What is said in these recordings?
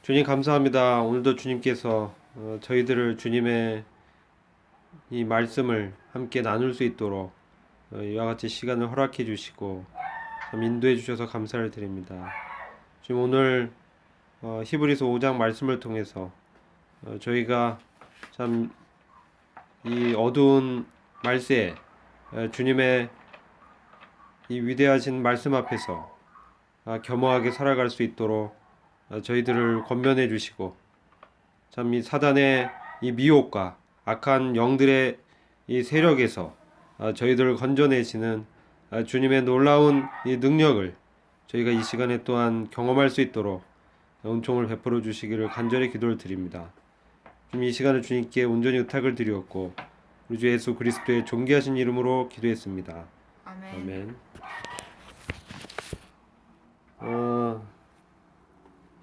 주님 감사합니다. 오늘도 주님께서 저희들을 주님의 이 말씀을 함께 나눌 수 있도록 이와 같이 시간을 허락해 주시고 참 인도해 주셔서 감사를 드립니다. 지금 오늘 히브리서 5장 말씀을 통해서 저희가 참 이 어두운 말세에 주님의 이 위대하신 말씀 앞에서 겸허하게 살아갈 수 있도록 저희들을 권면해 주시고 참 이 사단의 이 미혹과 악한 영들의 이 세력에서 저희들을 건져내시는 주님의 놀라운 이 능력을 저희가 이 시간에 또한 경험할 수 있도록 은총을 베풀어 주시기를 간절히 기도를 드립니다. 주님 이 시간을 주님께 온전히 의탁을 드리었고 우리 주 예수 그리스도의 존귀하신 이름으로 기도했습니다. 아멘. 아멘.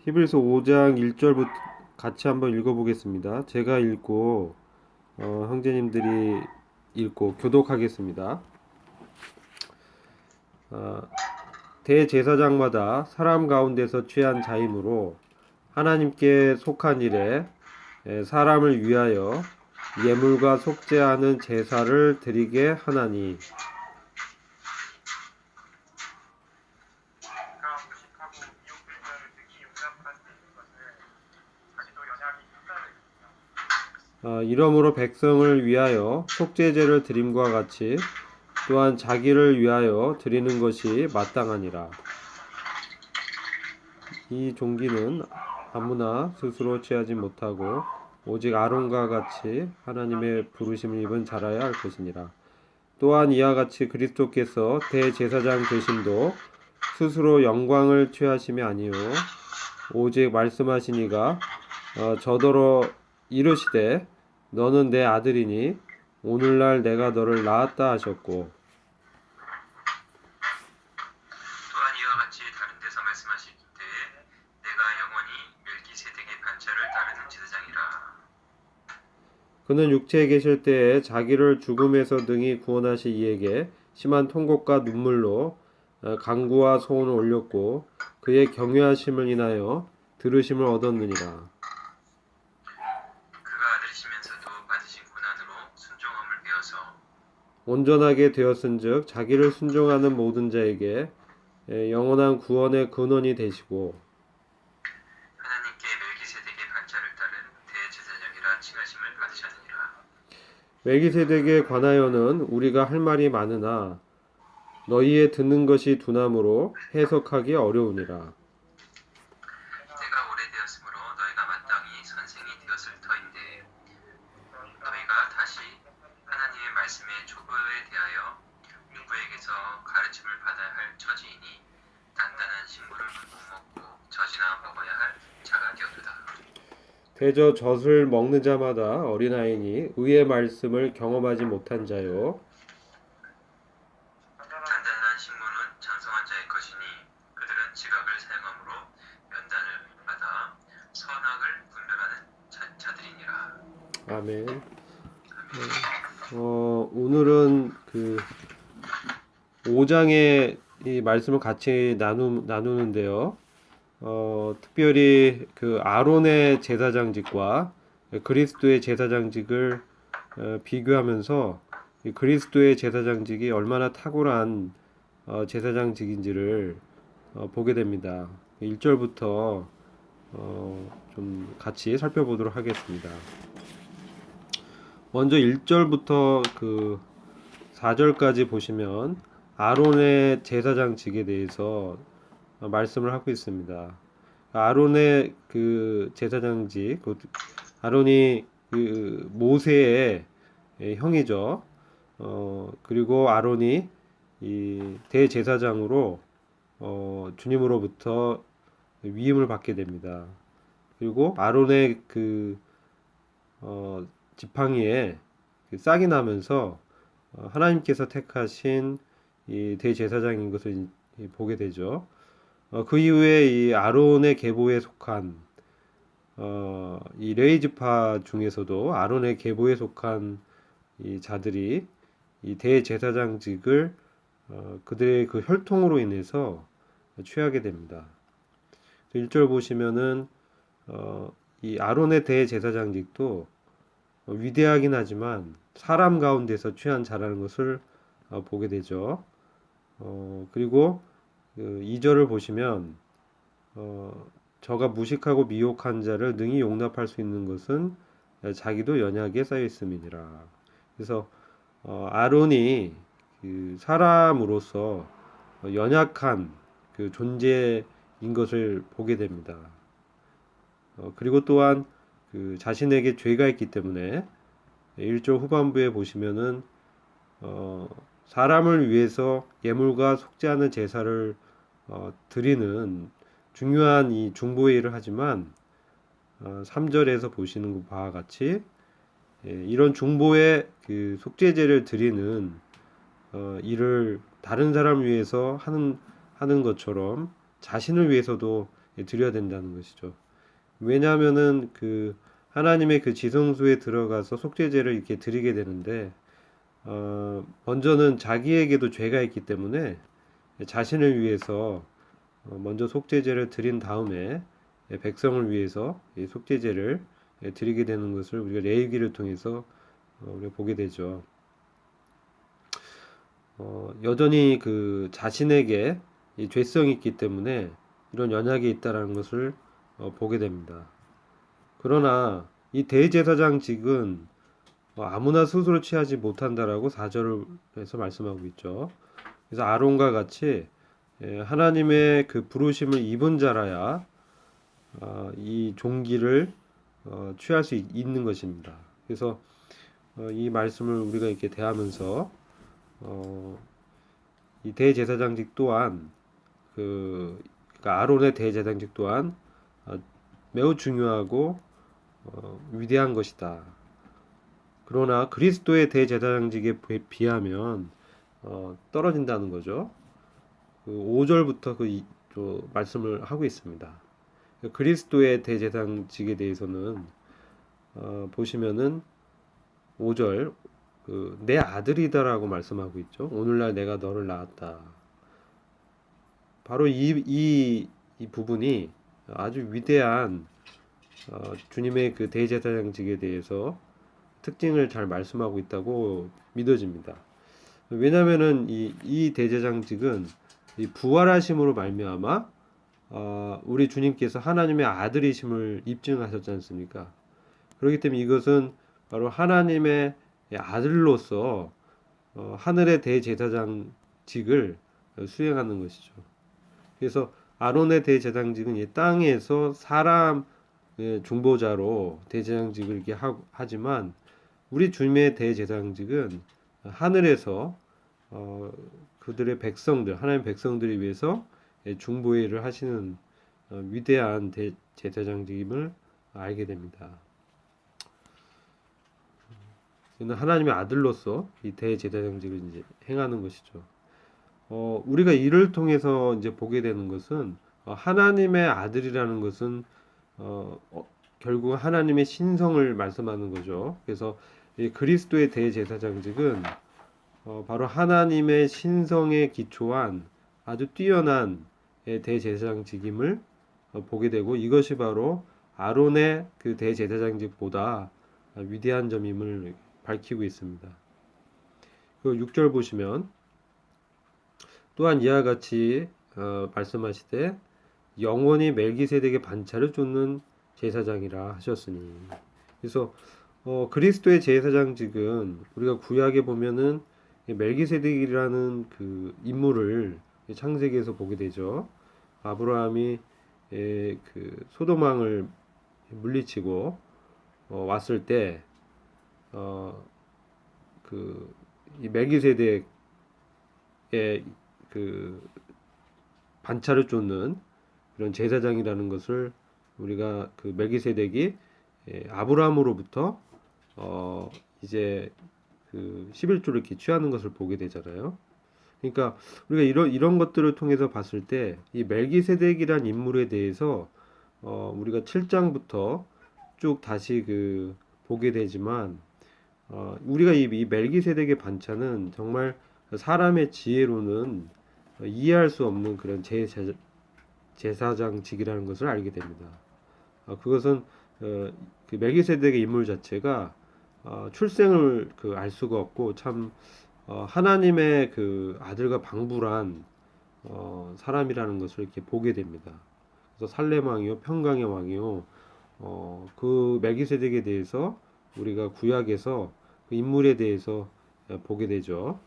히브리서 5장 1절부터 같이 한번 읽어보겠습니다. 제가 읽고 형제님들이 읽고 교독하겠습니다. 대제사장마다 사람 가운데서 취한 자임으로 하나님께 속한 일에 사람을 위하여 예물과 속죄하는 제사를 드리게 하나니 이러므로 백성을 위하여 속죄제를 드림과 같이 또한 자기를 위하여 드리는 것이 마땅하니라. 이 종기는 아무나 스스로 취하지 못하고 오직 아론과 같이 하나님의 부르심을 입은 자라야 할 것이니라. 또한 이와 같이 그리스도께서 대제사장 되심도 스스로 영광을 취하심이 아니요 오직 말씀하시니가 저더러 이르시되 너는 내 아들이니 오늘날 내가 너를 낳았다 하셨고 또한 이와 같이 다른 데서 말씀하실 때에 내가 영원히 멜기세덱의 반차를 따르는 제사장이라. 그는 육체에 계실 때에 자기를 죽음에서 능히 구원하실 이에게 심한 통곡과 눈물로 간구와 소원을 올렸고 그의 경외하심을 인하여 들으심을 얻었느니라. 그가 아들이시면서도 받으신 고난으로 순종함을 배워서 온전하게 되었은즉 자기를 순종하는 모든 자에게 영원한 구원의 근원이 되시고 하나님께 멜기세덱의 반차를 따른 대제사장이라 칭하심을 받으셨느니라. 멜기세덱에 관하여는 우리가 할 말이 많으나 너희의 듣는 것이 둔함으로 해석하기 어려우니라. 때가 오래되었으므로 너희가 마땅히 선생이 되었을 터인데 너희가 다시 하나님의 말씀의 초보에 대하여 누구에게서 가르침을 받아야 할 처지이니 단단한 식물을 못 먹고 젖이나 먹어야 할 자가 되었도다. 대저 젖을 먹는 자마다 어린아이니 의의 말씀을 경험하지 못한 자요 단단한 식물은 장성한 자의 것이니 그들은 지각을 사용함으로 면단을 받아 선악을 분별하는 자들이니라. 아멘. 오늘은 그 5장의 이 말씀을 같이 나누는데요. 특별히 그 아론의 제사장직과 그리스도의 제사장직을 비교하면서 이 그리스도의 제사장직이 얼마나 탁월한 제사장직인지를 보게 됩니다. 1절부터 좀 같이 살펴보도록 하겠습니다. 먼저 1절부터 그 4절까지 보시면 아론의 제사장직에 대해서 말씀을 하고 있습니다. 아론의 그 제사장직, 아론이 그 모세의 형이죠. 그리고 아론이 이 대제사장으로 주님으로부터 위임을 받게 됩니다. 그리고 아론의 그 지팡이에 싹이 나면서 하나님께서 택하신 이 대제사장인 것을 보게 되죠. 그 이후에 이 아론의 계보에 속한 이 레위지파 중에서도 아론의 계보에 속한 이 자들이 이 대제사장직을 그들의 그 혈통으로 인해서 취하게 됩니다. 1절 보시면은 이 아론의 대제사장직도 위대하긴 하지만 사람 가운데서 취한 자라는 것을 보게 되죠. 그리고 그 2절을 보시면 저가 무식하고 미혹한 자를 능히 용납할 수 있는 것은 자기도 연약에 쌓여 있음이니라. 그래서 아론이 그 사람으로서 연약한 그 존재인 것을 보게 됩니다. 그리고 또한 그 자신에게 죄가 있기 때문에 1절 후반부에 보시면은 사람을 위해서 예물과 속죄하는 제사를 드리는 중요한 이 중보의 일을 하지만 3절에서 보시는 바와 같이 이런 중보의 그 속죄제를 드리는 일을 다른 사람을 위해서 하는 것처럼 자신을 위해서도 드려야 된다는 것이죠. 왜냐하면은 그 하나님의 그 지성소에 들어가서 속죄제를 이렇게 드리게 되는데 먼저는 자기에게도 죄가 있기 때문에 자신을 위해서 먼저 속죄제를 드린 다음에 백성을 위해서 속죄제를 드리게 되는 것을 우리가 레위기를 통해서 우리가 보게 되죠. 여전히 그 자신에게 이 죄성이 있기 때문에 이런 연약이 있다라는 것을 보게 됩니다. 그러나 이 대제사장직은 아무나 스스로 취하지 못한다라고 4절에서 말씀하고 있죠. 그래서 아론과 같이 하나님의 그 부르심을 입은 자라야 이 종기를 취할 수 있는 것입니다. 그래서 이 말씀을 우리가 이렇게 대하면서 이 대제사장직 또한 그러니까 아론의 대제사장직 또한 매우 중요하고 위대한 것이다. 그러나 그리스도의 대제사장직에 비하면 떨어진다는 거죠. 그 5절부터 말씀을 하고 있습니다. 그리스도의 대제사장직에 대해서는 보시면은 5절 내 아들이다라고 말씀하고 있죠. 오늘날 내가 너를 낳았다. 바로 이 부분이 아주 위대한 주님의 그 대제사장직에 대해서 특징을 잘 말씀하고 있다고 믿어집니다. 왜냐하면은 이 대제사장직은 이 부활하심으로 말미암아 우리 주님께서 하나님의 아들이심을 입증하셨지 않습니까? 그렇기 때문에 이것은 바로 하나님의 아들로서 하늘의 대제사장직을 수행하는 것이죠. 그래서 아론의 대제사장직은 이 땅에서 사람 중보자로 대제사장직을 이렇게 하지만 우리 주님의 대제사장직은 하늘에서 그들의 백성들, 하나님의 백성들을 위해서 중보의 일을 하시는 위대한 대제사장직임을 알게 됩니다. 이는 하나님의 아들로서 이 대제사장직을 이제 행하는 것이죠. 우리가 이를 통해서 이제 보게 되는 것은 하나님의 아들이라는 것은 결국 하나님의 신성을 말씀하는 거죠. 그래서 이 그리스도의 대제사장직은 바로 하나님의 신성에 기초한 아주 뛰어난 대제사장직임을 보게 되고 이것이 바로 아론의 그 대제사장직보다 위대한 점임을 밝히고 있습니다. 그 6절 보시면 또한 이와 같이 말씀하시되 영원히 멜기세덱의 반차를 쫓는 제사장이라 하셨으니 그래서 그리스도의 제사장직은 우리가 구약에 보면은 멜기세덱이라는 그 인물을 창세기에서 보게 되죠. 아브라함이 그 소돔왕을 물리치고 왔을 때 이 멜기세덱의 그 반차를 쫓는 그런 제사장이라는 것을 우리가 그 멜기세덱이 아브라함으로부터 이제 그 11조를 이렇게 취하는 것을 보게 되잖아요. 그러니까 우리가 이런 것들을 통해서 봤을 때 이 멜기세덱이란 인물에 대해서 우리가 7장부터 쭉 다시 그 보게 되지만 우리가 이 멜기세덱의 반차는 정말 사람의 지혜로는 이해할 수 없는 그런 제사장직이라는 것을 알게 됩니다. 그것은 그 멜기세덱의 인물 자체가 출생을 알 수가 없고 참 하나님의 그 아들과 방불한 사람이라는 것을 이렇게 보게 됩니다. 그래서 살렘 왕이요, 평강의 왕이요, 그 멜기세덱에 대해서 우리가 구약에서 그 인물에 대해서 보게 되죠.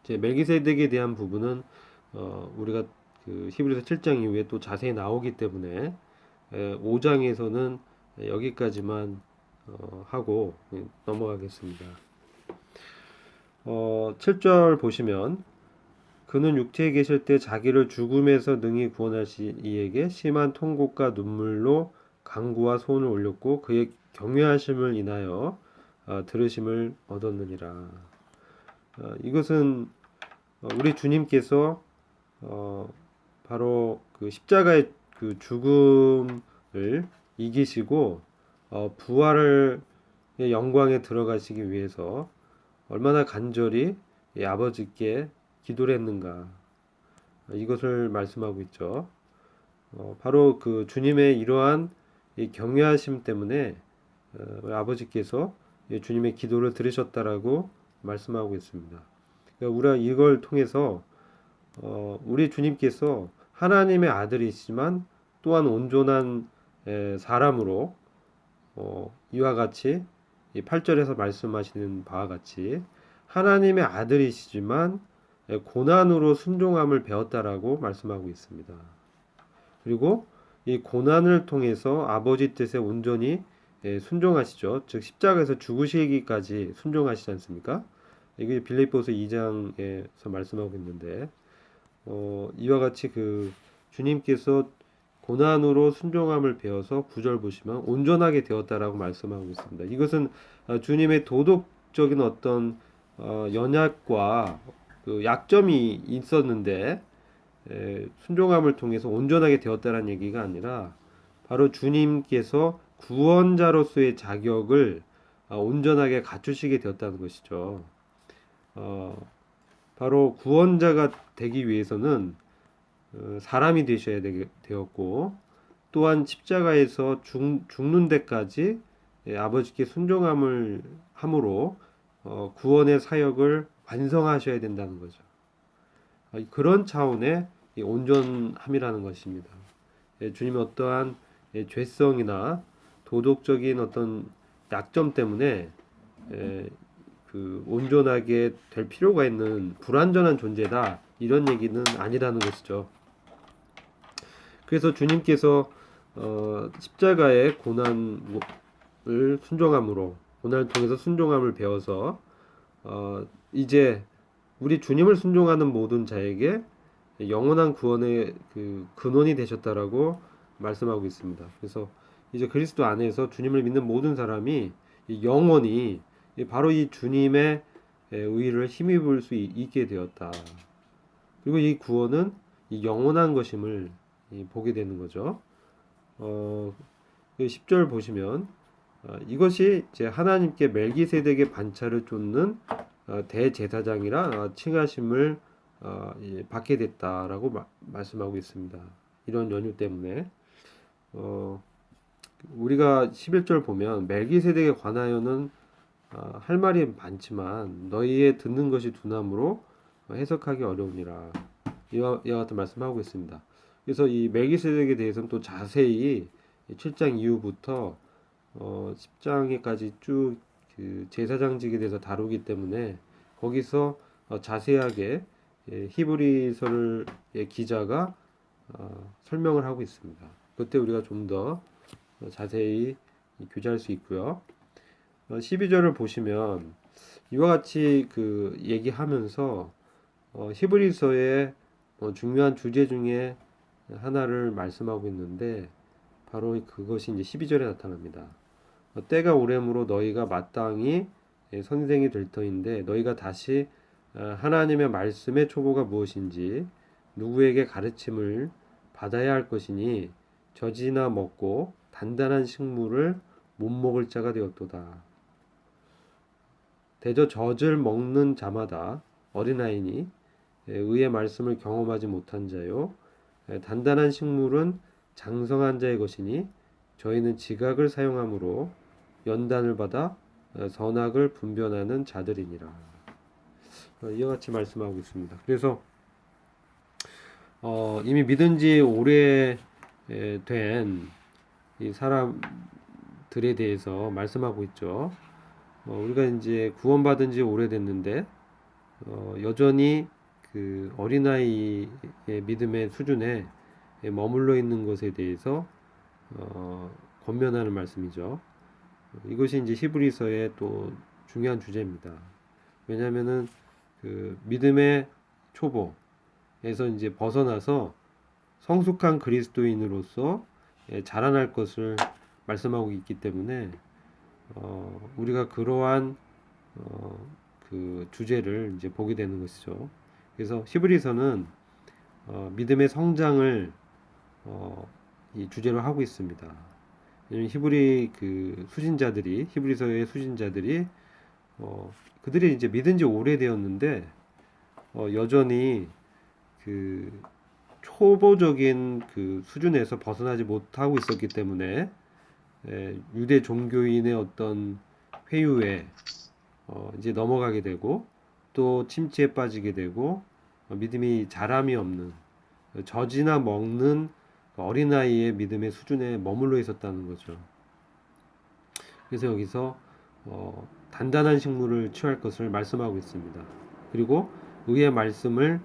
이제 멜기세덱에 대한 부분은 우리가 그 히브리서 7장 이후에 또 자세히 나오기 때문에 5장에서는 여기까지만 하고 넘어가겠습니다. 7절 보시면 그는 육체에 계실 때 자기를 죽음에서 능히 구원하시 이에게 심한 통곡과 눈물로 간구와 소원을 올렸고 그의 경외하심을 인하여 들으심을 얻었느니라. 이것은 우리 주님께서 바로 그 십자가의 그 죽음을 이기시고 부활의 영광에 들어가시기 위해서 얼마나 간절히 아버지께 기도를 했는가, 이것을 말씀하고 있죠. 바로 그 주님의 이러한 이 경외하심 때문에 아버지께서 주님의 기도를 들으셨다라고 말씀하고 있습니다. 그러니까 우리가 이걸 통해서 우리 주님께서 하나님의 아들이시지만 또한 온전한 사람으로 이와 같이 이 8절에서 말씀하시는 바와 같이 하나님의 아들이시지만 고난으로 순종함을 배웠다라고 말씀하고 있습니다. 그리고 이 고난을 통해서 아버지 뜻에 온전히 순종하시죠. 즉 십자가에서 죽으시기까지 순종하시지 않습니까? 이게 빌립보서 2장에서 말씀하고 있는데 이와 같이 그 주님께서 고난으로 순종함을 배워서 9절 보시면 온전하게 되었다라고 말씀하고 있습니다. 이것은 주님의 도덕적인 어떤 연약과 그 약점이 있었는데 순종함을 통해서 온전하게 되었다는 얘기가 아니라 바로 주님께서 구원자로서의 자격을 온전하게 갖추시게 되었다는 것이죠. 바로 구원자가 되기 위해서는 사람이 되셔야 되었고 또한 십자가에서 죽는 데까지 아버지께 순종함을 함으로 구원의 사역을 완성하셔야 된다는 거죠. 그런 차원의 온전함이라는 것입니다. 주님의 어떠한 죄성이나 도덕적인 어떤 약점 때문에 그 온전하게 될 필요가 있는 불완전한 존재다, 이런 얘기는 아니라는 것이죠. 그래서 주님께서 십자가의 고난을 순종함으로, 고난을 통해서 순종함을 배워서 이제 우리 주님을 순종하는 모든 자에게 영원한 구원의 그 근원이 되셨다라고 말씀하고 있습니다. 그래서 이제 그리스도 안에서 주님을 믿는 모든 사람이 영원히 바로 이 주님의 의를 힘입을 수 있게 되었다. 그리고 이 구원은 이 영원한 것임을 보게 되는 거죠. 10절 보시면 이것이 이제 하나님께 멜기세덱의 반차를 쫓는 대제사장이라 칭하심을 받게 됐다라고 말씀하고 있습니다. 이런 연유 때문에 우리가 11절 보면 멜기세덱에 관하여는 할 말이 많지만 너희의 듣는 것이 둔함으로 해석하기 어려우니라, 이와 같은 말씀하고 있습니다. 그래서 이 멜기세덱에 대해서는 또 자세히 7장 이후부터 10장에까지 쭉 그 제사장직에 대해서 다루기 때문에 거기서 자세하게 히브리서를 기자가 설명을 하고 있습니다. 그때 우리가 좀 더 자세히 교제할 수 있고요. 12절을 보시면 이와 같이 그 얘기하면서 히브리서의 중요한 주제 중에 하나를 말씀하고 있는데 바로 그것이 이제 12절에 나타납니다. 때가 오래므로 너희가 마땅히 선생이 될 터인데 너희가 다시 하나님의 말씀의 초보가 무엇인지 누구에게 가르침을 받아야 할 것이니 젖이나 먹고 단단한 식물을 못 먹을 자가 되었도다. 대저 젖을 먹는 자마다 어린아이니 의의 말씀을 경험하지 못한 자요 단단한 식물은 장성한 자의 것이니 저희는 지각을 사용함으로 연단을 받아 선악을 분별하는 자들이니라. 이와 같이 말씀하고 있습니다. 그래서 이미 믿은 지 오래 된 이 사람들에 대해서 말씀하고 있죠. 우리가 이제 구원받은 지 오래됐는데 여전히 그 어린아이의 믿음의 수준에 머물러 있는 것에 대해서 권면하는 말씀이죠. 이것이 이제 히브리서의 또 중요한 주제입니다. 왜냐하면은 그 믿음의 초보에서 이제 벗어나서 성숙한 그리스도인으로서 자라날 것을 말씀하고 있기 때문에 우리가 그러한 그 주제를 이제 보게 되는 것이죠. 그래서 히브리서는 믿음의 성장을 이 주제로 하고 있습니다. 왜냐면 히브리 그 수신자들이 히브리서의 수신자들이 그들이 이제 믿은 지 오래되었는데 여전히 그 초보적인 그 수준에서 벗어나지 못하고 있었기 때문에 유대 종교인의 어떤 회유에 이제 넘어가게 되고 또 침체에 빠지게 되고 믿음이 자람이 없는 젖이나 먹는 어린아이의 믿음의 수준에 머물러 있었다는 거죠. 그래서 여기서 단단한 식물을 취할 것을 말씀하고 있습니다. 그리고 의의 말씀을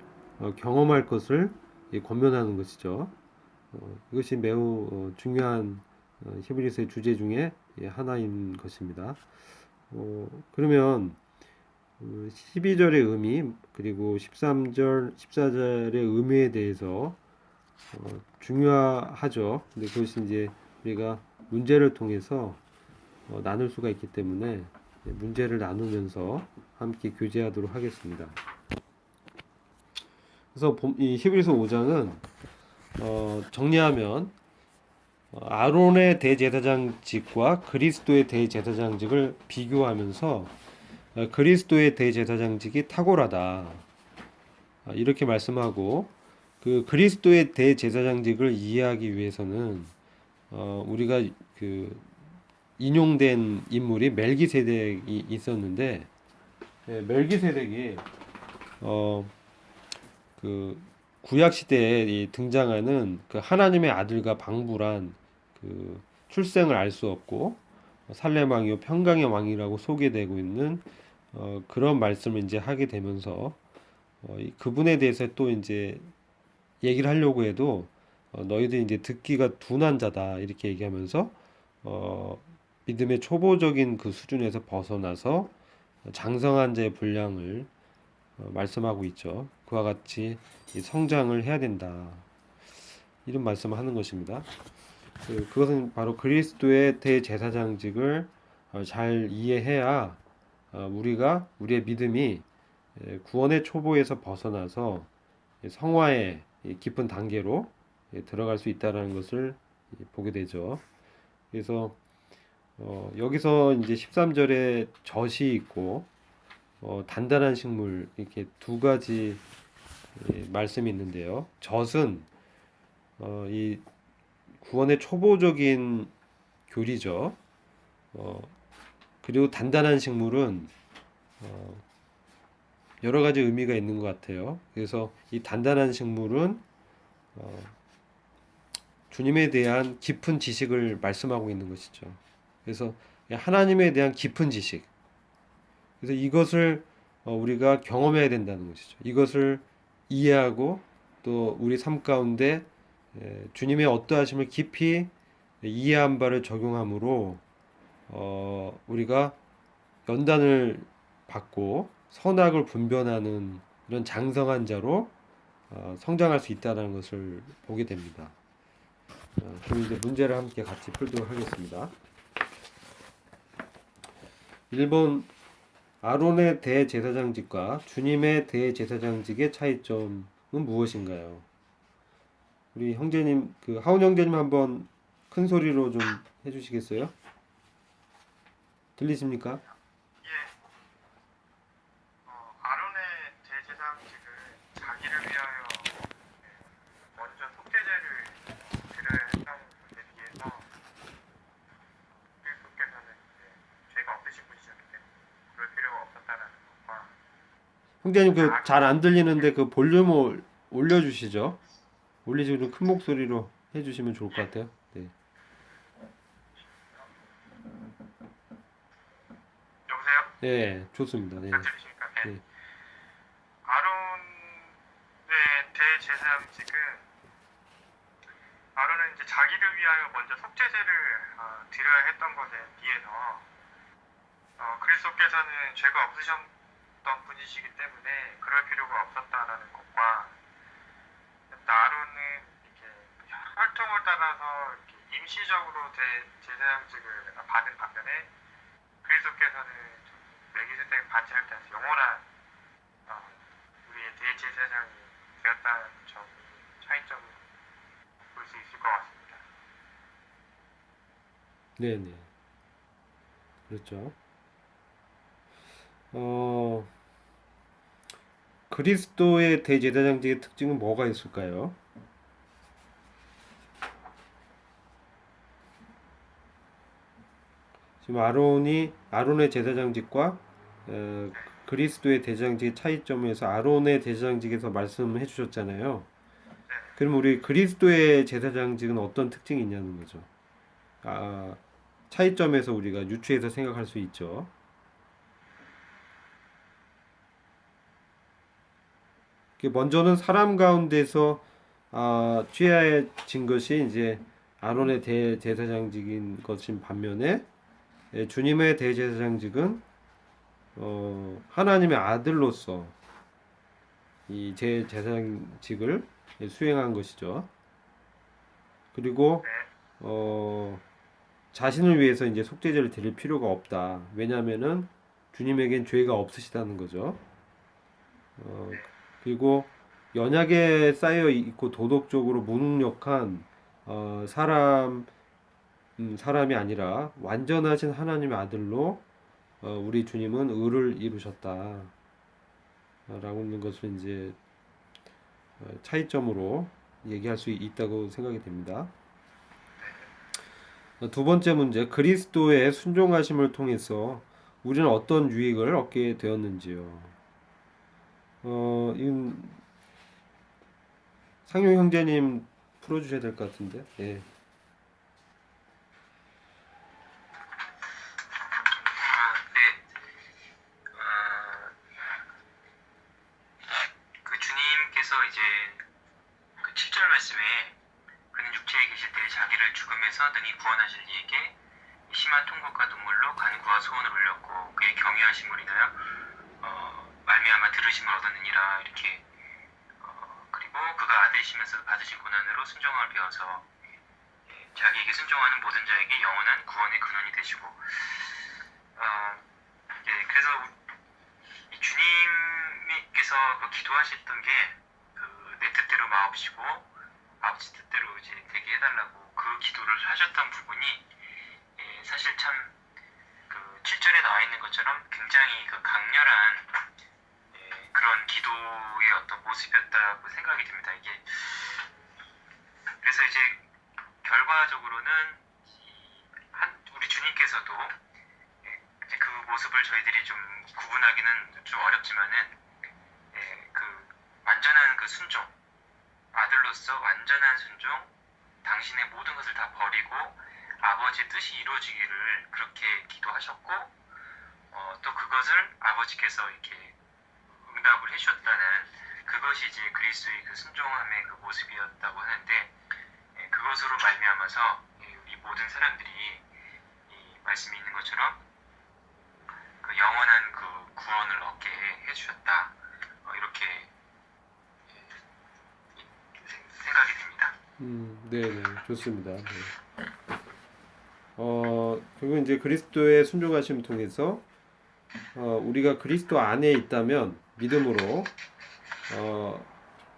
경험할 것을 권면하는 것이죠. 이것이 매우 중요한 히브리서의 주제 중에 하나인 것입니다. 그러면 12절의 의미 그리고 13절, 14절의 의미에 대해서 중요하죠. 근데 그것이 이제 우리가 문제를 통해서 나눌 수가 있기 때문에 문제를 나누면서 함께 교제하도록 하겠습니다. 그래서 이 히브리서 5장은 정리하면 아론의 대제사장직과 그리스도의 대제사장직을 비교하면서 그리스도의 대제사장직이 탁월하다 이렇게 말씀하고 그 그리스도의 대제사장직을 이해하기 위해서는 우리가 그 인용된 인물이 멜기세덱이 있었는데 멜기세덱이 그 구약 시대에 등장하는 그 하나님의 아들과 방불한 그 출생을 알 수 없고 살렘 왕이요 평강의 왕이라고 소개되고 있는 그런 말씀을 이제 하게 되면서 그분에 대해서 또 이제 얘기를 하려고 해도 너희들 이제 듣기가 둔한 자다 이렇게 얘기하면서 믿음의 초보적인 그 수준에서 벗어나서 장성한 자의 분량을 말씀하고 있죠. 그와 같이 성장을 해야 된다. 이런 말씀을 하는 것입니다. 그것은 바로 그리스도의 대제사장직을 잘 이해해야 우리가 우리의 믿음이 구원의 초보에서 벗어나서 성화의 깊은 단계로 들어갈 수 있다는 것을 보게 되죠. 그래서 여기서 이제 13절에 젖이 있고 단단한 식물 이렇게 두 가지 말씀이 있는데요. 젖은 이 구원의 초보적인 교리죠. 그리고 단단한 식물은 여러 가지 의미가 있는 것 같아요. 그래서 이 단단한 식물은 주님에 대한 깊은 지식을 말씀하고 있는 것이죠. 그래서 하나님에 대한 깊은 지식. 그래서 이것을 우리가 경험해야 된다는 것이죠. 이것을 이해하고 또 우리 삶 가운데 주님의 어떠하심을 깊이 이해한 바를 적용함으로 우리가 연단을 받고 선악을 분별하는 이런 장성한 자로 성장할 수 있다는 것을 보게 됩니다. 그럼 이제 문제를 함께 같이 풀도록 하겠습니다. 1번 아론의 대제사장직과 주님의 대제사장직의 차이점은 무엇인가요? 우리 형제님, 그 하운 형제님 한번 큰 소리로 좀 해주시겠어요? 들리십니까? 아론의 대제사장직을 자기를 위하여 먼저 속죄제를 드려야 했다는 형제님 그 잘 안 들리는데 그 볼륨을 올려주시죠. 올리시고 좀 큰 목소리로 해주시면 좋을 것 같아요. 네. 여보세요? 네, 좋습니다. 네. 잘 들리십니까? 네. 네. 아론의 대제사장직은 아론은 이제 자기를 위하여 먼저 속죄제를 드려야 했던 것에 비해서 그리스도께서는 죄가 없으셨던 분이시기 때문에 그럴 필요가 없었다라는 것과 아론은 이렇게 혈통을 따라서 이렇게 임시적으로 대제사장직을 받은 반면에 그리스도께서는 멜기세덱 반지를 따라서 영원한 우리의 대제사장이 되었다는 점이 차이점을 볼 수 있을 것 같습니다. 네네. 그렇죠. 그리스도의 대제사장직의 특징은 뭐가 있을까요? 지금 아론의 제사장직과 그리스도의 대제사장직의 차이점에서 아론의 대제사장직에서 말씀해 주셨잖아요. 그럼 우리 그리스도의 제사장직은 어떤 특징이 있냐는 거죠. 차이점에서 우리가 유추해서 생각할 수 있죠. 먼저는 사람 가운데서 취하여진 것이 이제 아론의 대제사장직인 것인 반면에 주님의 대제사장직은 하나님의 아들로서 이 제사장직을 수행한 것이죠. 그리고 자신을 위해서 이제 속죄제를 드릴 필요가 없다. 왜냐하면은 주님에겐 죄가 없으시다는 거죠. 그리고 연약에 쌓여 있고 도덕적으로 무능력한 사람이 아니라 완전하신 하나님의 아들로 우리 주님은 의를 이루셨다. 라고 있는 것을 이제 차이점으로 얘기할 수 있다고 생각이 됩니다. 두 번째 문제, 그리스도의 순종하심을 통해서 우리는 어떤 유익을 얻게 되었는지요. 이건 상용 형제님 풀어주셔야 될 것 같은데. 예. 그 주님께서 이제 그 7절 말씀에 그는 육체에 계실 때 자기를 죽음에서 능히 구원하실 이에게 심한 통곡과 눈물로 간구와 소원을 올렸고 그의 경외하심으로 인하여 말미암아 들으심을 얻었느니라 이렇게 그리고 그가 아들이시면서 받으신 고난으로 순종함을 배워서 자기에게 순종하는 모든 자에게 영원한 구원의 근원이 되시고 그래서 이 주님께서 기도하셨던 게 내 뜻대로 마옵시고 아버지 뜻대로 이제 되게 해달라고 그 기도를 하셨던 부분이 사실 참 그 7절에 나와 있는 것처럼 굉장히 그 강렬한 그런 기도의 어떤 모습이었다고 생각이 듭니다. 이게 그래서 이제 결과적으로는 우리 주님께서도 이제 그 모습을 저희들이 좀 구분하기는 좀 어렵지만은 그 완전한 그 순종, 아들로서 완전한 순종, 당신의 모든 것을 다 버리고 아버지의 뜻이 이루어지기를 그렇게 기도하셨고 또 그것을 아버지께서 이렇게 응답을 해주셨다는 그것이 이제 그리스도의 그 순종함의 그 모습이었다고 하는데 그것으로 말미암아서 이 모든 사람들이 이 말씀이 있는 것처럼 그 영원한 그 구원을 얻게 해주셨다 이렇게 생각이 됩니다. 네네, 좋습니다. 네. 결국 이제 그리스도의 순종하심을 통해서 우리가 그리스도 안에 있다면 믿음으로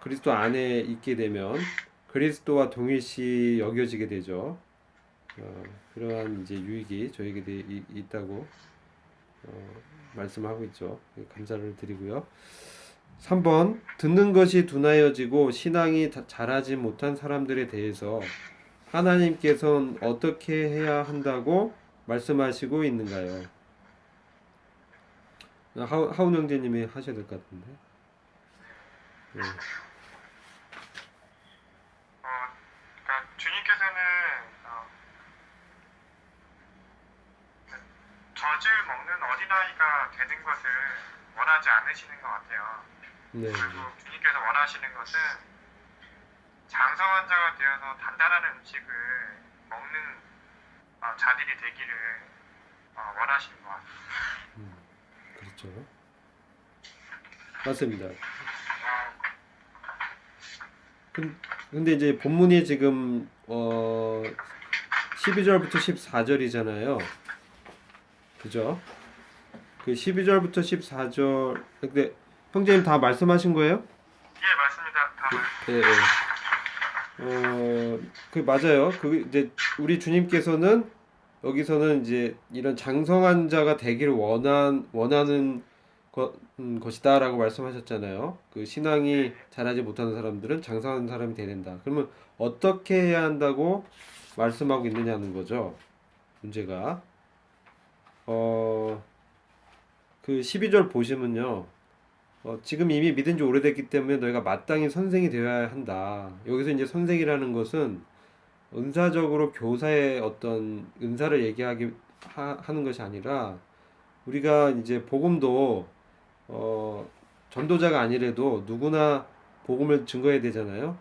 그리스도 안에 있게 되면 그리스도와 동일시 여겨지게 되죠. 그러한 이제 유익이 저에게 있다고 말씀하고 있죠. 감사를 드리고요. 3번, 듣는 것이 둔하여지고 신앙이 자라지 못한 사람들에 대해서 하나님께서는 어떻게 해야 한다고 말씀하시고 있는가요? 하운 형제님이 하셔야 될 것 같은데. 예. 그러니까 주님께서는 젖을 먹는 어린아이가 되는 것을 원하지 않으시는 것 같아요. 네. 결국 주님께서 원하시는 것은 장성한 자가 되어서 단단한 음식을 먹는 자들이 되기를 원하시는 것 같아요. 그렇죠. 맞습니다. 근데 이제 본문이 지금 12절부터 14절이잖아요. 그죠? 그 12절부터 14절 근데 형제님 다 말씀하신 거예요? 예, 맞습니다. 다 예, 예. 그 맞아요. 그 이제 우리 주님께서는 여기서는 이제 이런 장성한 자가 되기를 원하는 것이다라고 말씀하셨잖아요. 그 신앙이 자라지 못하는 사람들은 장성한 사람이 돼야 된다. 그러면 어떻게 해야 한다고 말씀하고 있느냐는 거죠. 문제가. 그 12절 보시면요. 지금 이미 믿은 지 오래됐기 때문에 너희가 마땅히 선생이 되어야 한다. 여기서 이제 선생이라는 것은 은사적으로 교사의 어떤 은사를 하는 것이 아니라 우리가 이제 복음도 전도자가 아니래도 누구나 복음을 증거해야 되잖아요.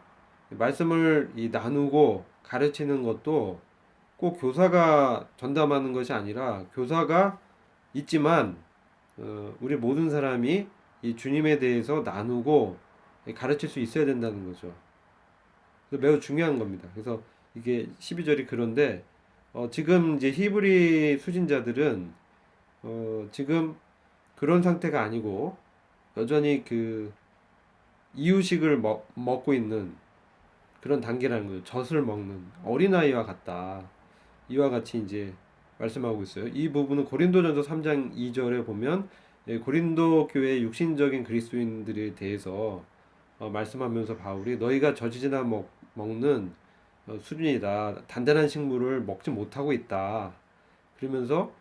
말씀을 나누고 가르치는 것도 꼭 교사가 전담하는 것이 아니라 교사가 있지만 우리 모든 사람이 이 주님에 대해서 나누고 가르칠 수 있어야 된다는 거죠. 그래서 매우 중요한 겁니다. 그래서 이게 12절이 그런데 지금 이제 히브리 수진자들은 지금 그런 상태가 아니고 여전히 그 이유식을 먹고 있는 그런 단계라는 거예요. 젖을 먹는 어린아이와 같다. 이와 같이 이제 말씀하고 있어요. 이 부분은 고린도전서 3장 2절에 보면 고린도 교회의 육신적인 그리스도인들에 대해서 말씀하면서 바울이 너희가 젖이나 먹는 수준이다. 단단한 식물을 먹지 못하고 있다. 그러면서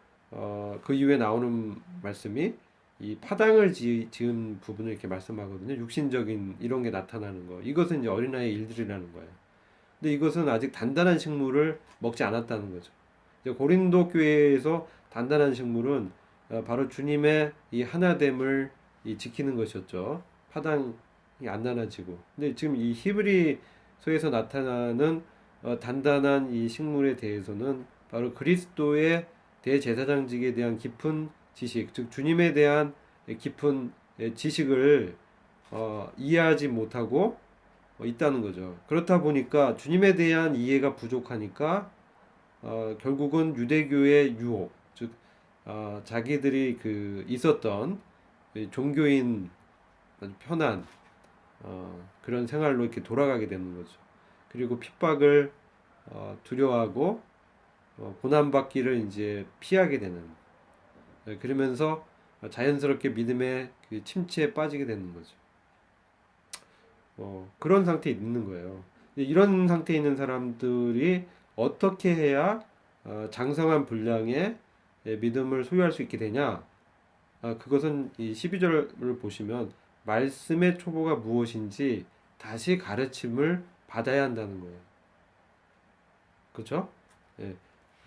그 이후에 나오는 말씀이 이 파당을 지은 부분을 이렇게 말씀하거든요. 육신적인 이런 게 나타나는 거. 이것은 이제 어린아이의 일들이라는 거예요. 근데 이것은 아직 단단한 식물을 먹지 않았다는 거죠. 이제 고린도 교회에서 단단한 식물은 바로 주님의 이 하나됨을 지키는 것이었죠. 파당이 안 나눠지고. 근데 지금 이 히브리서에서 나타나는 단단한 이 식물에 대해서는 바로 그리스도의 대제사장직에 대한 깊은 지식, 즉 주님에 대한 깊은 지식을 이해하지 못하고 있다는 거죠. 그렇다 보니까 주님에 대한 이해가 부족하니까 결국은 유대교의 유혹, 즉 자기들이 그 있었던 종교인 아주 편한 그런 생활로 이렇게 돌아가게 되는 거죠. 그리고 핍박을 두려워하고 고난받기를 이제 피하게 되는 그러면서 자연스럽게 믿음의 그 침체에 빠지게 되는 거죠. 그런 상태에 있는 거예요. 이런 상태에 있는 사람들이 어떻게 해야 장성한 분량의 믿음을 소유할 수 있게 되냐? 그것은 이 12절을 보시면 말씀의 초보가 무엇인지 다시 가르침을 받아야 한다는 거예요. 그렇죠? 예.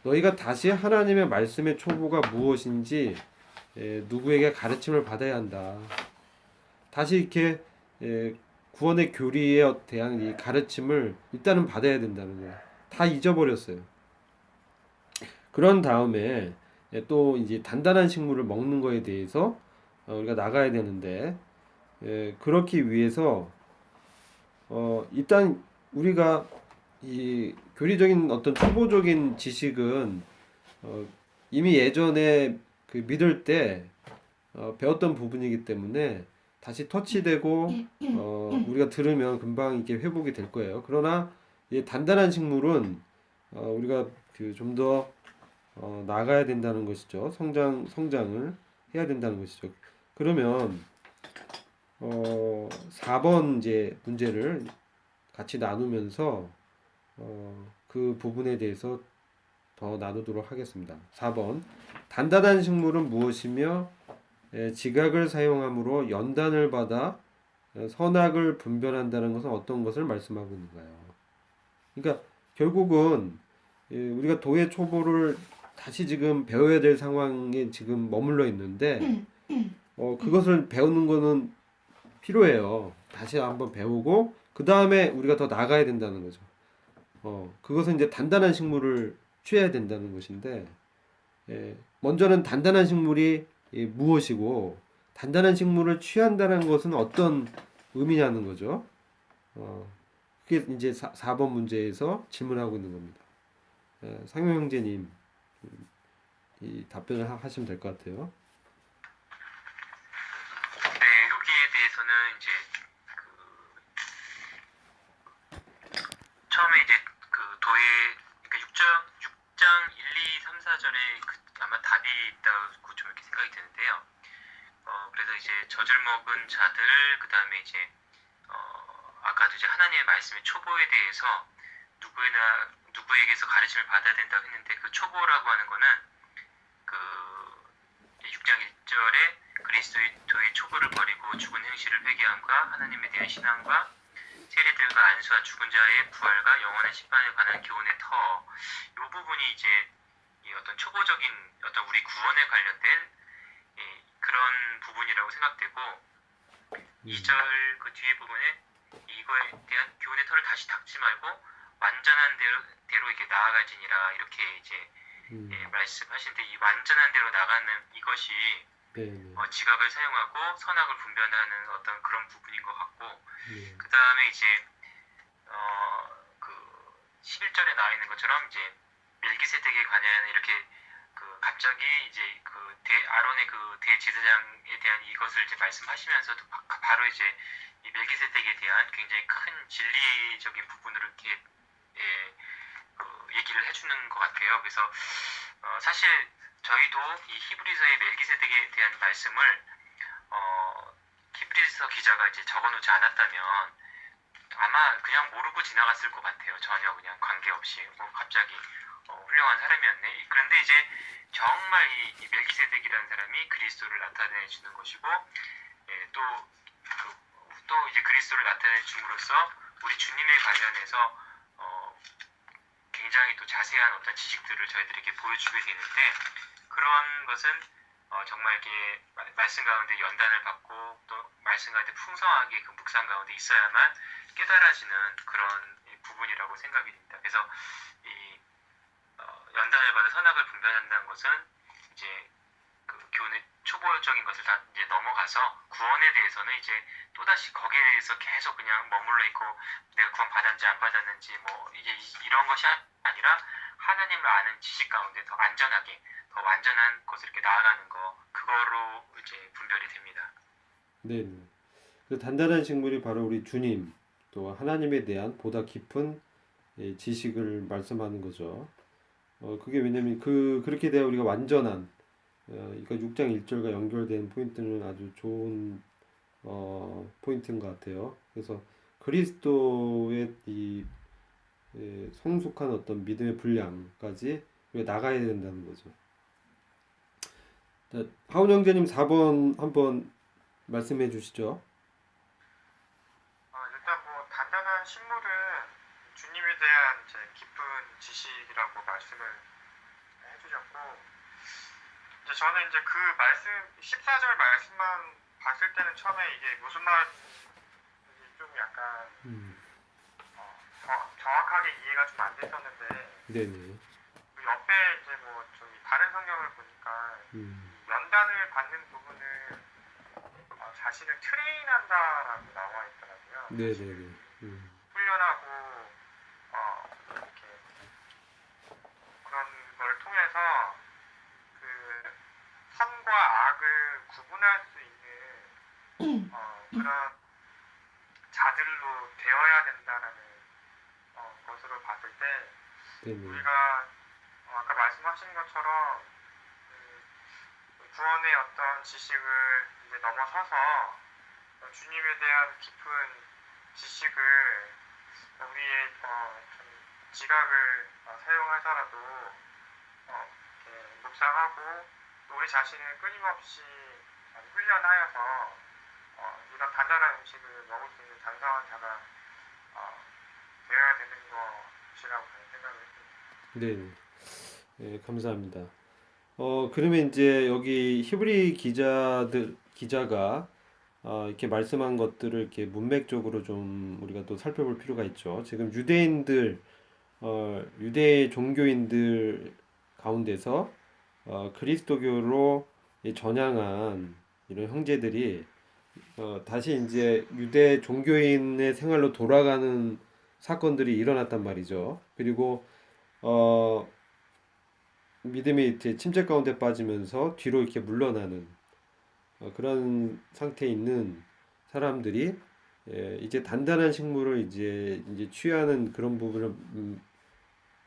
너희가 다시 하나님의 말씀의 초보가 무엇인지 누구에게 가르침을 받아야 한다. 다시 이렇게 구원의 교리에 대한 이 가르침을 일단은 받아야 된다는 거예요. 다 잊어버렸어요. 그런 다음에 또 이제 단단한 식물을 먹는 거에 대해서 우리가 나가야 되는데 그렇기 위해서 일단 우리가 이 교리적인 어떤 초보적인 지식은 이미 예전에 그 믿을 때 배웠던 부분이기 때문에 다시 터치되고 우리가 들으면 금방 이렇게 회복이 될 거예요. 그러나 이 단단한 식물은 우리가 그 좀 더 나가야 된다는 것이죠. 성장을 해야 된다는 것이죠. 그러면 4번 이제 문제를 같이 나누면서 그 부분에 대해서 더 나누도록 하겠습니다. 4번 단단한 식물은 무엇이며 지각을 사용함으로 연단을 받아 선악을 분별한다는 것은 어떤 것을 말씀하고 있는가요? 그러니까 결국은 우리가 도의 초보를 다시 지금 배워야 될 상황에 지금 머물러 있는데 그것을 배우는 거는 필요해요. 다시 한번 배우고 그 다음에 우리가 더 나가야 된다는 거죠. 그것은 이제 단단한 식물을 취해야 된다는 것인데 먼저는 단단한 식물이 무엇이고 단단한 식물을 취한다는 것은 어떤 의미냐는 거죠. 그게 이제 4번 문제에서 질문하고 있는 겁니다. 상용 형제님 이 답변을 하시면 될 것 같아요. 네, 여기에 대해서는 이제 처음에 이제 그 도의 그러니까 6장 1, 2, 3, 4절에 아마 답이 있다고 좀 이렇게 생각이 드는데요. 그래서 이제 젖을 먹은 자들 그 다음에 이제 아까도 이제 하나님의 말씀의 초보에 대해서 누구에게서 가르침을 받아야 된다고 했는데 그 초보라고 하는 거는 그 6장 1절에 그리스도의 초보를 버리고 죽은 행실을 회개함과 하나님에 대한 신앙과 세리들과 안수와 죽은 자의 부활과 영원한 심판에 관한 교훈의 터. 이 부분이 이제 이 어떤 초보적인 어떤 우리 구원에 관련된 그런 부분이라고 생각되고 2절 그 뒤에 부분에 이거에 대한 교훈의 터를 다시 닦지 말고 완전한 대로 이렇게 나아가지니라 이렇게 이제 말씀하시는데 이 완전한 대로 나가는 이것이 지각을 사용하고 선악을 분별하는 어떤 그런 부분인 것 같고 그 다음에 이제 그 11절에 나와 있는 것처럼 이제 멜기세덱에 관한 이렇게 그 갑자기 이제 그 아론의 그 대제사장에 대한 이것을 이제 말씀하시면서도 바로 이제 이 멜기세덱에 대한 굉장히 큰 진리적인 부분으로 이렇게 얘기를 해주는 것 같아요. 그래서 사실 저희도 이 히브리서의 멜기세덱에 대한 말씀을 히브리서 기자가 이제 적어놓지 않았다면 아마 그냥 모르고 지나갔을 것 같아요. 전혀 그냥 관계없이 갑자기 훌륭한 사람이었네. 그런데 이제 정말 이 멜기세덱이라는 사람이 그리스도를 나타내 주는 것이고 또 이제 그리스도를 나타내 줌으로써 우리 주님에 관련해서 굉장히 또 자세한 어떤 지식들을 저희들에게 보여주게 되는데 그런 것은 정말 이렇게 말씀 가운데 연단을 받고 또 말씀 가운데 풍성하게 그 묵상 가운데 있어야만 깨달아지는 그런 부분이라고 생각이 됩니다. 그래서 이 연단을 받아 선악을 분별한다는 것은 이제 그 교훈의 초보적인 것을 다 이제 넘어가서 구원에 대해서는 이제 또다시 거기에 대해서 계속 그냥 머물러 있고 내가 구원 받았는지 안 받았는지 뭐 이게 이런 것이 아니라 하나님을 아는 지식 가운데 더 안전하게 더 완전한 것을 이렇게 나아가는 거 그거로 이제 분별이 됩니다. 네. 그 단단한 식물이 바로 우리 주님 또 하나님에 대한 보다 깊은 지식을 말씀하는 거죠. 그게 왜냐면 그렇게 돼야 우리가 완전한 그러니까 6장 1절과 연결된 포인트는 아주 좋은 포인트인 것 같아요. 그래서 그리스도의 이 성숙한 어떤 믿음의 분량까지 우리가 나가야 된다는 거죠. 자, 하운 형제님 4번 한번 말씀해 주시죠. 일단 뭐 단단한 식물은 주님에 대한 이제 깊은 지식이라고 말씀을 해주셨고 이제 저는 이제 그 말씀 14절 말씀만 봤을 때는 처음에 이게 무슨 말인지 좀 약간 정확하게 이해가 좀 안 됐었는데 네네. 그 옆에 이제 뭐 저기 다른 성경을 보니까 연단을 받는 부분을 자신을 트레인한다라고 나와 있더라고요. 네네네. 훈련하고 이렇게 그런 걸 통해서 그 선과 악을 구분할 수 있는 그런 자들로 되어야 된다라는 것으로 봤을 때 네네. 우리가 아까 말씀하신 것처럼 구원의 어떤 지식을 이제 넘어서서 주님에 대한 깊은 지식을 우리의 좀 지각을 사용해서라도 이렇게 묵상하고 우리 자신을 끊임없이 훈련하여서 이런 단단한 음식을 먹을 수 있는 장사한 자가 되어야 되는 것이라고 저는 생각을 했습니다. 네, 네, 감사합니다. 그러면 이제 여기 히브리 기자가 이렇게 말씀한 것들을 이렇게 문맥적으로 좀 우리가 또 살펴볼 필요가 있죠. 지금 유대 종교인들 가운데서 그리스도교로 전향한 이런 형제들이 다시 이제 유대 종교인의 생활로 돌아가는 사건들이 일어났단 말이죠. 그리고 어, 믿음이 이제 침체 가운데 빠지면서 뒤로 이렇게 물러나는 그런 상태에 있는 사람들이 이제 단단한 식물을 이제 취하는 그런 부분을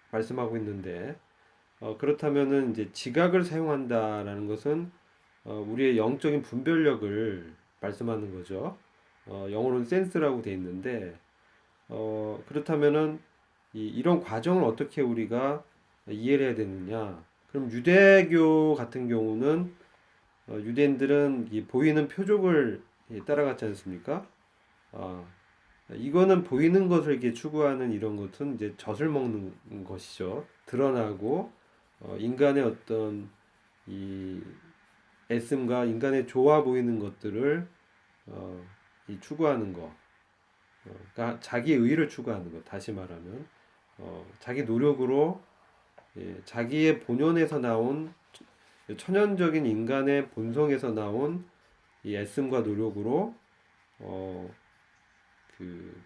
말씀하고 있는데 그렇다면은 이제 지각을 사용한다라는 것은 우리의 영적인 분별력을 말씀하는 거죠. 영어로는 센스라고 돼 있는데 그렇다면은 이런 과정을 어떻게 우리가 이해를 해야 되느냐? 그럼 유대교 같은 경우는 유대인들은 이 보이는 표적을 따라갔지 않습니까? 아, 이거는 보이는 것을 이렇게 추구하는 이런 것은 이제 젖을 먹는 것이죠. 드러나고 인간의 어떤 이 애씀과 인간의 좋아 보이는 것들을 이 추구하는 거. 그러니까 자기 의를 추구하는 것. 다시 말하면 자기 노력으로 자기의 본연에서 나온 천연적인 인간의 본성에서 나온 이 애씀과 노력으로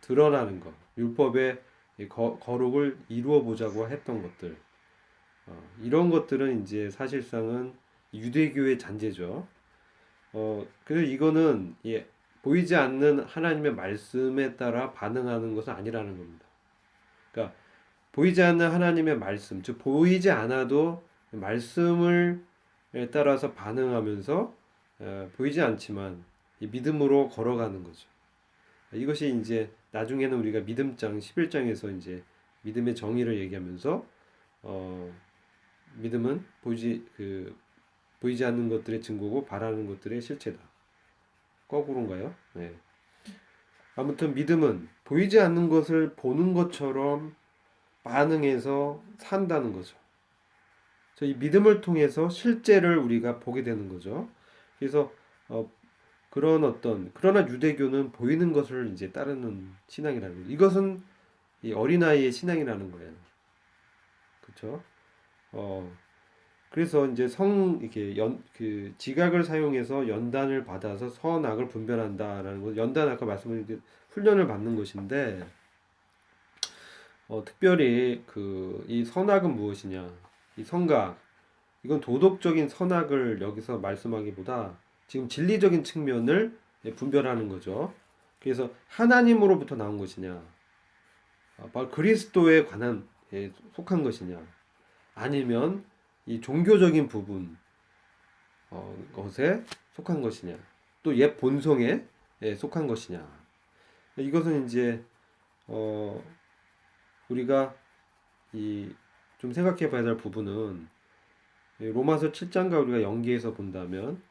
드러나는 것, 율법의 거룩을 이루어 보자고 했던 것들, 이런 것들은 이제 사실상은 유대교의 잔재죠. 그래서 이거는 보이지 않는 하나님의 말씀에 따라 반응하는 것은 아니라는 겁니다. 그러니까 보이지 않는 하나님의 말씀, 즉 보이지 않아도 말씀을 따라서 반응하면서 보이지 않지만 이 믿음으로 걸어가는 거죠. 이것이 이제 나중에는 우리가 믿음장 11장에서 이제 믿음의 정의를 얘기하면서 믿음은 보이지 않는 것들의 증거고 바라는 것들의 실체다. 거꾸로인가요? 네. 아무튼 믿음은 보이지 않는 것을 보는 것처럼 반응해서 산다는 거죠. 이 믿음을 통해서 실제를 우리가 보게 되는 거죠. 그래서 그러나 유대교는 보이는 것을 이제 따르는 신앙이라는 거예요. 이것은 이 어린아이의 신앙이라는 거예요. 그렇죠? 그래서 이제 이렇게 지각을 사용해서 연단을 받아서 선악을 분별한다라는 거. 연단 아까 말씀드린 훈련을 받는 것인데, 특별히 이 선악은 무엇이냐? 이 선각, 이건 도덕적인 선악을 여기서 말씀하기보다 지금 진리적인 측면을 분별하는 거죠. 그래서 하나님으로부터 나온 것이냐, 바로 그리스도에 관한 속한 것이냐, 아니면 이 종교적인 부분 것에 속한 것이냐, 또 옛 본성에 속한 것이냐. 이것은 이제 우리가 좀 생각해 봐야 될 부분은 로마서 7장과 우리가 연계해서 본다면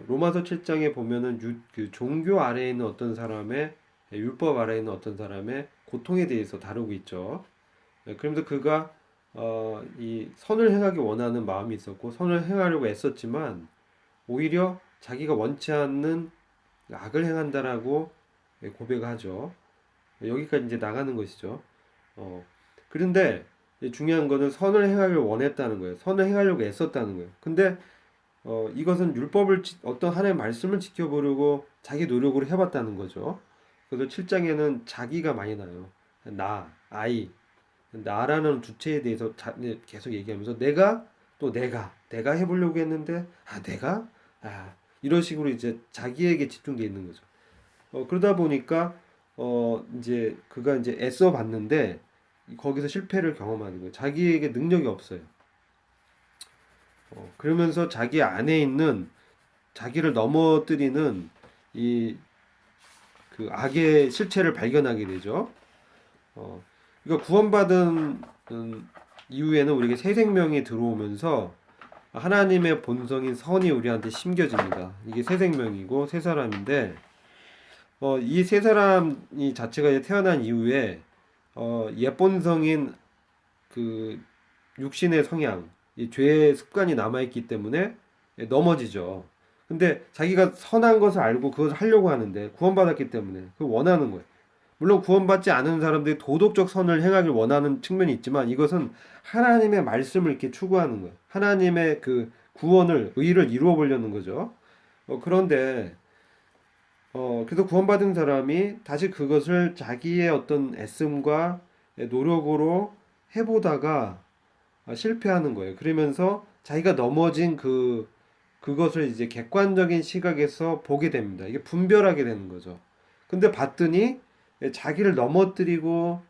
로마서 7장에 보면은 그 종교 아래에 있는 어떤 사람의 율법 아래에 있는 어떤 사람의 고통에 대해서 다루고 있죠. 그러면서 그가 이 선을 행하기 원하는 마음이 있었고 선을 행하려고 애썼지만 오히려 자기가 원치 않는 악을 행한다라고 고백하죠. 여기까지 이제 나가는 것이죠. 그런데 중요한 거는 선을 행하려고 원했다는 거예요. 선을 행하려고 애썼다는 거예요. 근데 이것은 어떤 하나님의 말씀을 지켜보려고 자기 노력으로 해봤다는 거죠. 그래서 7장에는 자기가 많이 나요. 아이, 나라는 주체에 대해서 계속 얘기하면서 내가 해보려고 했는데 이런 식으로 이제 자기에게 집중되어 있는 거죠. 그러다 보니까 이제 그가 이제 애써 봤는데 거기서 실패를 경험하는 거예요. 자기에게 능력이 없어요. 그러면서 자기 안에 있는 자기를 넘어뜨리는 그 악의 실체를 발견하게 되죠. 그러니까 구원받은 이후에는 우리에게 새 생명이 들어오면서 하나님의 본성인 선이 우리한테 심겨집니다. 이게 새 생명이고 새 사람인데 이 새 사람이 자체가 이제 태어난 이후에 옛 본성인 그 육신의 성향, 이 죄의 습관이 남아있기 때문에 넘어지죠. 근데 자기가 선한 것을 알고 그것을 하려고 하는데 구원받았기 때문에 그걸 원하는 거예요. 물론 구원받지 않은 사람들이 도덕적 선을 행하길 원하는 측면이 있지만 이것은 하나님의 말씀을 이렇게 추구하는 거예요. 하나님의 그 구원을, 의를 이루어 보려는 거죠. 그런데 그래서 구원받은 사람이 다시 그것을 자기의 어떤 애씀과 노력으로 해보다가 실패하는 거예요. 그러면서 자기가 넘어진 그것을 이제 객관적인 시각에서 보게 됩니다. 이게 분별하게 되는 거죠. 근데 봤더니 자기를 넘어뜨리고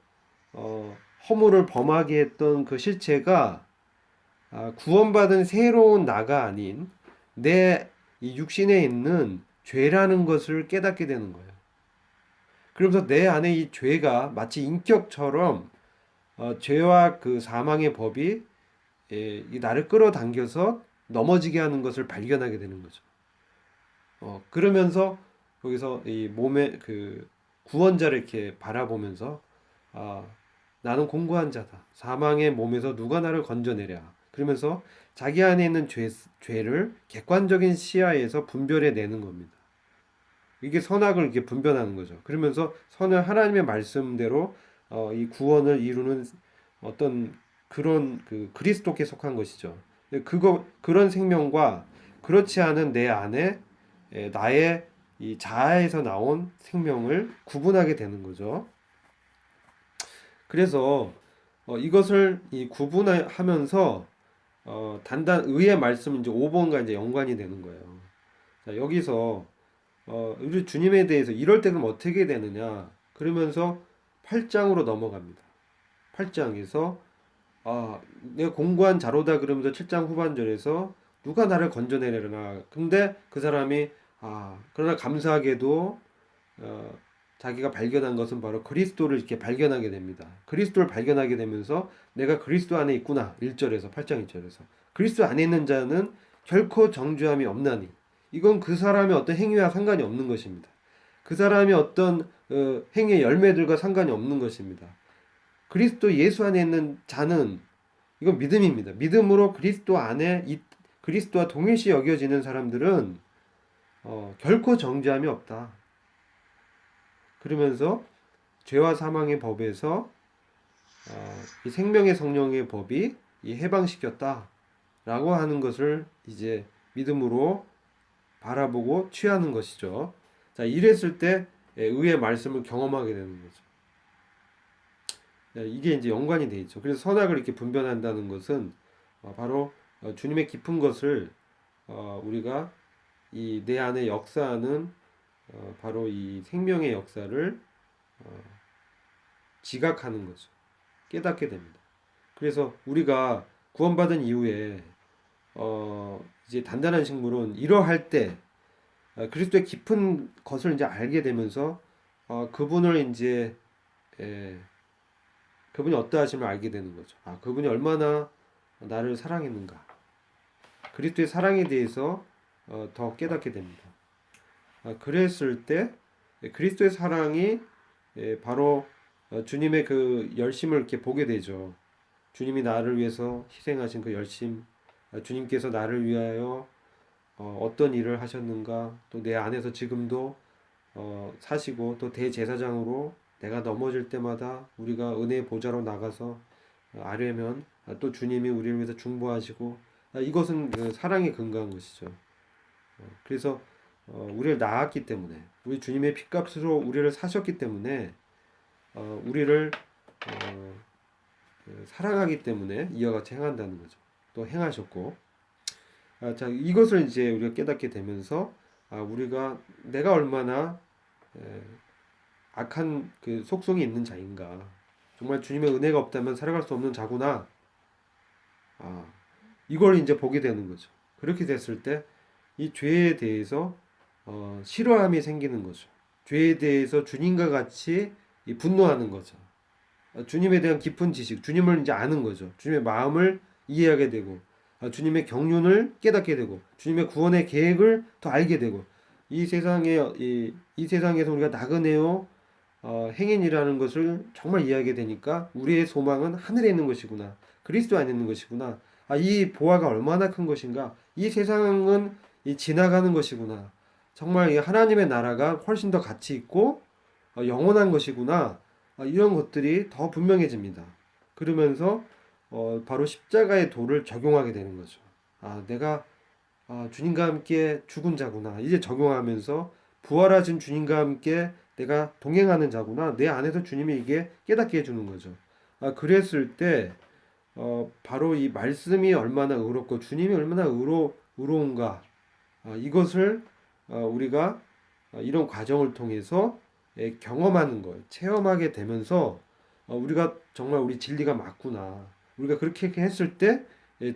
허물을 범하게 했던 그 실체가 구원받은 새로운 나가 아닌 내 이 육신에 있는 죄라는 것을 깨닫게 되는 거예요. 그러면서 내 안에 이 죄가 마치 인격처럼 죄와 그 사망의 법이 이 나를 끌어당겨서 넘어지게 하는 것을 발견하게 되는 거죠. 그러면서 거기서 이 몸의 그 구원자를 이렇게 바라보면서 아, 나는 공고한 자다. 사망의 몸에서 누가 나를 건져내랴. 그러면서 자기 안에 있는 죄를 객관적인 시야에서 분별해 내는 겁니다. 이게 선악을 이렇게 분별하는 거죠. 그러면서 선을 하나님의 말씀대로 이 구원을 이루는 어떤 그런 그 그리스도께 속한 것이죠. 그런 생명과 그렇지 않은 내 안에 나의 이 자아에서 나온 생명을 구분하게 되는 거죠. 그래서 이것을 이 구분하면서 의의 말씀은 이제 5번과 이제 연관이 되는 거예요. 자, 여기서 우리 주님에 대해서 이럴 때 그럼 어떻게 되느냐? 그러면서 8장으로 넘어갑니다. 8장에서 내가 공고한 자로다 그러면서 7장 후반절에서 누가 나를 건져내려나. 근데 그 사람이 그러나 감사하게도 자기가 발견한 것은 바로 그리스도를 이렇게 발견하게 됩니다. 그리스도를 발견하게 되면서 내가 그리스도 안에 있구나. 1절에서 8장 1절에서 그리스도 안에 있는 자는 결코 정죄함이 없나니. 이건 그 사람의 어떤 행위와 상관이 없는 것입니다. 그 사람의 어떤 행위의 열매들과 상관이 없는 것입니다. 그리스도 예수 안에 있는 자는 이건 믿음입니다. 믿음으로 그리스도 안에 그리스도와 동일시 여겨지는 사람들은 결코 정죄함이 없다. 그러면서 죄와 사망의 법에서 이 생명의 성령의 법이 해방시켰다라고 하는 것을 이제 믿음으로 바라보고 취하는 것이죠. 자, 이랬을 때 의의 말씀을 경험하게 되는 거죠. 이게 이제 연관이 돼 있죠. 그래서 선악을 이렇게 분별한다는 것은 바로 주님의 깊은 것을 우리가 이 내 안에 역사하는 바로 이 생명의 역사를 지각하는 거죠. 깨닫게 됩니다. 그래서 우리가 구원받은 이후에 이제 단단한 식물은 이러할 때 그리스도의 깊은 것을 이제 알게 되면서 그분을 이제 그분이 어떠하심을 알게 되는 거죠. 그분이 얼마나 나를 사랑했는가. 그리스도의 사랑에 대해서 더 깨닫게 됩니다. 그랬을 때 그리스도의 사랑이 바로 주님의 그 열심을 이렇게 보게 되죠. 주님이 나를 위해서 희생하신 그 열심, 주님께서 나를 위하여 어떤 일을 하셨는가, 또 내 안에서 지금도 사시고 또 대제사장으로 내가 넘어질 때마다 우리가 은혜의 보좌로 나가서 아뢰면 또 주님이 우리를 위해서 중보하시고 이것은 그 사랑에 근거한 것이죠. 그래서 우리를 낳았기 때문에 우리 주님의 피값으로 우리를 사셨기 때문에 우리를 사랑하기 때문에 이와 같이 행한다는 거죠. 또 행하셨고 자, 이것을 이제 우리가 깨닫게 되면서 우리가 내가 얼마나 악한 그 속성이 있는 자인가, 정말 주님의 은혜가 없다면 살아갈 수 없는 자구나. 이걸 이제 보게 되는 거죠. 그렇게 됐을 때 이 죄에 대해서 싫어함이 생기는 거죠. 죄에 대해서 주님과 같이 분노하는 거죠. 주님에 대한 깊은 지식, 주님을 이제 아는 거죠. 주님의 마음을 이해하게 되고 주님의 경륜을 깨닫게 되고 주님의 구원의 계획을 더 알게 되고 이 세상에서 우리가 나그네요 행인이라는 것을 정말 이해하게 되니까 우리의 소망은 하늘에 있는 것이구나. 그리스도 안에 있는 것이구나. 이 보화가 얼마나 큰 것인가. 이 세상은 지나가는 것이구나. 정말 이 하나님의 나라가 훨씬 더 가치 있고 영원한 것이구나. 이런 것들이 더 분명해집니다. 그러면서 바로 십자가의 도를 적용하게 되는 거죠. 내가 주님과 함께 죽은 자구나. 이제 적용하면서 부활하신 주님과 함께 내가 동행하는 자구나. 내 안에서 주님이 이게 깨닫게 해주는 거죠. 그랬을 때 바로 이 말씀이 얼마나 의롭고 주님이 얼마나 의로운가. 이것을 우리가 이런 과정을 통해서 경험하는 거예요. 체험하게 되면서 우리가 정말 우리 진리가 맞구나. 우리가 그렇게 했을 때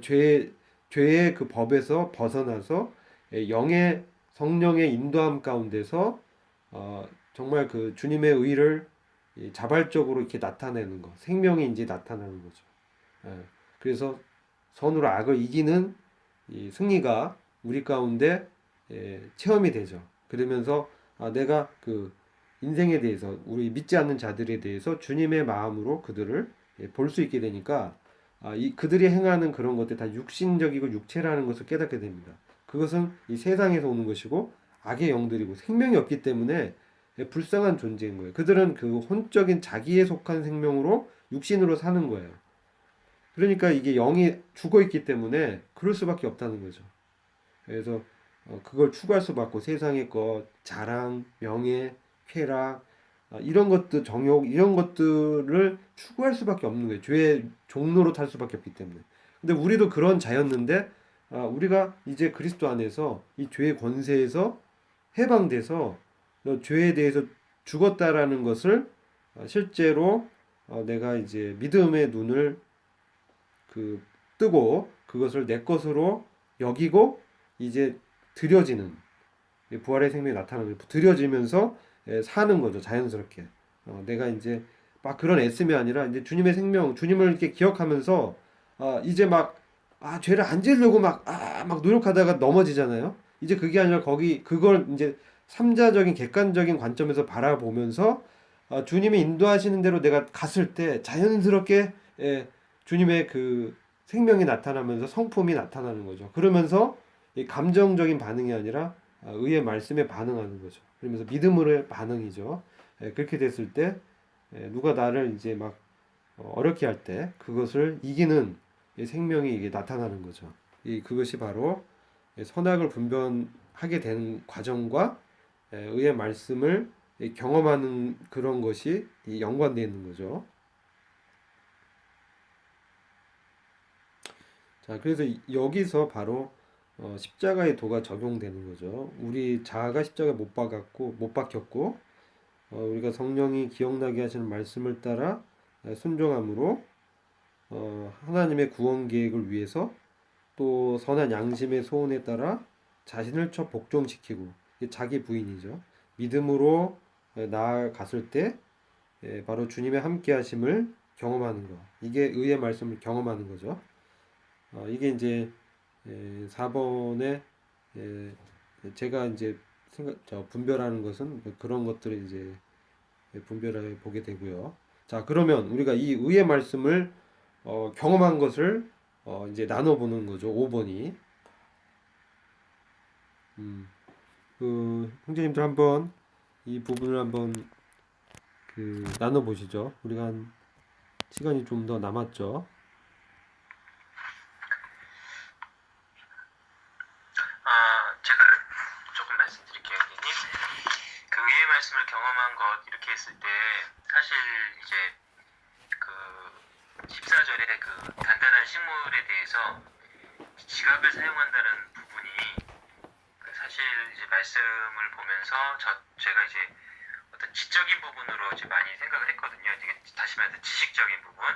죄의 그 법에서 벗어나서 영의 성령의 인도함 가운데서 정말 그 주님의 의를 자발적으로 이렇게 나타내는 것, 생명이 이제 나타나는 거죠. 그래서 선으로 악을 이기는 이 승리가 우리 가운데 체험이 되죠. 그러면서 내가 그 인생에 대해서 우리 믿지 않는 자들에 대해서 주님의 마음으로 그들을 볼 수 있게 되니까 그들이 행하는 그런 것들 다 육신적이고 육체라는 것을 깨닫게 됩니다. 그것은 이 세상에서 오는 것이고 악의 영들이고 생명이 없기 때문에 불쌍한 존재인 거예요. 그들은 그 혼적인 자기에 속한 생명으로 육신으로 사는 거예요. 그러니까 이게 영이 죽어 있기 때문에 그럴 수밖에 없다는 거죠. 그래서 그걸 추구할 수밖에 세상의 것, 자랑, 명예, 쾌락 이런 것들 정욕 이런 것들을 추구할 수밖에 없는 거예요. 죄의 종로로 탈 수밖에 없기 때문에. 근데 우리도 그런 자였는데 우리가 이제 그리스도 안에서 이 죄의 권세에서 해방돼서 죄에 대해서 죽었다라는 것을 실제로 내가 이제 믿음의 눈을 그 뜨고 그것을 내 것으로 여기고 이제 드려지는 부활의 생명이 나타나는 드려지면서 사는 거죠. 자연스럽게 내가 이제 막 그런 애씀이 아니라 이제 주님의 생명 주님을 이렇게 기억하면서 이제 막 죄를 안 지으려고 막 노력하다가 넘어지잖아요. 이제 그게 아니라 그걸 이제 삼자적인 객관적인 관점에서 바라보면서 주님이 인도하시는 대로 내가 갔을 때 자연스럽게 주님의 그 생명이 나타나면서 성품이 나타나는 거죠. 그러면서 이 감정적인 반응이 아니라 의의 말씀에 반응하는 거죠. 그러면서 믿음으로의 반응이죠. 그렇게 됐을 때 누가 나를 이제 막 어렵게 할 때 그것을 이기는 생명이 이게 나타나는 거죠. 그것이 바로 선악을 분별하게 되는 과정과 의의 말씀을 경험하는 그런 것이 연관되어 있는 거죠. 자, 그래서 여기서 바로 십자가의 도가 적용되는 거죠. 우리 자아가 십자가에 못 박혔고 우리가 성령이 기억나게 하시는 말씀을 따라 순종함으로 하나님의 구원 계획을 위해서 또 선한 양심의 소원에 따라 자신을 복종시키고 자기 부인이죠. 믿음으로 나아갔을 때 바로 주님의 함께 하심을 경험하는 것. 이게 의의 말씀을 경험하는 거죠. 이게 이제 4번에 제가 이제 분별하는 것은 그런 것들을 이제 분별해 보게 되고요. 자, 그러면 우리가 이 의의 말씀을 경험한 것을 이제 나눠보는 거죠. 5번이. 형제님들 한번 이 부분을 한번 나눠보시죠. 우리가 한 시간이 좀 더 남았죠. 제가 조금 말씀드릴게요, 형님. 그 의의 말씀을 경험한 것 이렇게 했을 때 사실 이제 그 14절에 그 단단한 식물에 대해서 지각을 사용한다는 부분이 사실 이제 말씀을 보면서 제가 이제 어떤 지적인 부분으로 이제 많이 생각을 했거든요. 이게 다시 말해서 지식적인 부분,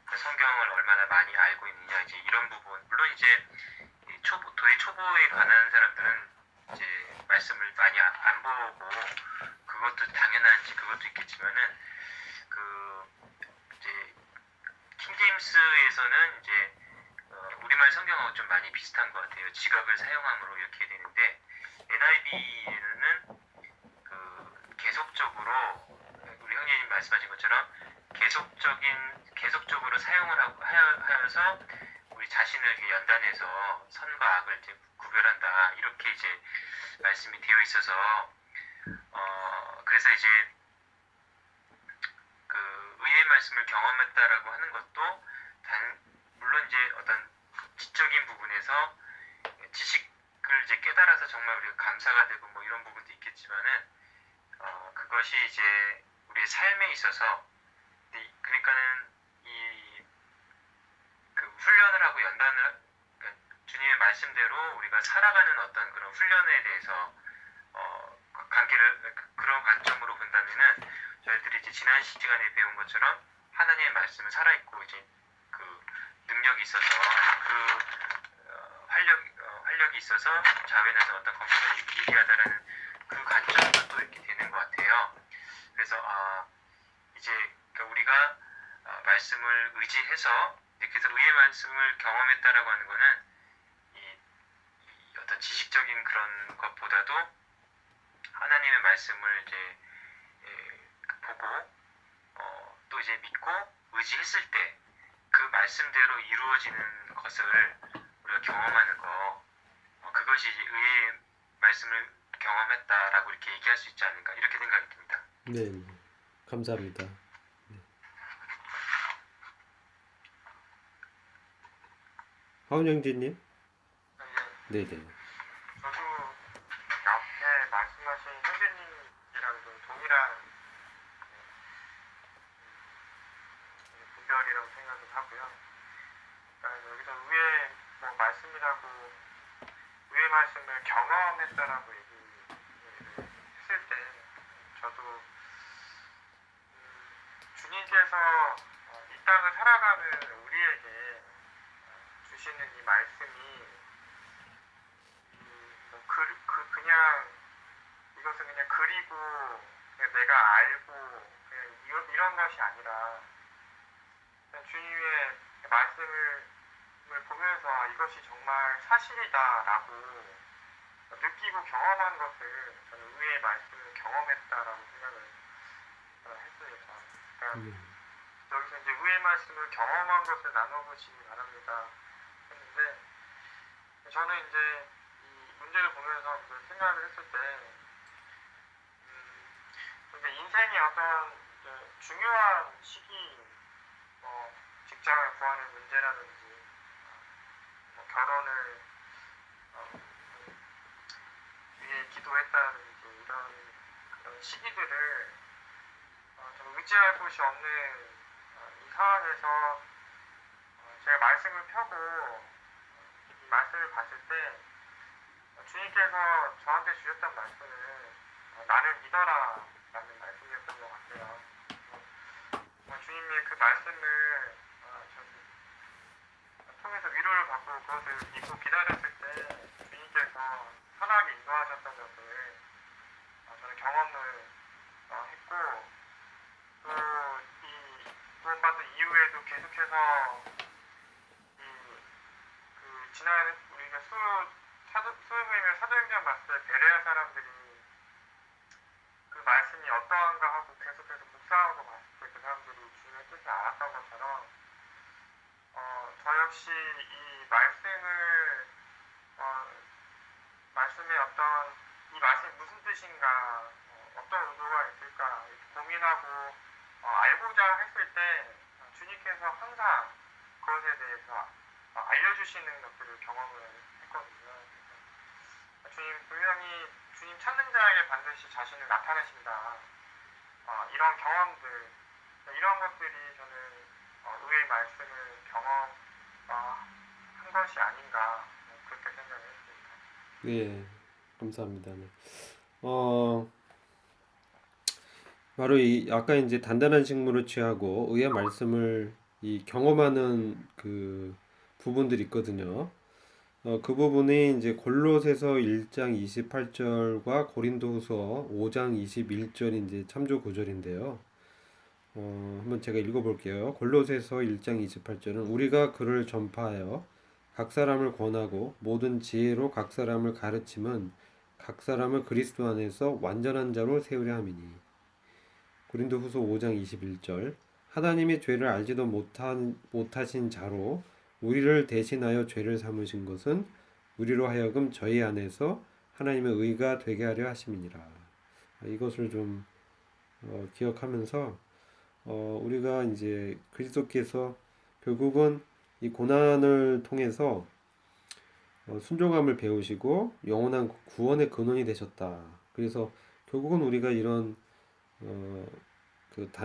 성경을 얼마나 많이 알고 있느냐 이제 이런 부분. 물론 이제 도의 초보에 관한 사람들은 이제 말씀을 많이 안 보고 그것도 당연한지 그것도 있겠지만은 이제 킹제임스에서는 이제 우리말 우리말 성경하고 좀 많이 비슷한 것 같아요. 지각을 사용함으로 이렇게 되는데 NIV는 계속적으로 우리 형제님 말씀하신 것처럼 계속적으로 사용을 하여서 우리 자신을 이렇게 연단해서 선과 악을 이제 구별한다 이렇게 이제 말씀이 되어 있어서 그래서 이제 그 의의 말씀을 경험했다라고 하는 것도 물론 이제 어떤 지적인 부분에서 지식을 이제 깨달아서 정말 우리가 감사가 되고 뭐 이런 부분도 있겠지만은 그것이 이제 우리의 삶에 있어서 그러니까는 그 훈련을 하고 그러니까 주님의 말씀대로 우리가 살아가는 어떤 그런 훈련에 대해서 그런 관점으로 본다면은 저희들이 이제 지난 시간에 배운 것처럼 하나님의 말씀은 살아있고 이제 그 능력이 있어서 활력이 있어서 자wen해서 어떤 것보다 유리하다라는 그 관점도 또 이렇게 되는 것 같아요. 그래서 이제 그러니까 우리가 말씀을 의지해서 그래서 의의 말씀을 경험했다라고 하는 거는 이 어떤 지식적인 그런 것보다도 하나님의 말씀을 이제 보고 또 이제 믿고 의지했을 때 그 말씀대로 이루어지는 것을 우리가 경험하는 거 그것이 이제 의의 말씀을 경험했다라고 이렇게 얘기할 수 있지 않을까 이렇게 생각이 듭니다. 네, 감사합니다. 네. 하운 형제님? 네, 네. 저도 앞에 말씀하신 형제님이랑 좀 동일한 분별이라고 생각을 하고요. 그러니까 여기서 의의 말씀이라고 의의 말씀을 경험했다라고 얘기했을 때 저도 주님께서 이 땅을 살아가는 우리에게 주시는 이 말씀이 그냥 이것은 그냥 그리고 그냥 내가 알고 그냥 이런 것이 아니라 그냥 주님의 말씀을 보면서 이것이 정말 사실이다라고 느끼고 경험한 것을 저는 의의 말씀을 경험했다라고 생각을 했습니다. 그러니까 여기서 이제 의의 말씀을 경험한 것을 나눠보시기 바랍니다 했는데 저는 이제 이 문제를 보면서 이제 생각을 했을 때 이제 인생의 어떤 이제 중요한 시기 직장을 구하는 문제라든지 결혼을 위해 기도했다든지 그런 시기들을 좀 의지할 곳이 없는 이 상황에서 제가 말씀을 펴고 이 말씀을 봤을 때 주님께서 저한테 주셨던 말씀은 나를 믿어라 라는 말씀이었던 것 같아요. 주님의 그 말씀을 통해서 위로를 받고 그것을 믿고 기다렸을 때 주님께서 선하게 인도하셨던 것을 저는 경험을 했고 또 이 구원받은 이후에도 계속해서 지난 우리가 수요일에 사도행전 봤을 때 베레아 사람들이 그 말씀이 어떠한가 하고 계속해서 묵상하고 봤을 때 그 사람들이 주님의 뜻을 알았던 것처럼 저 역시 이 말씀의 어떤 이 말씀이 무슨 뜻인가 어떤 의도가 있을까 이렇게 고민하고 알고자 했을 때 주님께서 항상 그것에 대해서 알려주시는 것들을 경험을 했거든요. 주님 분명히 주님 찾는 자에게 반드시 자신을 나타내신다. 이런 경험들, 이런 것들이 저는 의의 말씀을 경험한 것이 아닌가 그렇게 생각을 했습니다. 예, 감사합니다. 네. 바로 아까 이제 단단한 식물을 취하고 의의 말씀을 경험하는 그 부분들이 있거든요. 그 부분이 이제 골로새서 1장 28절과 고린도후서 5장 21절이 이제 참조 구절인데요. 한번 제가 읽어볼게요. 골로새서 1장 28절은 우리가 그를 전파하여 각 사람을 권하고 모든 지혜로 각 사람을 가르침은 각 사람을 그리스도 안에서 완전한 자로 세우려 함이니. 고린도후서 5장 21절. 하나님이 죄를 알지도 못하신 자로 우리를 대신하여 죄를 삼으신 것은 우리로 하여금 저희 안에서 하나님의 의가 되게 하려 하심이니라. 이것을 좀 기억하면서 우리가 이제 그리스도께서 결국은 이 고난을 통해서 순종함을 배우시고 영원한 구원의 근원이 되셨다. 그래서 결국은 우리가 이런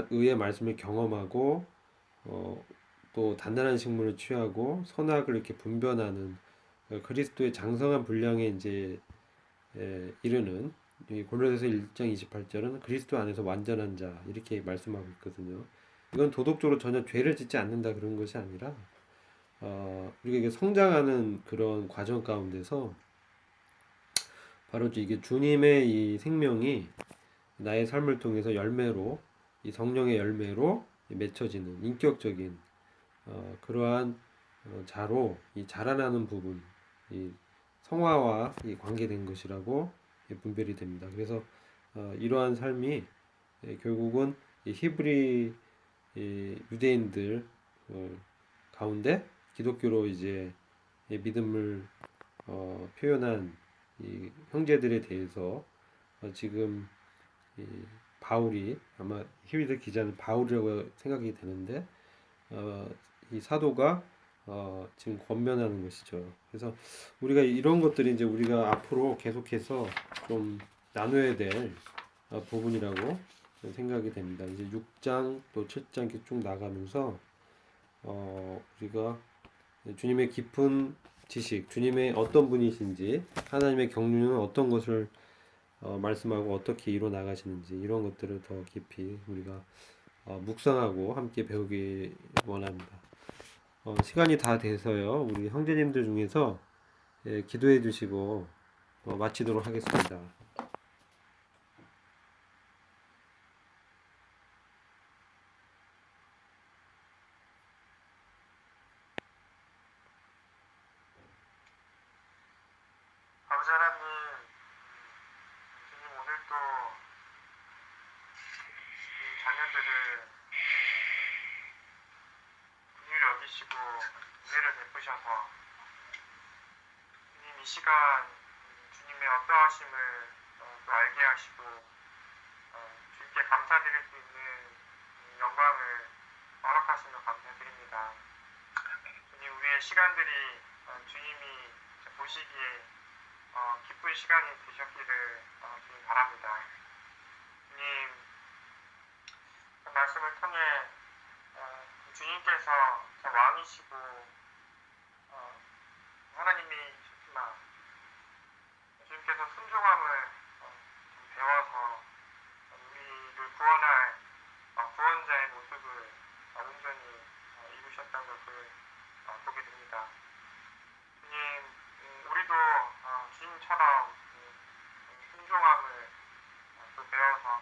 의의 말씀을 경험하고 또 단단한 식물을 취하고 선악을 이렇게 분별하는 그리스도의 장성한 분량에 이제 이르는 이 골로새서 1장 28절은 그리스도 안에서 완전한 자 이렇게 말씀하고 있거든요. 이건 도덕적으로 전혀 죄를 짓지 않는다 그런 것이 아니라 우리가 이게 성장하는 그런 과정 가운데서 바로 이게 주님의 이 생명이 나의 삶을 통해서 열매로 이 성령의 열매로 맺혀지는 인격적인 그러한 자로 이 자라나는 부분, 이 성화와 이 관계된 것이라고 분별이 됩니다. 그래서 이러한 삶이 결국은 이 히브리 유대인들 가운데 기독교로 이제 믿음을 표현한 이 형제들에 대해서 지금 이 바울이 아마 히브리서 기자는 바울이라고 생각이 되는데 이 사도가 지금 권면하는 것이죠. 그래서 우리가 이런 것들이 이제 우리가 앞으로 계속해서 좀 나눠야 될 부분이라고 생각이 됩니다. 이제 6장 또 7장 이렇게 쭉 나가면서 우리가 주님의 깊은 지식, 주님의 어떤 분이신지, 하나님의 경륜은 어떤 것을 말씀하고 어떻게 이뤄 나가시는지 이런 것들을 더 깊이 우리가 묵상하고 함께 배우기 원합니다. 시간이 다 돼서요. 우리 형제님들 중에서 기도해 주시고 마치도록 하겠습니다. 아버지 하나님, 주님 오늘도 이 자녀들을 긍휼히 여기시고 은혜를 베푸셔서 주님 이 시간 주님의 어떠하심을 또 알게 하시고 주님께 감사드릴 수 있는 영광을 허락하시며 감사드립니다. 주님 우리의 시간들이 주님이 보시기에 기쁜 시간이 되셨기를 주님 바랍니다. 주님 그 말씀을 통해 주님께서 왕이시고 하나님이시지만 주님께서 순종함을 배워서 우리를 구원할 구원자의 모습을 온전히 이루셨다는 것을 보게 됩니다. 주님 우리도 주님처럼 순종함을 또 배워서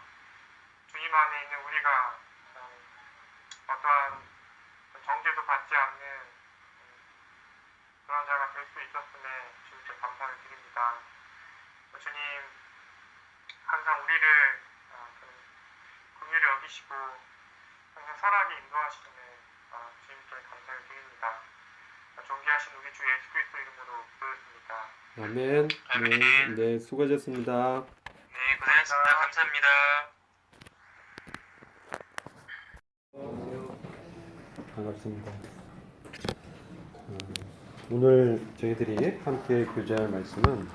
주님 안에 있는 우리가 어떠한 정죄도 받지 않는 그런 자가 될 수 있었음에 주님께 감사를 드립니다. 주님 항상 우리를 긍휼히 여기시고 항상 선하게 인도하시는 주님께 감사를 드립니다. 존귀하신 우리 주 예수 그리스도 이름으로 기도했습니다. 아멘. 네, 수고하셨습니다. 네, 고생하셨습니다. 감사합니다. 반갑습니다. 오늘 저희들이 함께 교제할 말씀은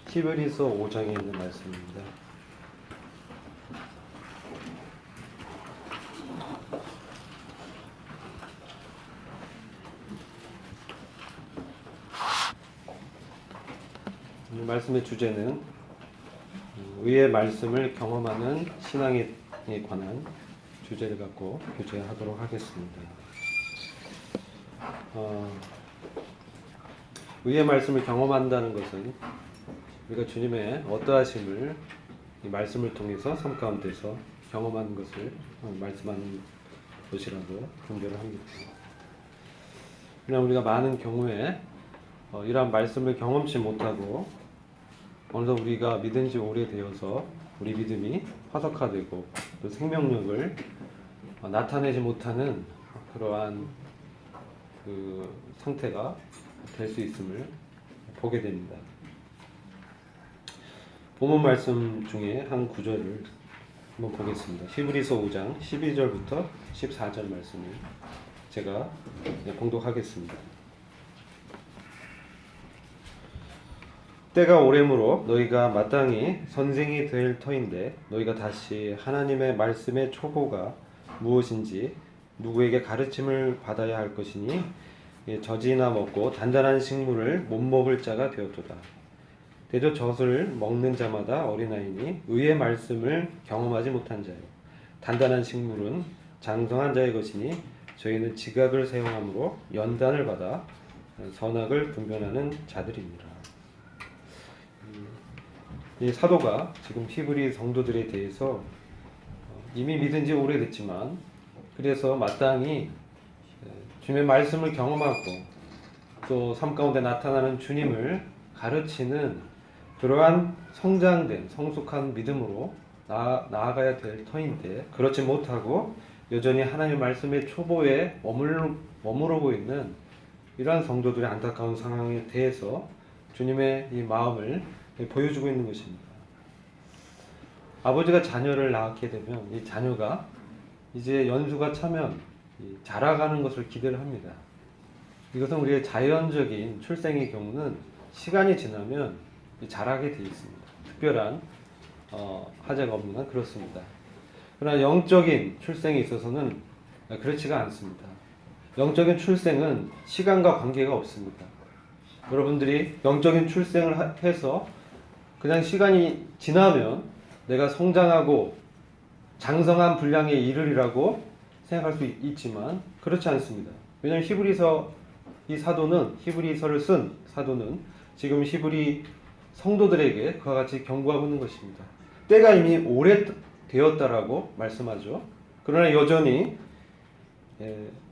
히브리서 5장에 있는 말씀입니다. 오늘 말씀의 주제는 의의 말씀을 경험하는 신앙에 관한 주제를 갖고 교제하도록 하겠습니다. 의의 말씀을 경험한다는 것은 우리가 주님의 어떠하심을 이 말씀을 통해서 삶 가운데서 경험하는 것을 말씀하는 것이라고 분별을 합니다. 그냥 우리가 많은 경우에 이러한 말씀을 경험치 못하고 어느덧 우리가 믿은 지 오래되어서 우리 믿음이 화석화되고 또 생명력을 나타내지 못하는 그러한 그 상태가 될 수 있음을 보게 됩니다. 본문 말씀 중에 한 구절을 한번 보겠습니다. 히브리서 5장 12절부터 14절 말씀을 제가 봉독하겠습니다. 때가 오래므로 너희가 마땅히 선생이 될 터인데 너희가 다시 하나님의 말씀의 초보가 무엇인지 누구에게 가르침을 받아야 할 것이니 젖이나 먹고 단단한 식물을 못 먹을 자가 되었도다. 대저 젖을 먹는 자마다 어린아이니 의의 말씀을 경험하지 못한 자요. 단단한 식물은 장성한 자의 것이니 저희는 지각을 사용함으로 연단을 받아 선악을 분별하는 자들입니다. 이 사도가 지금 히브리 성도들에 대해서 이미 믿은 지 오래됐지만 그래서 마땅히 주님의 말씀을 경험하고 또 삶 가운데 나타나는 주님을 가르치는 그러한 성장된 성숙한 믿음으로 나아가야 될 터인데 그렇지 못하고 여전히 하나님의 말씀의 초보에 머무르고 있는 이러한 성도들의 안타까운 상황에 대해서 주님의 이 마음을 보여주고 있는 것입니다. 아버지가 자녀를 낳게 되면 이 자녀가 이제 연수가 차면 자라가는 것을 기대를 합니다. 이것은 우리의 자연적인 출생의 경우는 시간이 지나면 자라게 되어 있습니다. 특별한 하자가 없는 한 그렇습니다. 그러나 영적인 출생에 있어서는 그렇지가 않습니다. 영적인 출생은 시간과 관계가 없습니다. 여러분들이 영적인 출생을 해서 그냥 시간이 지나면 내가 성장하고 장성한 분량에 이르리라고 생각할 수 있지만 그렇지 않습니다. 왜냐하면 히브리서를 쓴 사도는 지금 히브리 성도들에게 그와 같이 경고하고 있는 것입니다. 때가 이미 오래되었다라고 말씀하죠. 그러나 여전히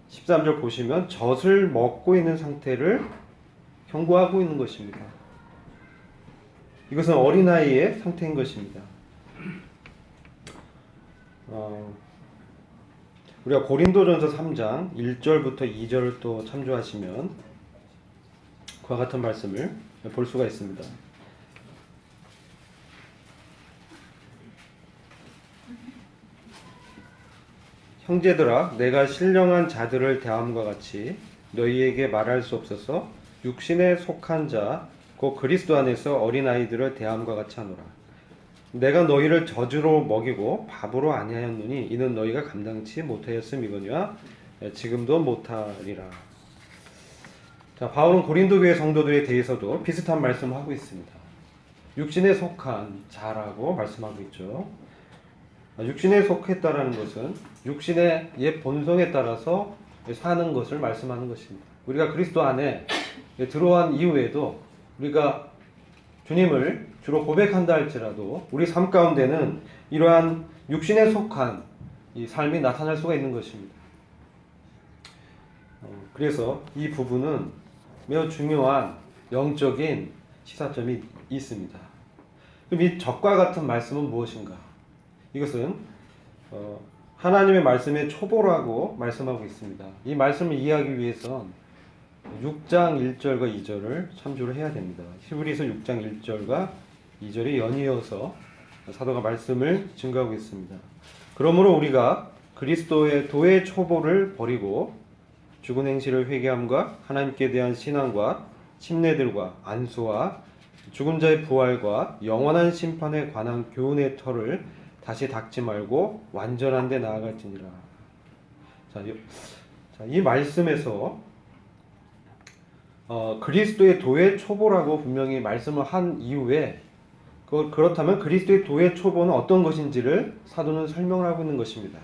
13절 보시면 젖을 먹고 있는 상태를 경고하고 있는 것입니다. 이것은 어린아이의 상태인 것입니다. 우리가 고린도전서 3장 1절부터 2절을 또 참조하시면 그와 같은 말씀을 볼 수가 있습니다. 형제들아, 내가 신령한 자들을 대함과 같이 너희에게 말할 수 없어서 육신에 속한 자, 곧 그리스도 안에서 어린아이들을 대함과 같이 하노라. 내가 너희를 젖으로 먹이고 밥으로 아니하였노니 이는 너희가 감당치 못하였음이거니와 지금도 못하리라. 자, 바울은 고린도 교회 성도들에 대해서도 비슷한 말씀을 하고 있습니다. 육신에 속한 자라고 말씀하고 있죠. 육신에 속했다라는 것은 육신의 옛 본성에 따라서 사는 것을 말씀하는 것입니다. 우리가 그리스도 안에 들어간 이후에도 우리가 주님을 주로 고백한다 할지라도 우리 삶 가운데는 이러한 육신에 속한 이 삶이 나타날 수가 있는 것입니다. 그래서 이 부분은 매우 중요한 영적인 시사점이 있습니다. 그럼 이 젖과 같은 말씀은 무엇인가? 이것은 하나님의 말씀의 초보라고 말씀하고 있습니다. 이 말씀을 이해하기 위해선 6장 1절과 2절을 참조를 해야 됩니다. 히브리서 6장 1절과 2절이 연이어서 사도가 말씀을 증거하고 있습니다. 그러므로 우리가 그리스도의 도의 초보를 버리고 죽은 행실을 회개함과 하나님께 대한 신앙과 침례들과 안수와 죽은 자의 부활과 영원한 심판에 관한 교훈의 터를 다시 닦지 말고 완전한 데 나아갈지니라. 이 말씀에서 그리스도의 도의 초보라고 분명히 말씀을 한 이후에 그렇다면 그리스도의 도의 초보는 어떤 것인지를 사도는 설명을 하고 있는 것입니다.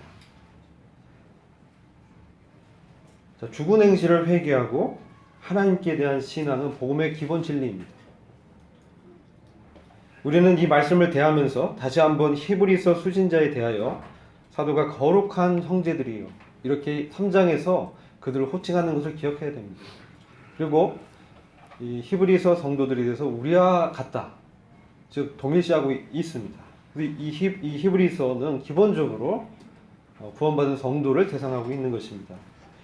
죽은 행실을 회개하고 하나님께 대한 신앙은 복음의 기본 진리입니다. 우리는 이 말씀을 대하면서 다시 한번 히브리서 수신자에 대하여 사도가 거룩한 형제들이요 이렇게 3장에서 그들을 호칭하는 것을 기억해야 됩니다. 그리고 이 히브리서 성도들에 대해서 우리와 같다, 즉 동일시하고 있습니다. 이 히브리서는 기본적으로 구원받은 성도를 대상하고 있는 것입니다.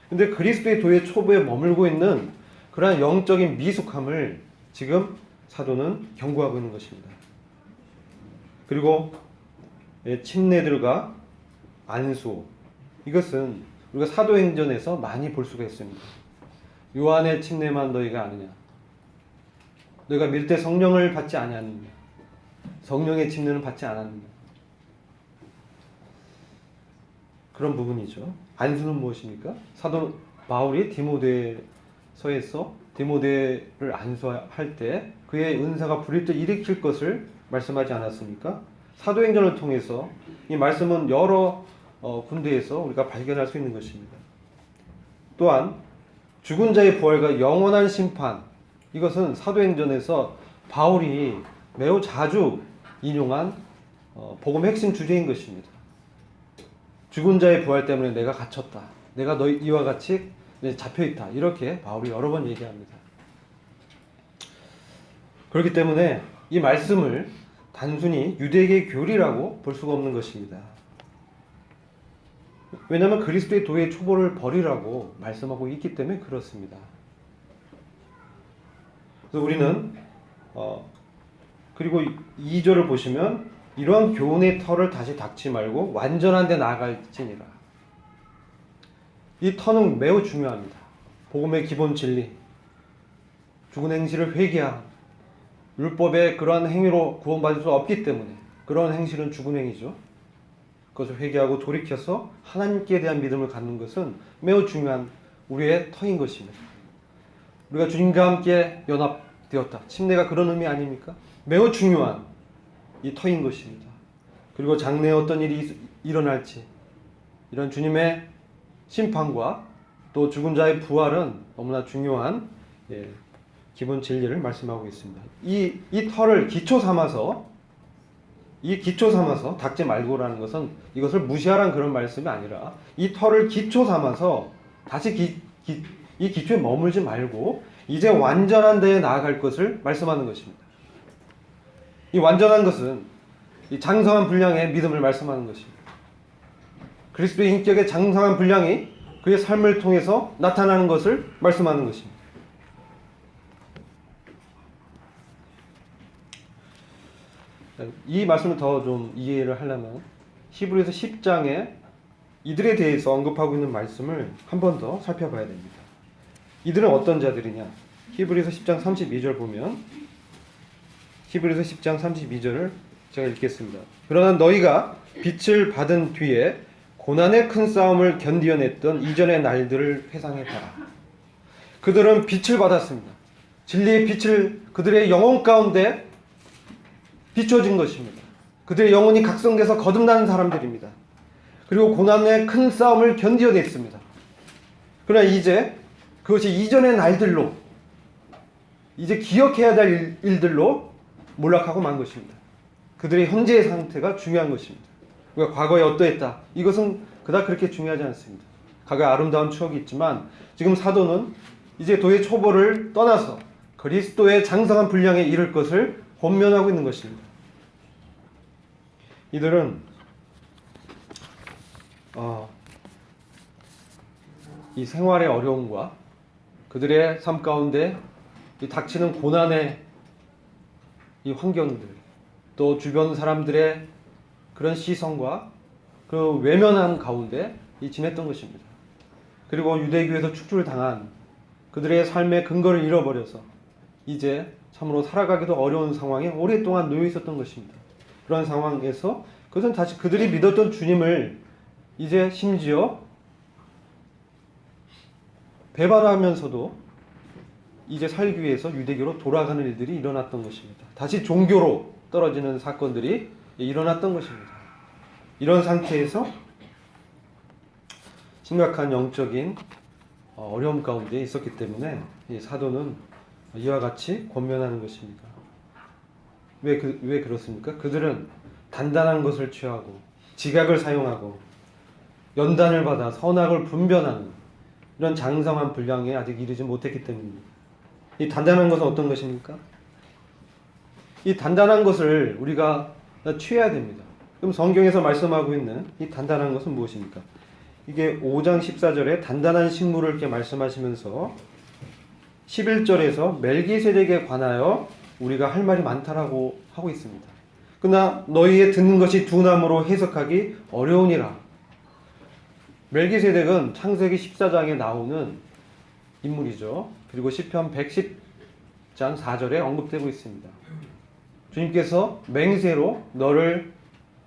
근데 그리스도의 도의 초보에 머물고 있는 그러한 영적인 미숙함을 지금 사도는 경고하고 있는 것입니다. 그리고 침례들과 안수, 이것은 우리가 사도행전에서 많이 볼 수가 있습니다. 요한의 침례만 너희가 아느냐, 너희가 믿을 때 성령을 받지 아니하느냐, 성령의 침례는 받지 않았느냐, 그런 부분이죠. 안수는 무엇입니까? 사도 바울이 디모데서에서 디모데를 안수할 때 그의 은사가 불일듯 일으킬 것을 말씀하지 않았습니까? 사도행전을 통해서 이 말씀은 여러 군데에서 우리가 발견할 수 있는 것입니다. 또한 죽은 자의 부활과 영원한 심판, 이것은 사도행전에서 바울이 매우 자주 인용한 복음의 핵심 주제인 것입니다. 죽은 자의 부활 때문에 내가 갇혔다, 내가 이와 같이 잡혀있다, 이렇게 바울이 여러 번 얘기합니다. 그렇기 때문에 이 말씀을 단순히 유대계 교리라고 볼 수가 없는 것입니다. 왜냐하면 그리스도의 도의 초보를 버리라고 말씀하고 있기 때문에 그렇습니다. 그래서 우리는 그리고 2절을 보시면 이러한 교훈의 털을 다시 닦지 말고 완전한 데 나아갈지니라. 이 터는 매우 중요합니다. 복음의 기본 진리, 죽은 행실을 회개함, 율법의 그러한 행위로 구원받을 수 없기 때문에 그러한 행실은 죽은 행위죠. 그것을 회개하고 돌이켜서 하나님께 대한 믿음을 갖는 것은 매우 중요한 우리의 터인 것입니다. 우리가 주님과 함께 연합되었다, 침례가 그런 의미 아닙니까? 매우 중요한 이 터인 것입니다. 그리고 장래에 어떤 일이 일어날지, 이런 주님의 심판과 또 죽은 자의 부활은 너무나 중요한 기본 진리를 말씀하고 있습니다. 이 터를 기초 삼아서 닦지 말고라는 것은 이것을 무시하라는 그런 말씀이 아니라 이 터를 기초 삼아서 다시 이 기초에 머물지 말고 이제 완전한 데에 나아갈 것을 말씀하는 것입니다. 이 완전한 것은 이 장성한 분량의 믿음을 말씀하는 것입니다. 그리스도의 인격의 장성한 분량이 그의 삶을 통해서 나타나는 것을 말씀하는 것입니다. 이 말씀을 더 좀 이해를 하려면 히브리서 10장에 이들에 대해서 언급하고 있는 말씀을 한 번 더 살펴봐야 됩니다. 이들은 어떤 자들이냐? 히브리서 10장 32절 보면, 히브리서 10장 32절을 제가 읽겠습니다. 그러나 너희가 빛을 받은 뒤에 고난의 큰 싸움을 견디어냈던 이전의 날들을 회상해봐라. 그들은 빛을 받았습니다. 진리의 빛을 그들의 영혼 가운데 비춰진 것입니다. 그들의 영혼이 각성돼서 거듭나는 사람들입니다. 그리고 고난의 큰 싸움을 견디어냈습니다. 그러나 이제 그것이 이전의 날들로, 이제 기억해야 될 일들로 몰락하고 만 것입니다. 그들의 현재의 상태가 중요한 것입니다. 우리가 과거에 어떠했다, 이것은 그닥 그렇게 중요하지 않습니다. 과거에 아름다운 추억이 있지만 지금 사도는 이제 도의 초보를 떠나서 그리스도의 장성한 분량에 이를 것을 권면하고 있는 것입니다. 이들은 이 생활의 어려움과 그들의 삶 가운데 이 닥치는 고난의 이 환경들, 또 주변 사람들의 그런 시선과 그 외면한 가운데 지냈던 것입니다. 그리고 유대교에서 축출을 당한 그들의 삶의 근거를 잃어버려서 이제 참으로 살아가기도 어려운 상황에 오랫동안 놓여 있었던 것입니다. 그런 상황에서 그것은 다시 그들이 믿었던 주님을 이제 심지어 배반하면서도 이제 살기 위해서 유대교로 돌아가는 일들이 일어났던 것입니다. 다시 종교로 떨어지는 사건들이 일어났던 것입니다. 이런 상태에서 심각한 영적인 어려움 가운데 있었기 때문에 이 사도는 이와 같이 권면하는 것입니다. 왜 그렇습니까? 그들은 단단한 것을 취하고 지각을 사용하고 연단을 받아 선악을 분별하는 이런 장성한 분량에 아직 이르지 못했기 때문입니다. 이 단단한 것은 어떤 것입니까? 이 단단한 것을 우리가 취해야 됩니다. 그럼 성경에서 말씀하고 있는 이 단단한 것은 무엇입니까? 이게 5장 14절에 단단한 식물을 이렇게 말씀하시면서 11절에서 멜기세덱에 관하여 우리가 할 말이 많다라고 하고 있습니다. 그러나 너희의 듣는 것이 둔함으로 해석하기 어려우니라. 멜기세덱은 창세기 14장에 나오는 인물이죠. 그리고 시편 110장 4절에 언급되고 있습니다. 주님께서 맹세로 너를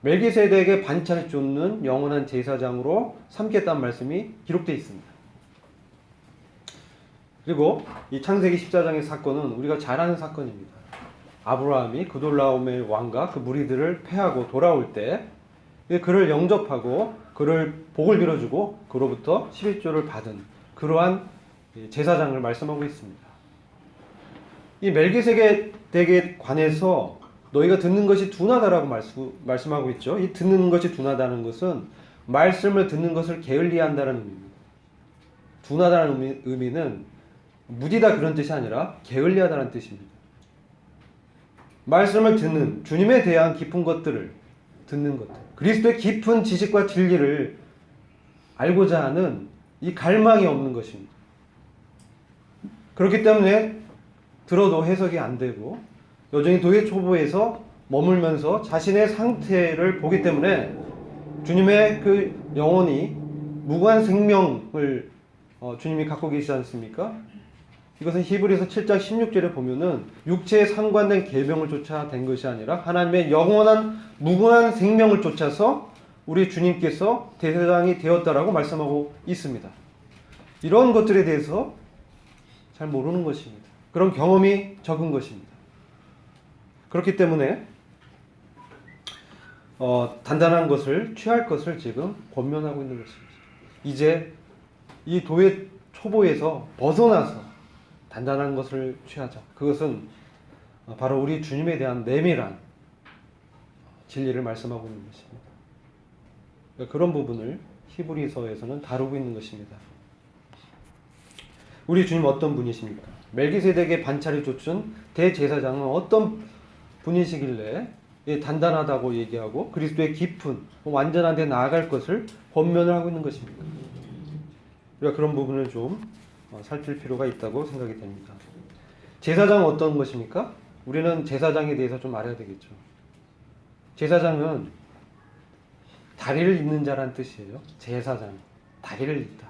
멜기세덱의 반차를 쫓는 영원한 제사장으로 삼겠다는 말씀이 기록되어 있습니다. 그리고 이 창세기 14장의 사건은 우리가 잘 아는 사건입니다. 아브라함이 그돌라오멜 왕과 그 무리들을 패하고 돌아올 때 그를 영접하고 그를 복을 빌어주고 그로부터 11조를 받은 그러한 제사장을 말씀하고 있습니다. 이 멜기세덱에 관해서 너희가 듣는 것이 둔하다라고 말씀하고 있죠. 이 듣는 것이 둔하다는 것은 말씀을 듣는 것을 게을리한다는 의미입니다. 둔하다는 의미는 무디다 그런 뜻이 아니라 게을리하다는 뜻입니다. 말씀을 듣는, 주님에 대한 깊은 것들을 듣는 것들, 그리스도의 깊은 지식과 진리를 알고자 하는 이 갈망이 없는 것입니다. 그렇기 때문에 들어도 해석이 안 되고 여전히 도의 초보에서 머물면서 자신의 상태를 보기 때문에 주님의 그 영혼이 무고한 생명을 주님이 갖고 계시지 않습니까? 이것은 히브리서 7장 16절에 보면은 육체에 상관된 계명을 쫓아 된 것이 아니라 하나님의 영원한 무궁한 생명을 쫓아서 우리 주님께서 대제사장이 되었다라고 말씀하고 있습니다. 이런 것들에 대해서 잘 모르는 것입니다. 그런 경험이 적은 것입니다. 그렇기 때문에 단단한 것을 취할 것을 지금 권면하고 있는 것입니다. 이제 이 도의 초보에서 벗어나서 단단한 것을 취하자. 그것은 바로 우리 주님에 대한 내밀한 진리를 말씀하고 있는 것입니다. 그런 부분을 히브리서에서는 다루고 있는 것입니다. 우리 주님 어떤 분이십니까? 멜기세덱의 반차를 쫓은 대제사장은 어떤 분이시길래 단단하다고 얘기하고 그리스도의 깊은 완전한 데 나아갈 것을 권면을 하고 있는 것입니까? 우리가 그런 부분을 좀 살필 필요가 있다고 생각이 됩니다. 제사장은 어떤 것입니까? 우리는 제사장에 대해서 좀 알아야 되겠죠. 제사장은 다리를 잇는 자란 뜻이에요. 제사장, 다리를 잇다.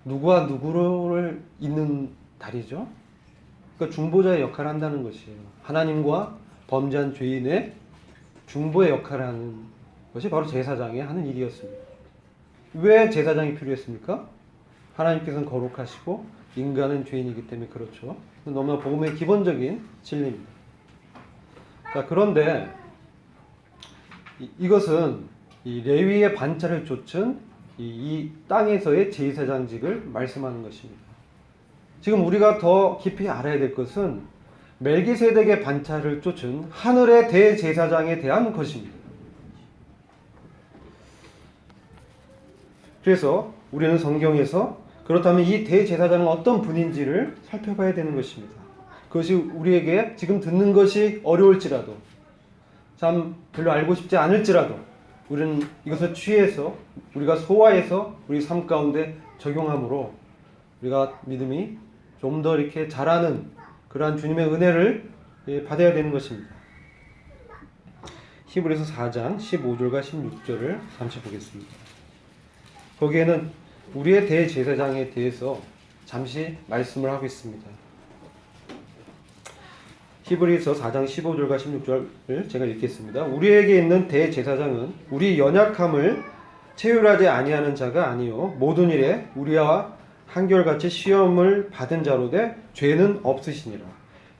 누구와 누구를 잇는 다리죠? 그러니까 중보자의 역할을 한다는 것이에요. 하나님과 범죄한 죄인의 중보의 역할을 하는 것이 바로 제사장이 하는 일이었습니다. 왜 제사장이 필요했습니까? 하나님께서는 거룩하시고 인간은 죄인이기 때문에 그렇죠. 너무나 복음의 기본적인 진리입니다. 자, 그런데 이것은 이 레위의 반차를 쫓은 이 땅에서의 제사장직을 말씀하는 것입니다. 지금 우리가 더 깊이 알아야 될 것은 멜기세덱의 반차를 쫓은 하늘의 대제사장에 대한 것입니다. 그래서 우리는 성경에서 그렇다면 이 대제사장은 어떤 분인지를 살펴봐야 되는 것입니다. 그것이 우리에게 지금 듣는 것이 어려울지라도 참 별로 알고 싶지 않을지라도 우리는 이것을 취해서 우리가 소화해서 우리 삶 가운데 적용함으로 우리가 믿음이 좀 더 이렇게 자라는 그러한 주님의 은혜를 받아야 되는 것입니다. 히브리서 4장 15절과 16절을 잠시 보겠습니다. 거기에는 우리의 대제사장에 대해서 잠시 말씀을 하고 있습니다. 히브리서 4장 15절과 16절을 제가 읽겠습니다. 우리에게 있는 대제사장은 우리 연약함을 체휼하지 아니하는 자가 아니요 모든 일에 우리와 한결같이 시험을 받은 자로 돼 죄는 없으시니라.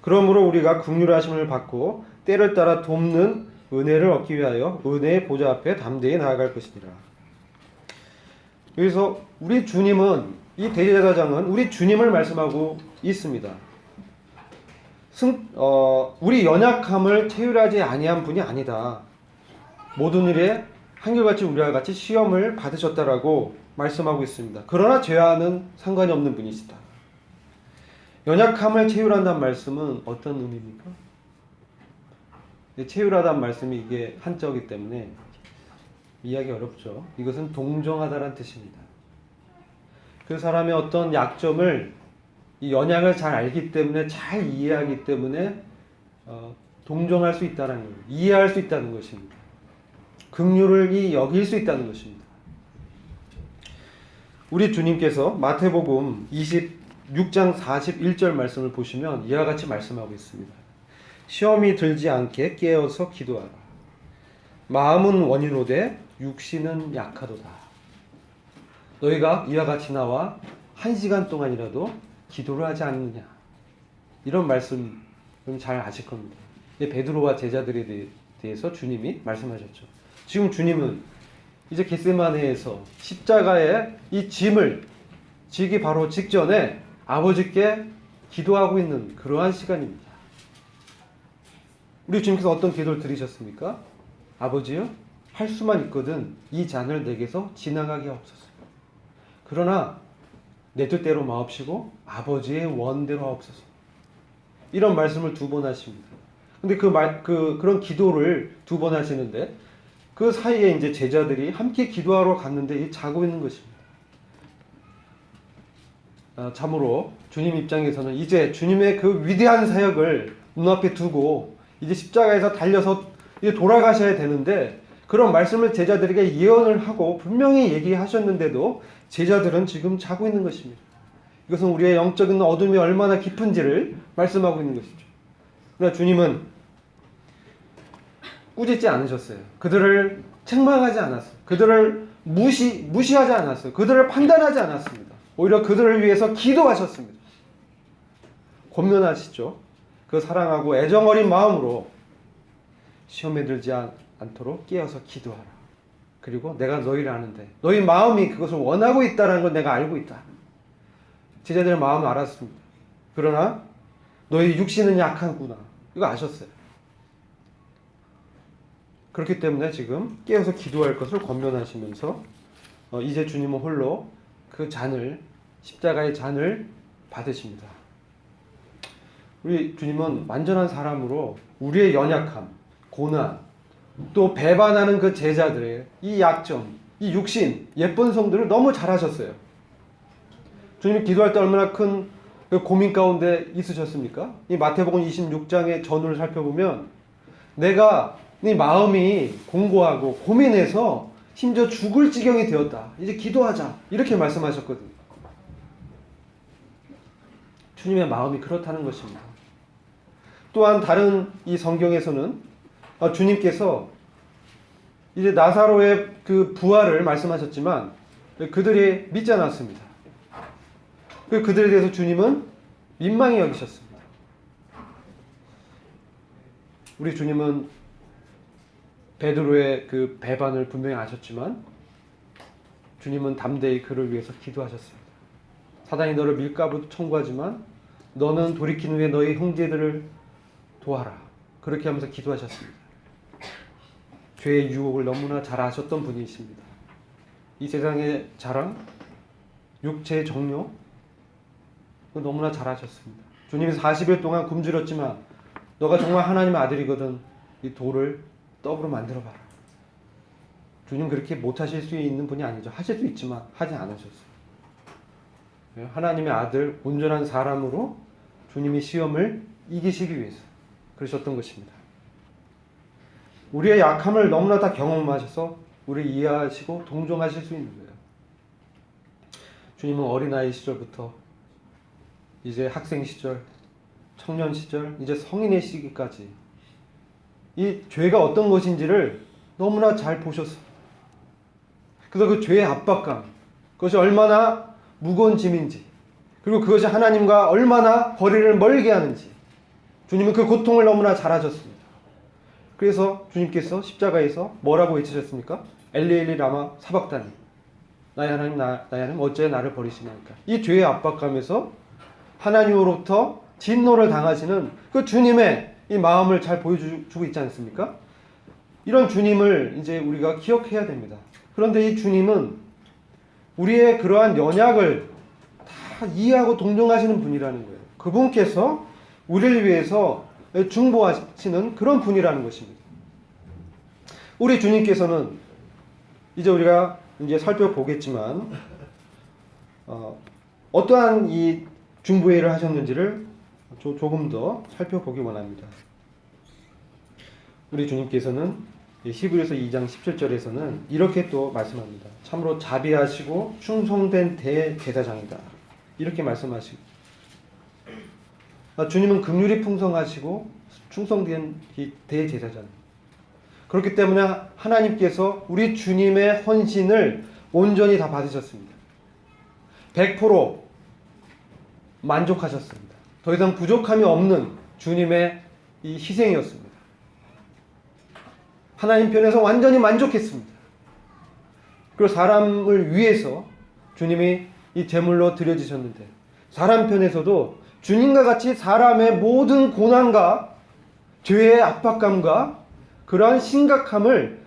그러므로 우리가 긍휼하심을 받고 때를 따라 돕는 은혜를 얻기 위하여 은혜의 보좌 앞에 담대히 나아갈 것이니라. 여기서 우리 주님은 이 대제사장은 우리 주님을 말씀하고 있습니다. 우리 연약함을 체휼하지 아니한 분이 아니다. 모든 일에 한결같이 우리와 같이 시험을 받으셨다라고 말씀하고 있습니다. 그러나 죄와는 상관이 없는 분이시다. 연약함을 채우란다는 말씀은 어떤 의미입니까? 채우라다는 말씀이 이게 한자어기 때문에 이해하기 어렵죠. 이것은 동정하다라는 뜻입니다. 그 사람의 어떤 약점을, 이 연약을 잘 알기 때문에, 잘 이해하기 때문에 동정할 수 있다는 거예요. 이해할 수 있다는 것입니다. 긍휼을 여길 수 있다는 것입니다. 우리 주님께서 마태복음 26장 41절 말씀을 보시면 이와 같이 말씀하고 있습니다. 시험이 들지 않게 깨어서 기도하라. 마음은 원이로되 육신은 약하도다. 너희가 이와 같이 나와 1시간 동안이라도 기도를 하지 않느냐. 이런 말씀 잘 아실 겁니다. 베드로와 제자들에 대해서 주님이 말씀하셨죠. 지금 주님은 이제 겟세마네에서 십자가에 이 짐을 지기 바로 직전에 아버지께 기도하고 있는 그러한 시간입니다. 우리 주님께서 어떤 기도를 드리셨습니까? 아버지요, 할 수만 있거든 이 잔을 내게서 지나가게 하옵소서. 그러나 내 뜻대로 마옵시고 아버지의 원대로 하옵소서. 이런 말씀을 2번 하십니다. 근데 그런 기도를 2번 하시는데 그 사이에 이제 제자들이 함께 기도하러 갔는데 자고 있는 것입니다. 참으로 주님 입장에서는 이제 주님의 그 위대한 사역을 눈앞에 두고 이제 십자가에서 달려서 이제 돌아가셔야 되는데 그런 말씀을 제자들에게 예언을 하고 분명히 얘기하셨는데도 제자들은 지금 자고 있는 것입니다. 이것은 우리의 영적인 어둠이 얼마나 깊은지를 말씀하고 있는 것이죠. 그러나 주님은 꾸짖지 않으셨어요. 그들을 책망하지 않았어요. 그들을 무시하지 않았어요. 그들을 판단하지 않았습니다. 오히려 그들을 위해서 기도하셨습니다. 권면하시죠. 그 사랑하고 애정어린 마음으로 시험에 들지 않도록 깨어서 기도하라. 그리고 내가 너희를 아는데 너희 마음이 그것을 원하고 있다는 걸 내가 알고 있다. 제자들의 마음을 알았습니다. 그러나 너희 육신은 약하구나. 이거 아셨어요. 그렇기 때문에 지금 깨어서 기도할 것을 권면하시면서 이제 주님은 홀로 그 잔을, 십자가의 잔을 받으십니다. 우리 주님은 완전한 사람으로 우리의 연약함, 고난, 또 배반하는 그 제자들의 이 약점, 이 육신, 예쁜 성들을 너무 잘하셨어요. 주님이 기도할 때 얼마나 큰 고민 가운데 있으셨습니까? 이 마태복음 26장의 전후를 살펴보면 내가 네 마음이 공고하고 고민해서 심지어 죽을 지경이 되었다. 이제 기도하자. 이렇게 말씀하셨거든요. 주님의 마음이 그렇다는 것입니다. 또한 다른 이 성경에서는 주님께서 이제 나사로의 그 부활을 말씀하셨지만 그들이 믿지 않았습니다. 그들에 대해서 주님은 민망히 여기셨습니다. 우리 주님은 베드로의 그 배반을 분명히 아셨지만 주님은 담대히 그를 위해서 기도하셨습니다. 사단이 너를 밀가부 청구하지만 너는 돌이킨 후에 너희 형제들을 도와라. 그렇게 하면서 기도하셨습니다. 죄의 유혹을 너무나 잘 아셨던 분이십니다. 이 세상의 자랑, 육체의 정욕, 너무나 잘 아셨습니다. 주님이 40일 동안 굶주렸지만 너가 정말 하나님의 아들이거든 이 돌을 떡으로 만들어봐라. 주님 그렇게 못하실 수 있는 분이 아니죠. 하실 수 있지만 하지 않으셨어요. 하나님의 아들, 온전한 사람으로 주님이 시험을 이기시기 위해서 그러셨던 것입니다. 우리의 약함을 너무나 다 경험하셔서 우리를 이해하시고 동정하실 수 있는 거예요. 주님은 어린아이 시절부터 이제 학생 시절, 청년 시절, 이제 성인의 시기까지 이 죄가 어떤 것인지를 너무나 잘 보셨어요. 그래서 그 죄의 압박감, 그것이 얼마나 무거운 짐인지, 그리고 그것이 하나님과 얼마나 거리를 멀게 하는지 주님은 그 고통을 너무나 잘 아셨습니다. 그래서 주님께서 십자가에서 뭐라고 외치셨습니까? 엘리 엘리 라마 사박다니, 나의 하나님 나의 하나님 어째 나를 버리시나이까. 이 죄의 압박감에서 하나님으로부터 진노를 당하시는 그 주님의 이 마음을 잘 보여주고 있지 않습니까? 이런 주님을 이제 우리가 기억해야 됩니다. 그런데 이 주님은 우리의 그러한 연약을 다 이해하고 동정하시는 분이라는 거예요. 그분께서 우리를 위해서 중보하시는 그런 분이라는 것입니다. 우리 주님께서는 이제 우리가 이제 살펴보겠지만 어떠한 이 중보회를 하셨는지를 조금 더 살펴보기 원합니다. 우리 주님께서는 히브리서 2장 17절에서는 이렇게 또 말씀합니다. 참으로 자비하시고 충성된 대제사장이다. 이렇게 말씀하시고 주님은 긍휼이 풍성하시고 충성된 대제사장. 그렇기 때문에 하나님께서 우리 주님의 헌신을 온전히 다 받으셨습니다. 100% 만족하셨습니다. 더 이상 부족함이 없는 주님의 이 희생이었습니다. 하나님 편에서 완전히 만족했습니다. 그리고 사람을 위해서 주님이 이 제물로 드려지셨는데 사람 편에서도 주님과 같이 사람의 모든 고난과 죄의 압박감과 그러한 심각함을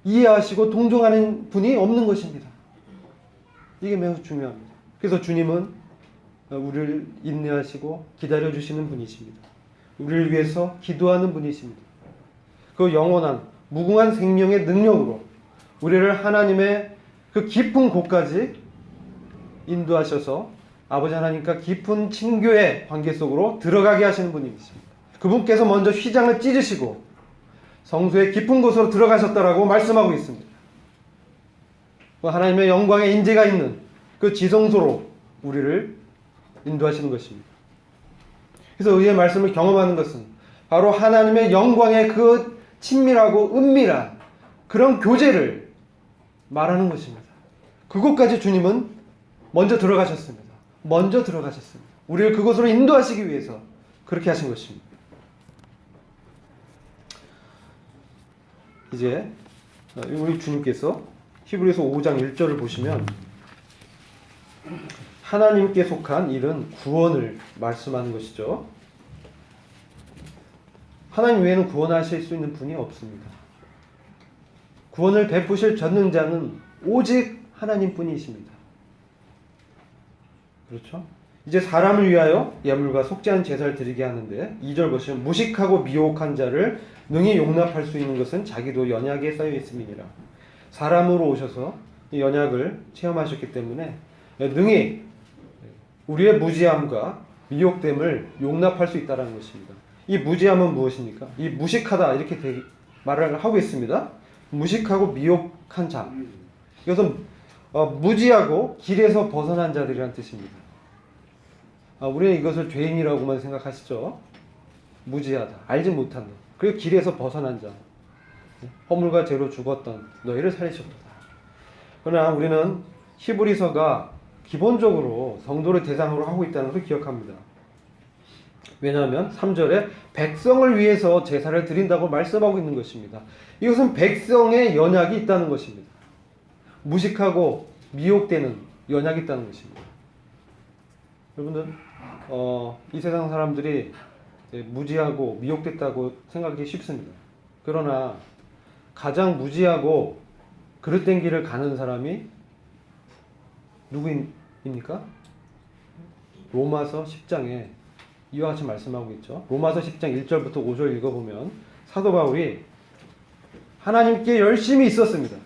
이해하시고 동정하는 분이 없는 것입니다. 이게 매우 중요합니다. 그래서 주님은 우리를 인내하시고 기다려주시는 분이십니다. 우리를 위해서 기도하는 분이십니다. 그 영원한 무궁한 생명의 능력으로 우리를 하나님의 그 깊은 곳까지 인도하셔서 아버지 하나님과 깊은 친교의 관계 속으로 들어가게 하시는 분이십니다. 그분께서 먼저 휘장을 찢으시고 성소의 깊은 곳으로 들어가셨다라고 말씀하고 있습니다. 하나님의 영광의 인재가 있는 그 지성소로 우리를 인도하시는 것입니다. 그래서 의의 말씀을 경험하는 것은 바로 하나님의 영광의 그 친밀하고 은밀한 그런 교제를 말하는 것입니다. 그곳까지 주님은 먼저 들어가셨습니다. 먼저 들어가셨습니다. 우리를 그곳으로 인도하시기 위해서 그렇게 하신 것입니다. 이제 우리 주님께서 히브리서 5장 1절을 보시면 하나님께 속한 일은 구원을 말씀하는 것이죠. 하나님 외에는 구원하실 수 있는 분이 없습니다. 구원을 베푸실 전능자는 오직 하나님뿐이십니다. 그렇죠? 이제 사람을 위하여 예물과 속죄한 제사를 드리게 하는데 2절 보시면 무식하고 미혹한 자를 능히 용납할 수 있는 것은 자기도 연약에 쌓여 있음이니라. 사람으로 오셔서 이 연약을 체험하셨기 때문에 능히 우리의 무지함과 미혹됨을 용납할 수 있다는 것입니다. 이 무지함은 무엇입니까? 이 무식하다 이렇게 말을 하고 있습니다. 무식하고 미혹한 자. 이것은 무지하고 길에서 벗어난 자들이라는 뜻입니다. 우리는 이것을 죄인이라고만 생각하시죠. 무지하다, 알지 못한다. 그리고 길에서 벗어난 자. 허물과 죄로 죽었던 너희를 살리셨도다. 그러나 우리는 히브리서가 기본적으로 성도를 대상으로 하고 있다는 것을 기억합니다. 왜냐하면 3절에 백성을 위해서 제사를 드린다고 말씀하고 있는 것입니다. 이것은 백성의 연약이 있다는 것입니다. 무식하고 미혹되는 연약이 있다는 것입니다. 여러분들 이 세상 사람들이 무지하고 미혹됐다고 생각하기 쉽습니다. 그러나 가장 무지하고 그릇된 길을 가는 사람이 누구입니까? 로마서 10장에 이와 같이 말씀하고 있죠. 로마서 10장 1절부터 5절 읽어보면 사도 바울이 하나님께 열심히 있었습니다.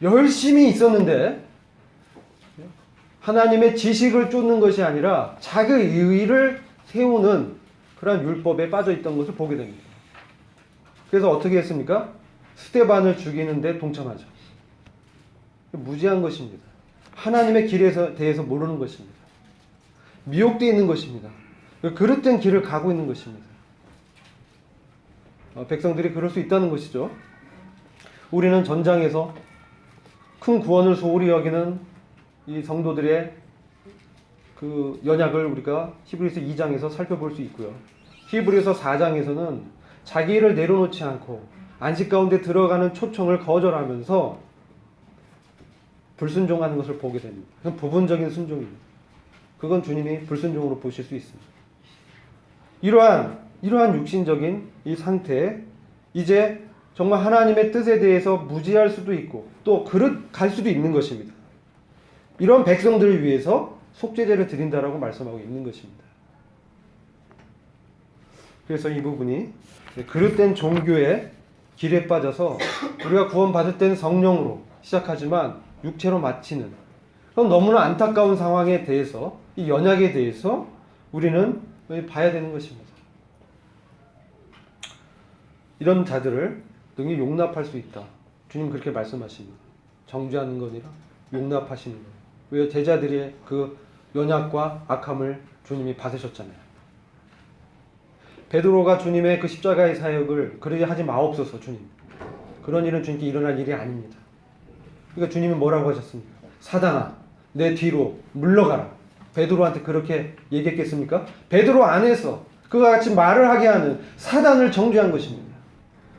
열심히 있었는데 하나님의 지식을 쫓는 것이 아니라 자기의 의의를 세우는 그런 율법에 빠져 있던 것을 보게 됩니다. 그래서 어떻게 했습니까? 스데반을 죽이는데 동참하죠. 무지한 것입니다. 하나님의 길에 대해서 모르는 것입니다. 미혹되어 있는 것입니다. 그릇된 길을 가고 있는 것입니다. 백성들이 그럴 수 있다는 것이죠. 우리는 전장에서 큰 구원을 소홀히 여기는 이 성도들의 그 연약을 우리가 히브리서 2장에서 살펴볼 수 있고요. 히브리서 4장에서는 자기 일을 내려놓지 않고 안식 가운데 들어가는 초청을 거절하면서 불순종하는 것을 보게 됩니다. 그건 부분적인 순종입니다. 그건 주님이 불순종으로 보실 수 있습니다. 이러한 육신적인 이 상태에 이제 정말 하나님의 뜻에 대해서 무지할 수도 있고 또 갈 수도 있는 것입니다. 이런 백성들을 위해서 속죄제를 드린다라고 말씀하고 있는 것입니다. 그래서 이 부분이 그릇된 종교의 길에 빠져서 우리가 구원받을 때는 성령으로 시작하지만 육체로 마치는 그럼 너무나 안타까운 상황에 대해서 이 연약에 대해서 우리는 봐야 되는 것입니다. 이런 자들을 능히 용납할 수 있다. 주님 그렇게 말씀하십니다. 정죄하는 거 아니라 용납하시는 거예요. 왜? 제자들의 그 연약과 악함을 주님이 받으셨잖아요. 베드로가 주님의 그 십자가의 사역을 그러게 하지 마옵소서 주님. 그런 일은 주님께 일어날 일이 아닙니다. 그러니까 주님은 뭐라고 하셨습니까? 사단아 내 뒤로 물러가라. 베드로한테 그렇게 얘기했겠습니까? 베드로 안에서 그와 같이 말을 하게 하는 사단을 정죄한 것입니다.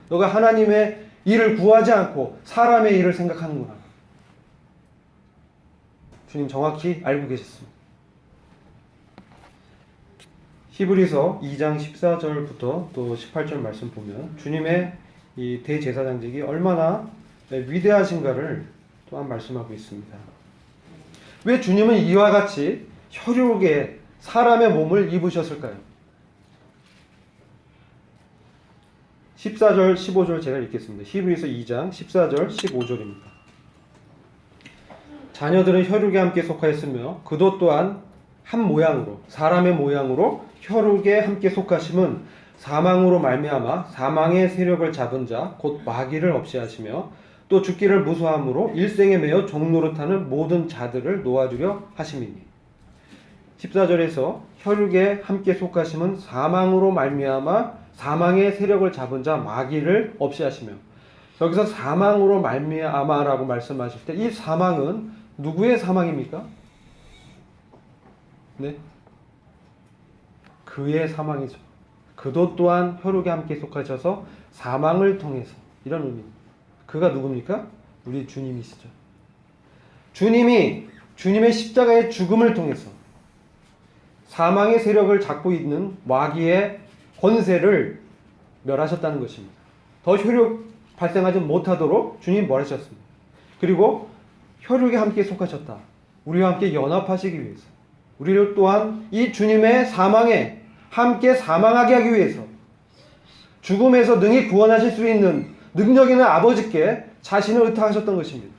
너가 하나님의 일을 구하지 않고 사람의 일을 생각하는구나. 주님 정확히 알고 계셨습니다. 히브리서 2장 14절부터 또 18절 말씀 보면 주님의 이 대제사장직이 얼마나 위대하신가를 또한 말씀하고 있습니다. 왜 주님은 이와 같이 혈육의 사람의 몸을 입으셨을까요? 14절 15절 제가 읽겠습니다. 히브리서 2장 14절 15절입니다. 자녀들은 혈육에 함께 속하였으며 그도 또한 한 모양으로 사람의 모양으로 혈육에 함께 속하심은 사망으로 말미암아 사망의 세력을 잡은 자 곧 마귀를 없이 하시며 또 죽기를 무수함으로 일생에 매여 종노릇하는 모든 자들을 놓아주려 하심이니 14절에서 혈육에 함께 속하심은 사망으로 말미암아 사망의 세력을 잡은 자 마귀를 없이 하시며 여기서 사망으로 말미암아라고 말씀하실 때 이 사망은 누구의 사망입니까? 네? 그의 사망이죠. 그도 또한 혈육에 함께 속하셔서 사망을 통해서 이런 의미입니다. 그가 누굽니까? 우리 주님이시죠. 주님이 주님의 십자가의 죽음을 통해서 사망의 세력을 잡고 있는 마귀의 권세를 멸하셨다는 것입니다. 더 혈육 발생하지 못하도록 주님이 뭘 하셨습니다. 그리고 혈육에 함께 속하셨다. 우리와 함께 연합하시기 위해서 우리를 또한 이 주님의 사망에 함께 사망하게 하기 위해서 죽음에서 능히 구원하실 수 있는 능력 있는 아버지께 자신을 의탁하셨던 것입니다.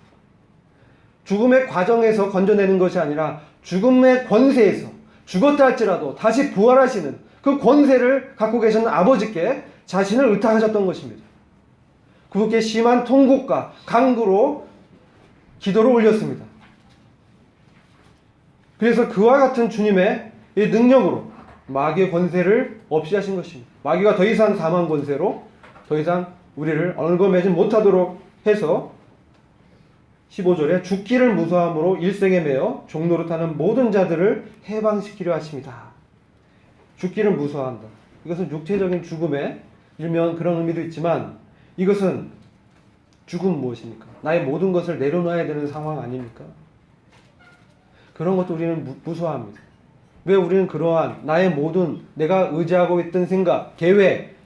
죽음의 과정에서 건져내는 것이 아니라 죽음의 권세에서 죽었다 할지라도 다시 부활하시는 그 권세를 갖고 계시는 아버지께 자신을 의탁하셨던 것입니다. 그분께 심한 통곡과 간구로 기도를 올렸습니다. 그래서 그와 같은 주님의 이 능력으로 마귀의 권세를 없이 하신 것입니다. 마귀가 더 이상 사망 권세로 더 이상 우리를 얽어매지 못하도록 해서 15절에 죽기를 무서함으로 일생에 매여 종노릇하는 모든 자들을 해방시키려 하십니다. 죽기를 무서워한다. 이것은 육체적인 죽음의 일면 그런 의미도 있지만 이것은 죽음은 무엇입니까? 나의 모든 것을 내려놔야 되는 상황 아닙니까? 그런 것도 우리는 무서워합니다. 왜 우리는 그러한 나의 모든 내가 의지하고 있던 생각, 계획,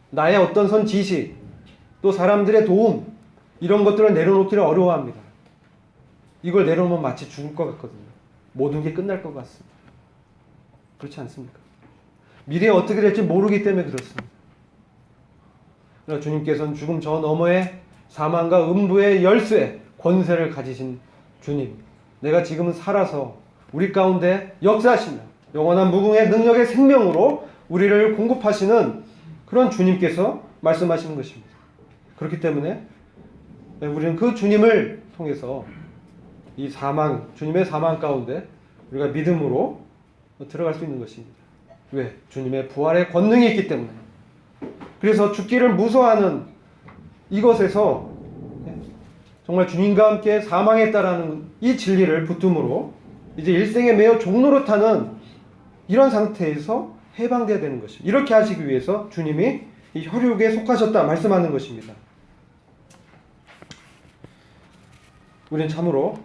나의 어떤 선 지식, 또 사람들의 도움 이런 것들을 내려놓기를 어려워합니다. 이걸 내려놓으면 마치 죽을 것 같거든요. 모든 게 끝날 것 같습니다. 그렇지 않습니까? 미래에 어떻게 될지 모르기 때문에 그렇습니다. 그러나 주님께서는 죽음 저 너머의 사망과 음부의 열쇠, 권세를 가지신 주님. 내가 지금은 살아서 우리 가운데 역사하시며 영원한 무궁의 능력의 생명으로 우리를 공급하시는 그런 주님께서 말씀하시는 것입니다. 그렇기 때문에 우리는 그 주님을 통해서 이 사망, 주님의 사망 가운데 우리가 믿음으로 들어갈 수 있는 것입니다. 왜? 주님의 부활의 권능이 있기 때문에. 그래서 죽기를 무서워하는 이것에서 정말 주님과 함께 사망했다라는 이 진리를 붙듦으로 이제 일생에 매여 종노릇하는 이런 상태에서 해방되어야 되는 것입니다. 이렇게 하시기 위해서 주님이 이 혈육에 속하셨다 말씀하는 것입니다. 우리는 참으로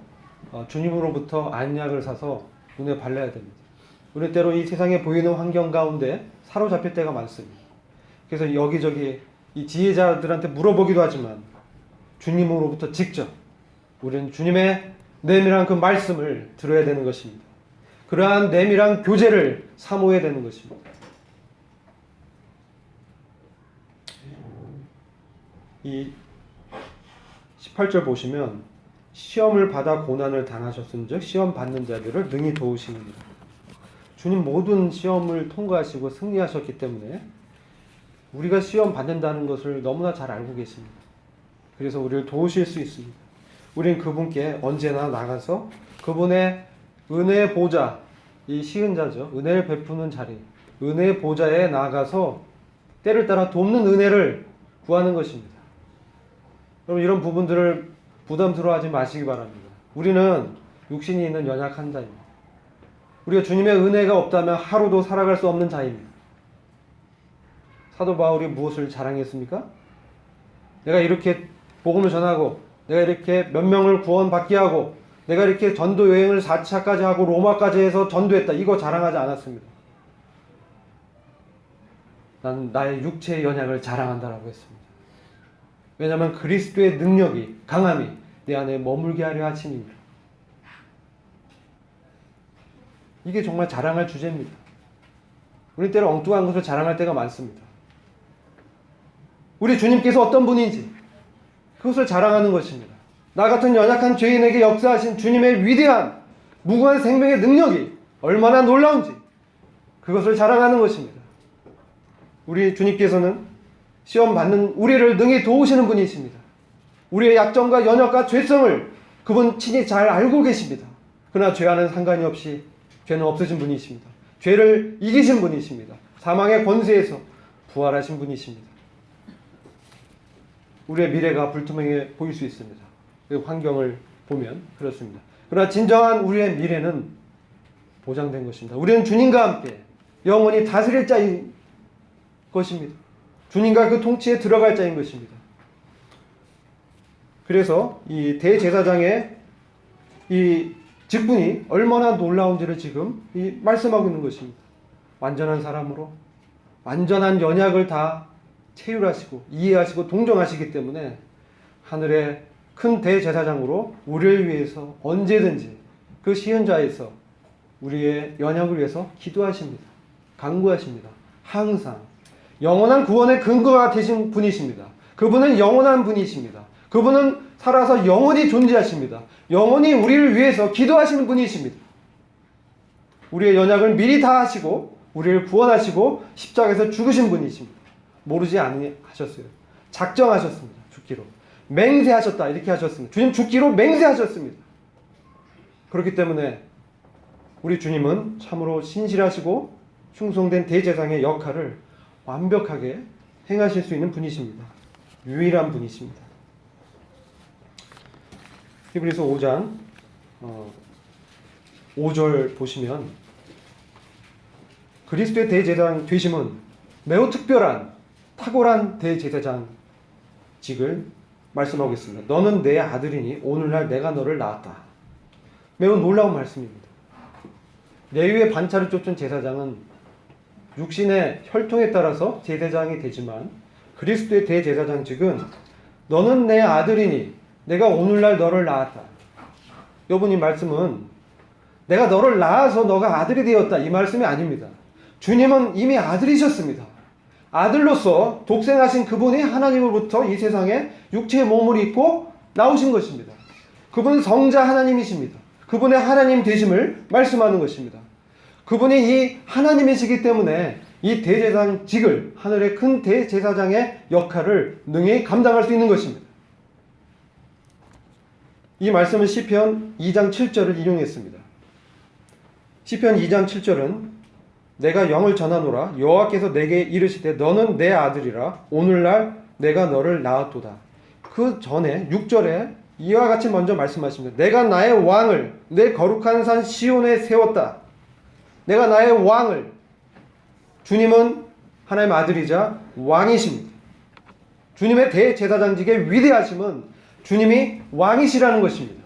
주님으로부터 안약을 사서 눈에 발라야 됩니다. 우리 때로 이 세상에 보이는 환경 가운데 사로잡힐 때가 많습니다. 그래서 여기저기 이 지혜자들한테 물어보기도 하지만 주님으로부터 직접 우리는 주님의 내밀한 그 말씀을 들어야 되는 것입니다. 그러한 내밀한 교제를 사모해야 되는 것입니다. 이 18절 보시면 시험을 받아 고난을 당하셨은즉 시험 받는 자들을 능히 도우시느니라. 주님 모든 시험을 통과하시고 승리하셨기 때문에 우리가 시험 받는다는 것을 너무나 잘 알고 계십니다. 그래서 우리를 도우실 수 있습니다. 우리는 그분께 언제나 나가서 그분의 은혜의 보좌, 이 시은자죠. 은혜를 베푸는 자리, 은혜의 보좌에 나가서 때를 따라 돕는 은혜를 구하는 것입니다. 여러분 이런 부분들을 부담스러워하지 마시기 바랍니다. 우리는 육신이 있는 연약한 자입니다. 우리가 주님의 은혜가 없다면 하루도 살아갈 수 없는 자입니다. 사도 바울이 무엇을 자랑했습니까? 내가 이렇게 복음을 전하고 내가 이렇게 몇 명을 구원받게 하고 내가 이렇게 전도 여행을 4차까지 하고 로마까지 해서 전도했다. 이거 자랑하지 않았습니다. 나는 나의 육체의 연약을 자랑한다라고 했습니다. 왜냐하면 그리스도의 능력이, 강함이 내 안에 머물게 하려 하심입니다. 이게 정말 자랑할 주제입니다. 우리 때로 엉뚱한 것을 자랑할 때가 많습니다. 우리 주님께서 어떤 분인지 그것을 자랑하는 것입니다. 나 같은 연약한 죄인에게 역사하신 주님의 위대한 무궁한 생명의 능력이 얼마나 놀라운지 그것을 자랑하는 것입니다. 우리 주님께서는 시험 받는 우리를 능히 도우시는 분이십니다. 우리의 약점과 연약과 죄성을 그분 친히 잘 알고 계십니다. 그러나 죄와는 상관이 없이 죄는 없으신 분이십니다. 죄를 이기신 분이십니다. 사망의 권세에서 부활하신 분이십니다. 우리의 미래가 불투명해 보일 수 있습니다. 그 환경을 보면 그렇습니다. 그러나 진정한 우리의 미래는 보장된 것입니다. 우리는 주님과 함께 영원히 다스릴 자인 것입니다. 주님과 그 통치에 들어갈 자인 것입니다. 그래서 이 대제사장의 이 직분이 얼마나 놀라운지를 지금 말씀하고 있는 것입니다. 완전한 사람으로 완전한 연약을 다 체휼하시고 이해하시고 동정하시기 때문에 하늘의 큰 대제사장으로 우리를 위해서 언제든지 그 시은자에서 우리의 연약을 위해서 기도하십니다. 간구하십니다. 항상 영원한 구원의 근거가 되신 분이십니다. 그분은 영원한 분이십니다. 그분은 살아서 영원히 존재하십니다. 영원히 우리를 위해서 기도하시는 분이십니다. 우리의 연약을 미리 다 하시고 우리를 구원하시고 십자가에서 죽으신 분이십니다. 모르지 않으셨어요. 작정하셨습니다. 죽기로. 맹세하셨다. 이렇게 하셨습니다. 주님 죽기로 맹세하셨습니다. 그렇기 때문에 우리 주님은 참으로 신실하시고 충성된 대제사장의 역할을 완벽하게 행하실 수 있는 분이십니다. 유일한 분이십니다. 히브리서 5장 5절 보시면 그리스도의 대제사장 되심은 매우 특별한 탁월한 대제사장직을 말씀하고 있습니다. 너는 내 아들이니 오늘날 내가 너를 낳았다. 매우 놀라운 말씀입니다. 레위의 반차를 쫓은 제사장은 육신의 혈통에 따라서 제사장이 되지만 그리스도의 대제사장직은 너는 내 아들이니 내가 오늘날 너를 낳았다. 여러분 이 말씀은 내가 너를 낳아서 너가 아들이 되었다 이 말씀이 아닙니다. 주님은 이미 아들이셨습니다. 아들로서 독생하신 그분이 하나님으로부터 이 세상에 육체의 몸을 입고 나오신 것입니다. 그분은 성자 하나님이십니다. 그분의 하나님 되심을 말씀하는 것입니다. 그분이 이 하나님이시기 때문에 이 대제사장직을 하늘의 큰 대제사장의 역할을 능히 감당할 수 있는 것입니다. 이 말씀은 시편 2장 7절을 인용했습니다. 시편 2장 7절은 내가 영을 전하노라 여호와께서 내게 이르시되 너는 내 아들이라 오늘날 내가 너를 낳았도다. 그 전에 6절에 이와 같이 먼저 말씀하십니다. 내가 나의 왕을 내 거룩한 산 시온에 세웠다. 내가 나의 왕을, 주님은 하나님 아들이자 왕이십니다. 주님의 대제사장직의 위대하심은 주님이 왕이시라는 것입니다.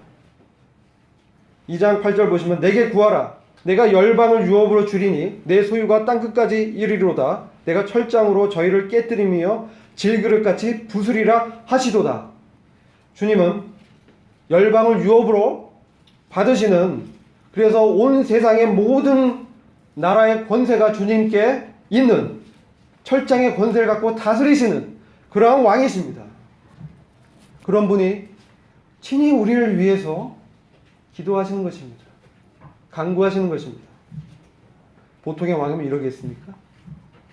2장 8절 보시면 내게 구하라. 내가 열방을 유업으로 주리니 내 소유가 땅끝까지 이르리로다. 내가 철장으로 저희를 깨뜨리며 질그릇같이 부수리라 하시도다. 주님은 열방을 유업으로 받으시는, 그래서 온 세상의 모든 나라의 권세가 주님께 있는 철장의 권세를 갖고 다스리시는 그러한 왕이십니다. 그런 분이 친히 우리를 위해서 기도하시는 것입니다. 간구하시는 것입니다. 보통의 왕이면 이러겠습니까?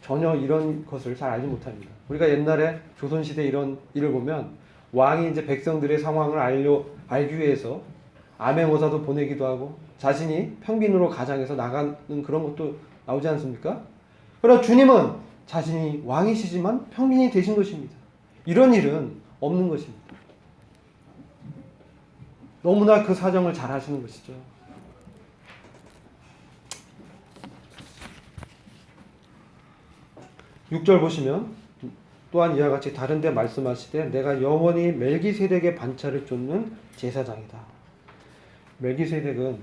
전혀 이런 것을 잘 알지 못합니다. 우리가 옛날에 조선시대 이런 일을 보면 왕이 이제 백성들의 상황을 알기 위해서 암행어사도 보내기도 하고 자신이 평빈으로 가장해서 나가는 그런 것도 나오지 않습니까? 그러나 주님은 자신이 왕이시지만 평민이 되신 것입니다. 이런 일은 없는 것입니다. 너무나 그 사정을 잘 하시는 것이죠. 육 절 보시면 또한 이와 같이 다른 데 말씀하시되 내가 영원히 멜기세덱의 반차를 쫓는 제사장이다. 멜기세덱은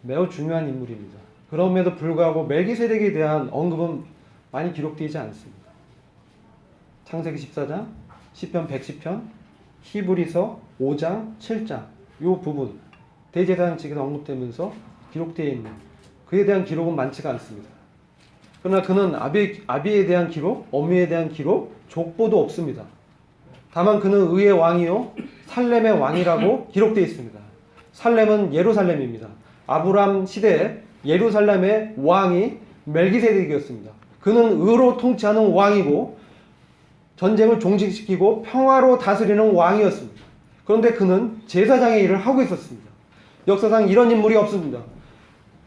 매우 중요한 인물입니다. 그럼에도 불구하고 멜기세덱에 대한 언급은 많이 기록되지 않습니다. 창세기 14장, 시편 110편, 히브리서 5장, 7장 이 부분 대제사장 측에서 언급되면서 기록되어 있는 그에 대한 기록은 많지가 않습니다. 그러나 그는 아비에 대한 기록, 어미에 대한 기록, 족보도 없습니다. 다만 그는 의의 왕이요 살렘의 왕이라고 기록되어 있습니다. 살렘은 예루살렘입니다. 아브람 시대에 예루살렘의 왕이 멜기세덱이었습니다. 그는 의로 통치하는 왕이고 전쟁을 종식시키고 평화로 다스리는 왕이었습니다. 그런데 그는 제사장의 일을 하고 있었습니다. 역사상 이런 인물이 없습니다.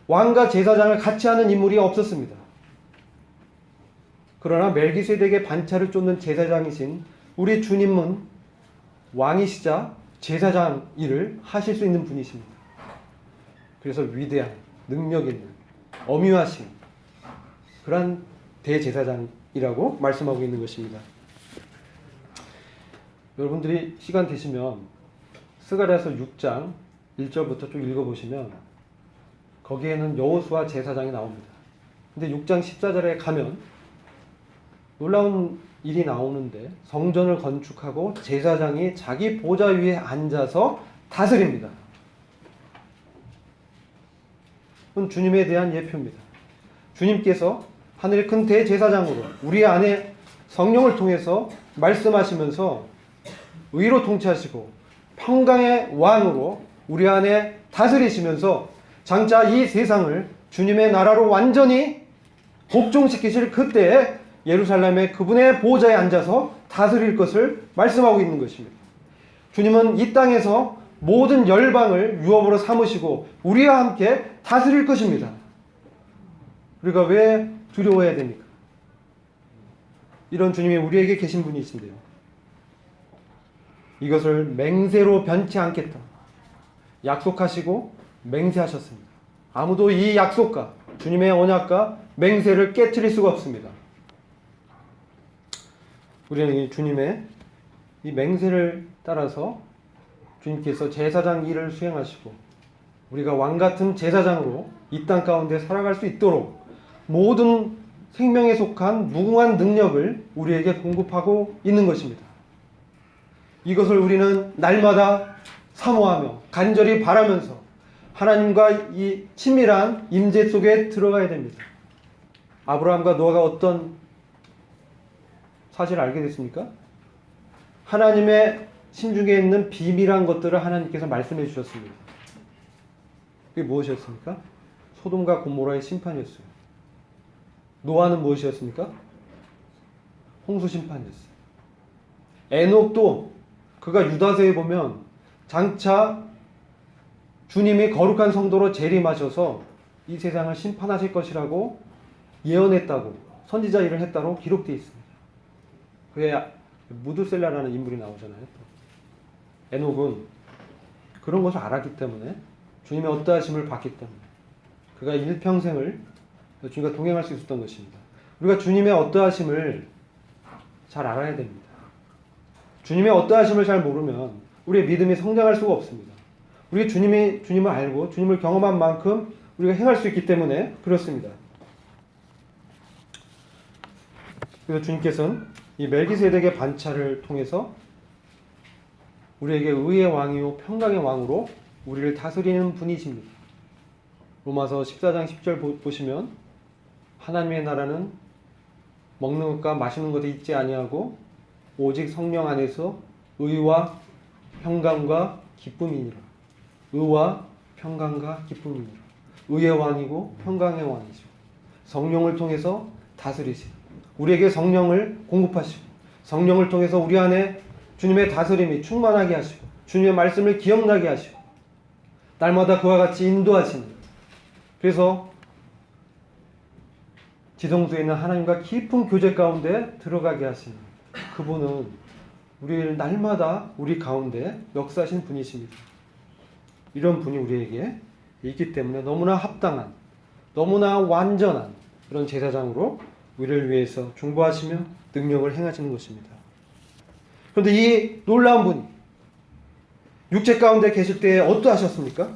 왕과 제사장을 같이 하는 인물이 없었습니다. 그러나 멜기세덱의 반차를 쫓는 제사장이신 우리 주님은 왕이시자 제사장 일을 하실 수 있는 분이십니다. 그래서 위대한 능력 있는 엄유하신 그러한 대제사장이라고 말씀하고 있는 것입니다. 여러분들이 시간 되시면 스가랴서 6장 1절부터 쭉 읽어보시면 거기에는 여호수아 제사장이 나옵니다. 근데 6장 14절에 가면 놀라운 일이 나오는데 성전을 건축하고 제사장이 자기 보좌 위에 앉아서 다스립니다. 그건 주님에 대한 예표입니다. 주님께서 하늘의 큰 대제사장으로 우리 안에 성령을 통해서 말씀하시면서 의로 통치하시고 평강의 왕으로 우리 안에 다스리시면서 장차 이 세상을 주님의 나라로 완전히 복종시키실 그때에 예루살렘의 그분의 보좌에 앉아서 다스릴 것을 말씀하고 있는 것입니다. 주님은 이 땅에서 모든 열방을 유업으로 삼으시고 우리와 함께 다스릴 것입니다. 우리가 왜 두려워해야 됩니까? 이런 주님이 우리에게 계신 분이신데요. 이것을 맹세로 변치 않겠다 약속하시고 맹세하셨습니다. 아무도 이 약속과 주님의 언약과 맹세를 깨트릴 수가 없습니다. 우리는 이 주님의 이 맹세를 따라서 주님께서 제사장 일을 수행하시고 우리가 왕같은 제사장으로 이 땅 가운데 살아갈 수 있도록 모든 생명에 속한 무궁한 능력을 우리에게 공급하고 있는 것입니다. 이것을 우리는 날마다 사모하며 간절히 바라면서 하나님과 이 친밀한 임재 속에 들어가야 됩니다. 아브라함과 노아가 어떤 사실을 알게 됐습니까? 하나님의 심중에 있는 비밀한 것들을 하나님께서 말씀해 주셨습니다. 그게 무엇이었습니까? 소돔과 고모라의 심판이었어요. 노아는 무엇이었습니까? 홍수 심판이었어요. 에녹도 그가 유다서에 보면 장차 주님이 거룩한 성도로 재림하셔서 이 세상을 심판하실 것이라고 예언했다고 선지자 일을 했다고 기록되어 있습니다. 그의 무드셀라라는 인물이 나오잖아요. 에녹은 그런 것을 알았기 때문에 주님의 어떠하심을 받기 때문에 그가 일평생을 주님과 동행할 수 있었던 것입니다. 우리가 주님의 어떠하심을 잘 알아야 됩니다. 주님의 어떠하심을 잘 모르면 우리의 믿음이 성장할 수가 없습니다. 우리 주님을 알고 주님을 경험한 만큼 우리가 행할 수 있기 때문에 그렇습니다. 그래서 주님께서는 이 멜기세덱의 반차를 통해서 우리에게 의의 왕이요 평강의 왕으로 우리를 다스리는 분이십니다. 로마서 14장 10절 보시면 하나님의 나라는 먹는 것과 마시는 것에 있지 아니하고 오직 성령 안에서 의와 평강과 기쁨이니라. 의와 평강과 기쁨이니라. 의의 왕이고 평강의 왕이시고 성령을 통해서 다스리시고 우리에게 성령을 공급하시고 성령을 통해서 우리 안에 주님의 다스림이 충만하게 하시고 주님의 말씀을 기억나게 하시고 날마다 그와 같이 인도하시는, 그래서 지성소에 있는 하나님과 깊은 교제 가운데 들어가게 하시는 그분은 우리를 날마다 우리 가운데 역사하신 분이십니다. 이런 분이 우리에게 있기 때문에 너무나 합당한, 너무나 완전한 그런 제사장으로 우리를 위해서 중보하시며 능력을 행하시는 것입니다. 그런데 이 놀라운 분이 육체 가운데 계실 때에 어떠하셨습니까?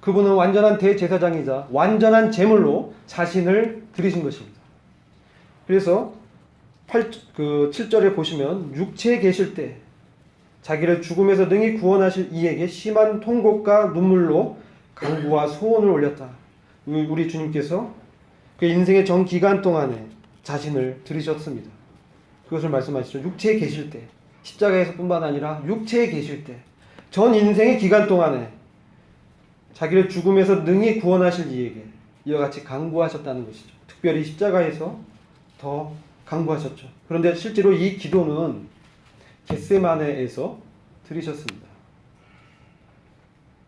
그분은 완전한 대제사장이자 완전한 제물로 자신을 드리신 것입니다. 그래서 7절에 보시면 육체에 계실 때 자기를 죽음에서 능히 구원하실 이에게 심한 통곡과 눈물로 간구와 소원을 올렸다. 우리 주님께서 그 인생의 전 기간 동안에 자신을 들이셨습니다. 그것을 말씀하시죠. 육체에 계실 때, 십자가에서 뿐만 아니라 육체에 계실 때, 전 인생의 기간 동안에 자기를 죽음에서 능히 구원하실 이에게 이와 같이 간구하셨다는 것이죠. 특별히 십자가에서 더 간구하셨죠. 그런데 실제로 이 기도는 겟세마네에서 드리셨습니다.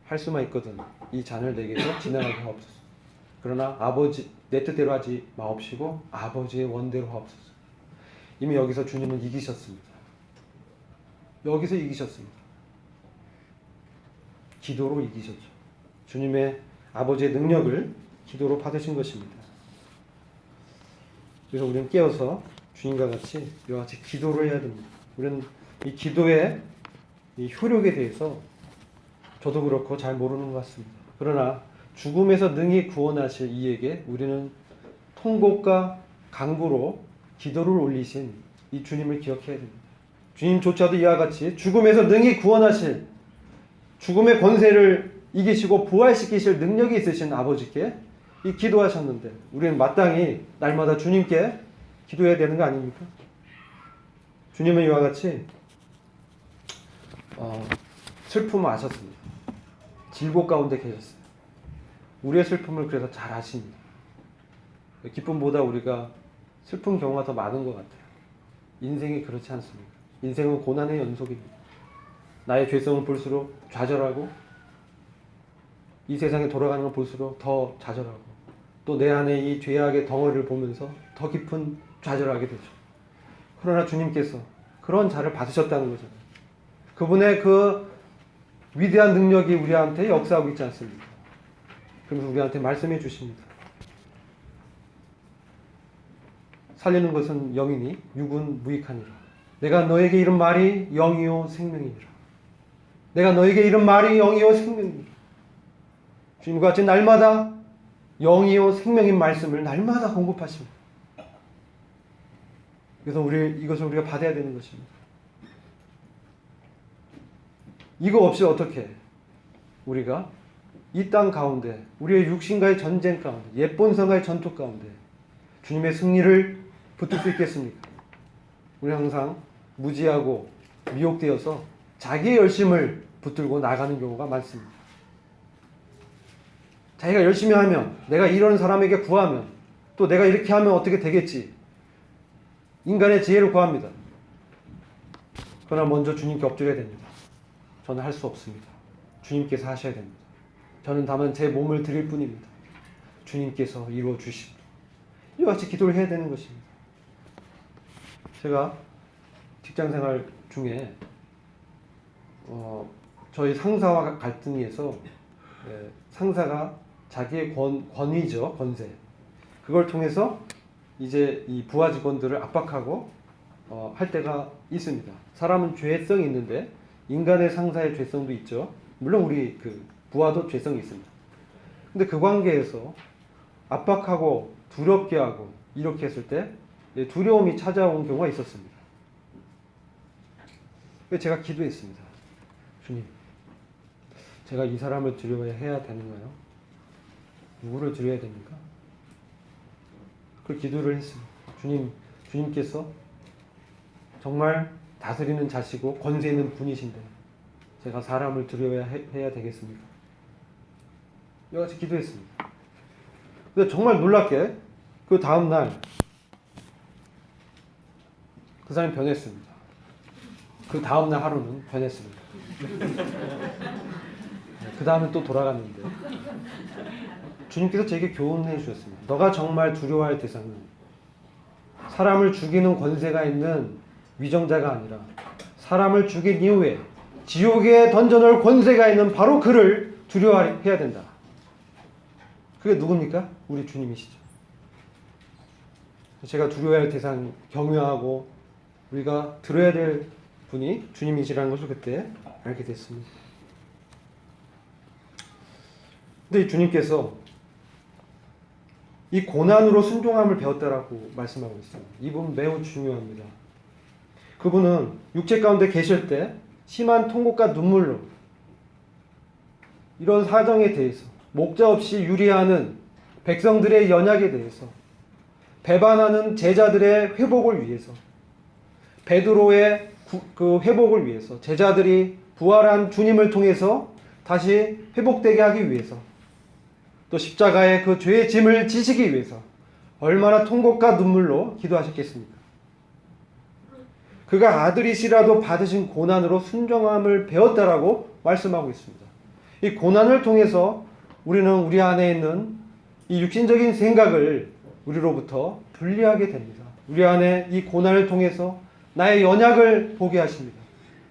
할 수만 있거든 이 잔을 내게서 지나가게 하옵소서. 그러나 아버지 내 뜻대로 하지 마옵시고 아버지의 원대로 하옵소서. 이미 여기서 주님은 이기셨습니다. 여기서 이기셨습니다. 기도로 이기셨죠. 주님의 아버지의 능력을 기도로 받으신 것입니다. 그래서 우리는 깨어서 주님과 같이 이와 같이 기도를 해야 됩니다. 우리는 이 기도의 이 효력에 대해서 저도 그렇고 잘 모르는 것 같습니다. 그러나 죽음에서 능히 구원하실 이에게 우리는 통곡과 간구로 기도를 올리신 이 주님을 기억해야 됩니다. 주님조차도 이와 같이 죽음에서 능히 구원하실, 죽음의 권세를 이기시고 부활시키실 능력이 있으신 아버지께 이 기도하셨는데 우리는 마땅히 날마다 주님께 기도해야 되는 거 아닙니까? 주님은 이와 같이 슬픔을 아셨습니다. 질고 가운데 계셨어요. 우리의 슬픔을 그래서 잘 아십니다. 기쁨보다 우리가 슬픈 경우가 더 많은 것 같아요. 인생이 그렇지 않습니까? 인생은 고난의 연속입니다. 나의 죄성을 볼수록 좌절하고 이 세상에 돌아가는 걸 볼수록 더 좌절하고 또 내 안에 이 죄악의 덩어리를 보면서 더 깊은 좌절하게 되죠. 그러나 주님께서 그런 자를 받으셨다는 거잖아요. 그분의 그 위대한 능력이 우리한테 역사하고 있지 않습니까? 그러면서 우리한테 말씀해 주십니다. 살리는 것은 영이니 육은 무익하니라. 내가 너에게 이른 말이 영이요 생명이니라. 내가 너에게 이른 말이 영이요 생명이니라. 주님과 같이 날마다 영이요 생명인 말씀을 날마다 공급하십니다. 그래서 이것을 우리가 받아야 되는 것입니다. 이거 없이 어떻게 우리가 이 땅 가운데 우리의 육신과의 전쟁 가운데 옛본성과의 전투 가운데 주님의 승리를 붙들 수 있겠습니까? 우리는 항상 무지하고 미혹되어서 자기의 열심을 붙들고 나가는 경우가 많습니다. 자기가 열심히 하면, 내가 이런 사람에게 구하면, 또 내가 이렇게 하면 어떻게 되겠지? 인간의 지혜를 구합니다. 그러나 먼저 주님께 엎드려야 됩니다. 저는 할 수 없습니다. 주님께서 하셔야 됩니다. 저는 다만 제 몸을 드릴 뿐입니다. 주님께서 이루어 주십니다. 이와 같이 기도를 해야 되는 것입니다. 제가 직장생활 중에 저희 상사와 갈등에서 상사가 자기의 권위죠, 권세. 그걸 통해서 이제 이 부하 직원들을 압박하고 할 때가 있습니다. 사람은 죄성이 있는데 인간의 상사의 죄성도 있죠. 물론 우리 그 부하도 죄성이 있습니다. 근데 그 관계에서 압박하고 두렵게 하고 이렇게 했을 때 두려움이 찾아온 경우가 있었습니다. 그래서 제가 기도했습니다. 주님, 제가 이 사람을 두려워해야 되는가요? 누구를 두려워해야 됩니까? 그 기도를 했습니다. 주님께서 정말 다스리는 자시고 권세 있는 분이신데 제가 사람을 두려워해야 되겠습니까? 여러 가지 기도했습니다. 근데 정말 놀랍게 그 다음날 그 사람이 변했습니다. 그 다음날 하루는 변했습니다. 그 다음에 또 돌아갔는데 주님께서 제게 교훈해 주셨습니다. 너가 정말 두려워할 대상은 사람을 죽이는 권세가 있는 위정자가 아니라 사람을 죽인 이후에 지옥에 던져놓을 권세가 있는 바로 그를 두려워해야 된다. 그게 누굽니까? 우리 주님이시죠. 제가 두려워할 대상, 경외하고 우리가 들어야 될 분이 주님이시라는 것을 그때 알게 됐습니다. 근데 이 주님께서 이 고난으로 순종함을 배웠다라고 말씀하고 있어요. 이 부분 매우 중요합니다. 그분은 육체 가운데 계실 때 심한 통곡과 눈물로 이런 사정에 대해서 목자 없이 유리하는 백성들의 연약에 대해서 배반하는 제자들의 회복을 위해서 베드로의 그 회복을 위해서 제자들이 부활한 주님을 통해서 다시 회복되게 하기 위해서 또 십자가의 그 죄의 짐을 지시기 위해서 얼마나 통곡과 눈물로 기도하셨겠습니까? 그가 아들이시라도 받으신 고난으로 순종함을 배웠다라고 말씀하고 있습니다. 이 고난을 통해서 우리는 우리 안에 있는 이 육신적인 생각을 우리로부터 분리하게 됩니다. 우리 안에 이 고난을 통해서 나의 연약을 보게 하십니다.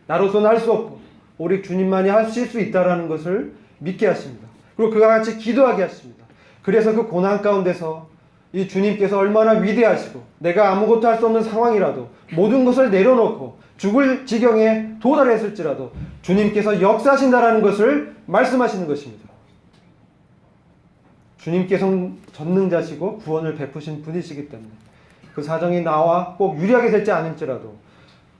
나로서는 할 수 없고 오직 주님만이 하실 수 있다라는 것을 믿게 하십니다. 그리고 그와 같이 기도하게 하십니다. 그래서 그 고난 가운데서 이 주님께서 얼마나 위대하시고 내가 아무것도 할 수 없는 상황이라도 모든 것을 내려놓고 죽을 지경에 도달했을지라도 주님께서 역사하신다라는 것을 말씀하시는 것입니다. 주님께서 전능자시고 구원을 베푸신 분이시기 때문에 그 사정이 나와 꼭 유리하게 될지 않을지라도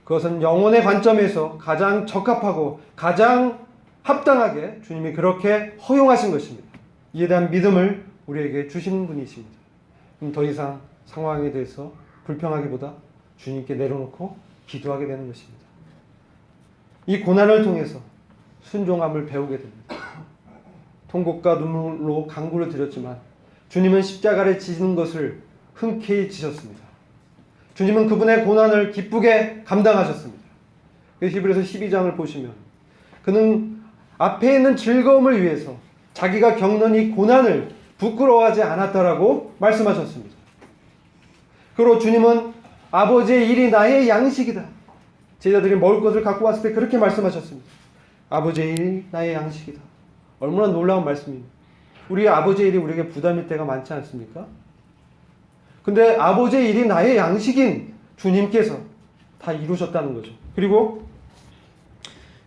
그것은 영혼의 관점에서 가장 적합하고 가장 합당하게 주님이 그렇게 허용하신 것입니다. 이에 대한 믿음을 우리에게 주시는 분이십니다. 그럼 더 이상 상황에 대해서 불평하기보다 주님께 내려놓고 기도하게 되는 것입니다. 이 고난을 통해서 순종함을 배우게 됩니다. 통곡과 눈물로 간구를 드렸지만 주님은 십자가를 지는 것을 흔쾌히 지셨습니다. 주님은 그분의 고난을 기쁘게 감당하셨습니다. 히브리서 12장을 보시면 그는 앞에 있는 즐거움을 위해서 자기가 겪는 이 고난을 부끄러워하지 않았다라고 말씀하셨습니다. 그리고 주님은 아버지의 일이 나의 양식이다. 제자들이 먹을 것을 갖고 왔을 때 그렇게 말씀하셨습니다. 아버지의 일이 나의 양식이다. 얼마나 놀라운 말씀입니다. 우리 아버지의 일이 우리에게 부담일 때가 많지 않습니까? 근데 아버지의 일이 나의 양식인 주님께서 다 이루셨다는 거죠. 그리고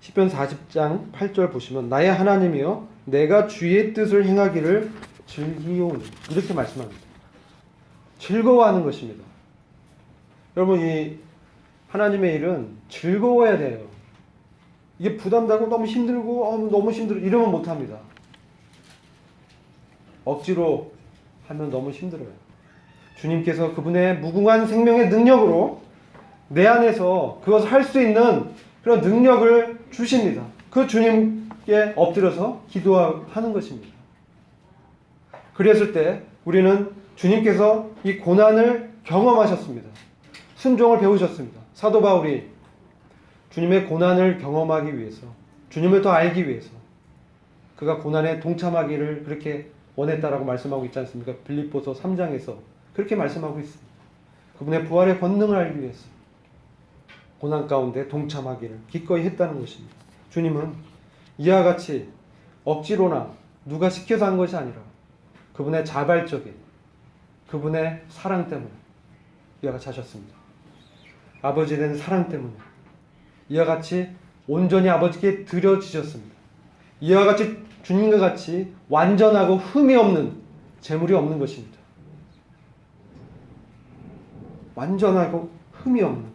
시편 40장 8절 보시면 나의 하나님이여 내가 주의 뜻을 행하기를 즐기오니 이렇게 말씀합니다. 즐거워하는 것입니다. 여러분 이 하나님의 일은 즐거워야 돼요. 이게 부담되고 너무 힘들고 너무 힘들어 이러면 못합니다. 억지로 하면 너무 힘들어요. 주님께서 그분의 무궁한 생명의 능력으로 내 안에서 그것을 할 수 있는 그런 능력을 주십니다. 그 주님께 엎드려서 기도하는 것입니다. 그랬을 때 우리는 주님께서 이 고난을 경험하셨습니다. 순종을 배우셨습니다. 사도 바울이 주님의 고난을 경험하기 위해서 주님을 더 알기 위해서 그가 고난에 동참하기를 그렇게 원했다라고 말씀하고 있지 않습니까? 빌립보서 3장에서 그렇게 말씀하고 있습니다. 그분의 부활의 권능을 알기 위해서 고난 가운데 동참하기를 기꺼이 했다는 것입니다. 주님은 이와 같이 억지로나 누가 시켜서 한 것이 아니라 그분의 자발적인 그분의 사랑 때문에 이와 같이 하셨습니다. 아버지에 대한 사랑 때문에 이와 같이 온전히 아버지께 드려지셨습니다. 이와 같이 주님과 같이 완전하고 흠이 없는 재물이 없는 것입니다. 완전하고 흠이 없는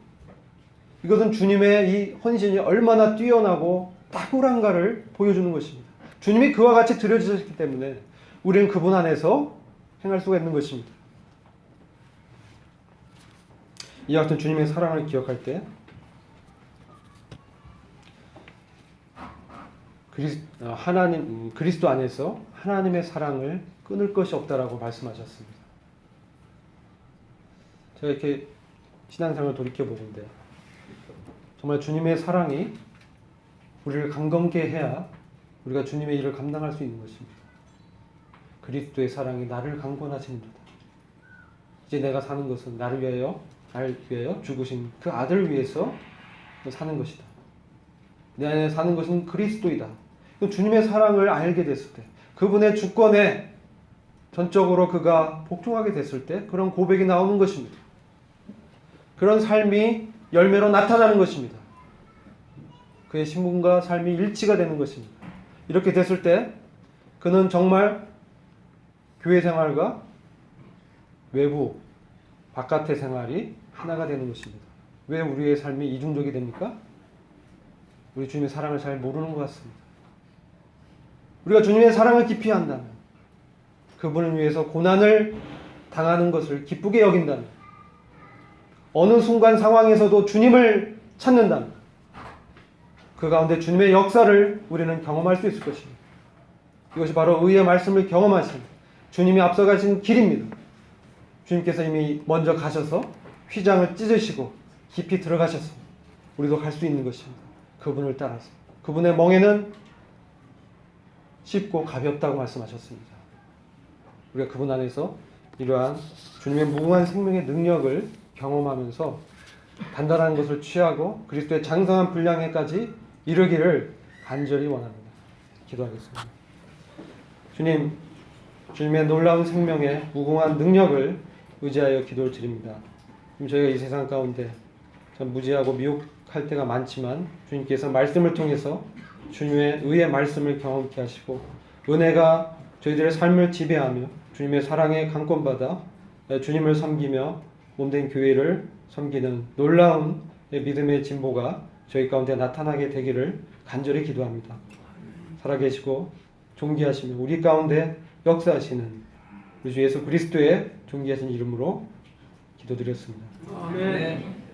이것은 주님의 이 헌신이 얼마나 뛰어나고 탁월한가를 보여주는 것입니다. 주님이 그와 같이 드려주셨기 때문에 우리는 그분 안에서 행할 수가 있는 것입니다. 이와 같은 주님의 사랑을 기억할 때 그리스도 안에서 하나님의 사랑을 끊을 것이 없다라고 말씀하셨습니다. 제가 이렇게 신앙생활을 돌이켜보건데 정말 주님의 사랑이 우리를 강건케 해야 우리가 주님의 일을 감당할 수 있는 것입니다. 그리스도의 사랑이 나를 강건하시는도다. 이제 내가 사는 것은 나를 위하여 죽으신 그 아들을 위해서 사는 것이다. 내 안에 사는 것은 그리스도이다. 주님의 사랑을 알게 됐을 때, 그분의 주권에 전적으로 그가 복종하게 됐을 때 그런 고백이 나오는 것입니다. 그런 삶이 열매로 나타나는 것입니다. 그의 신분과 삶이 일치가 되는 것입니다. 이렇게 됐을 때 그는 정말 교회 생활과 외부, 바깥의 생활이 하나가 되는 것입니다. 왜 우리의 삶이 이중적이 됩니까? 우리 주님의 사랑을 잘 모르는 것 같습니다. 우리가 주님의 사랑을 깊이 한다면, 그분을 위해서 고난을 당하는 것을 기쁘게 여긴다면, 어느 순간 상황에서도 주님을 찾는다면 그 가운데 주님의 역사를 우리는 경험할 수 있을 것입니다. 이것이 바로 의의 말씀을 경험하신 주님이 앞서가신 길입니다. 주님께서 이미 먼저 가셔서 휘장을 찢으시고 깊이 들어가셨습니다. 우리도 갈 수 있는 것입니다. 그분을 따라서. 그분의 멍에는 쉽고 가볍다고 말씀하셨습니다. 우리가 그분 안에서 이러한 주님의 무궁한 생명의 능력을 경험하면서 단단한 것을 취하고 그리스도의 장성한 분량에까지 이르기를 간절히 원합니다. 기도하겠습니다. 주님, 주님의 놀라운 생명의 무궁한 능력을 의지하여 기도를 드립니다. 저희가 이 세상 가운데 참 무지하고 미혹할 때가 많지만 주님께서 말씀을 통해서 주님의 의의 말씀을 경험케 하시고 은혜가 저희들의 삶을 지배하며 주님의 사랑에 강권받아 주님을 섬기며 몸된 교회를 섬기는 놀라운 믿음의 진보가 저희 가운데 나타나게 되기를 간절히 기도합니다. 살아계시고 존귀하시며 우리 가운데 역사하시는 우리 주 예수 그리스도의 존귀하신 이름으로 기도드렸습니다. 아멘.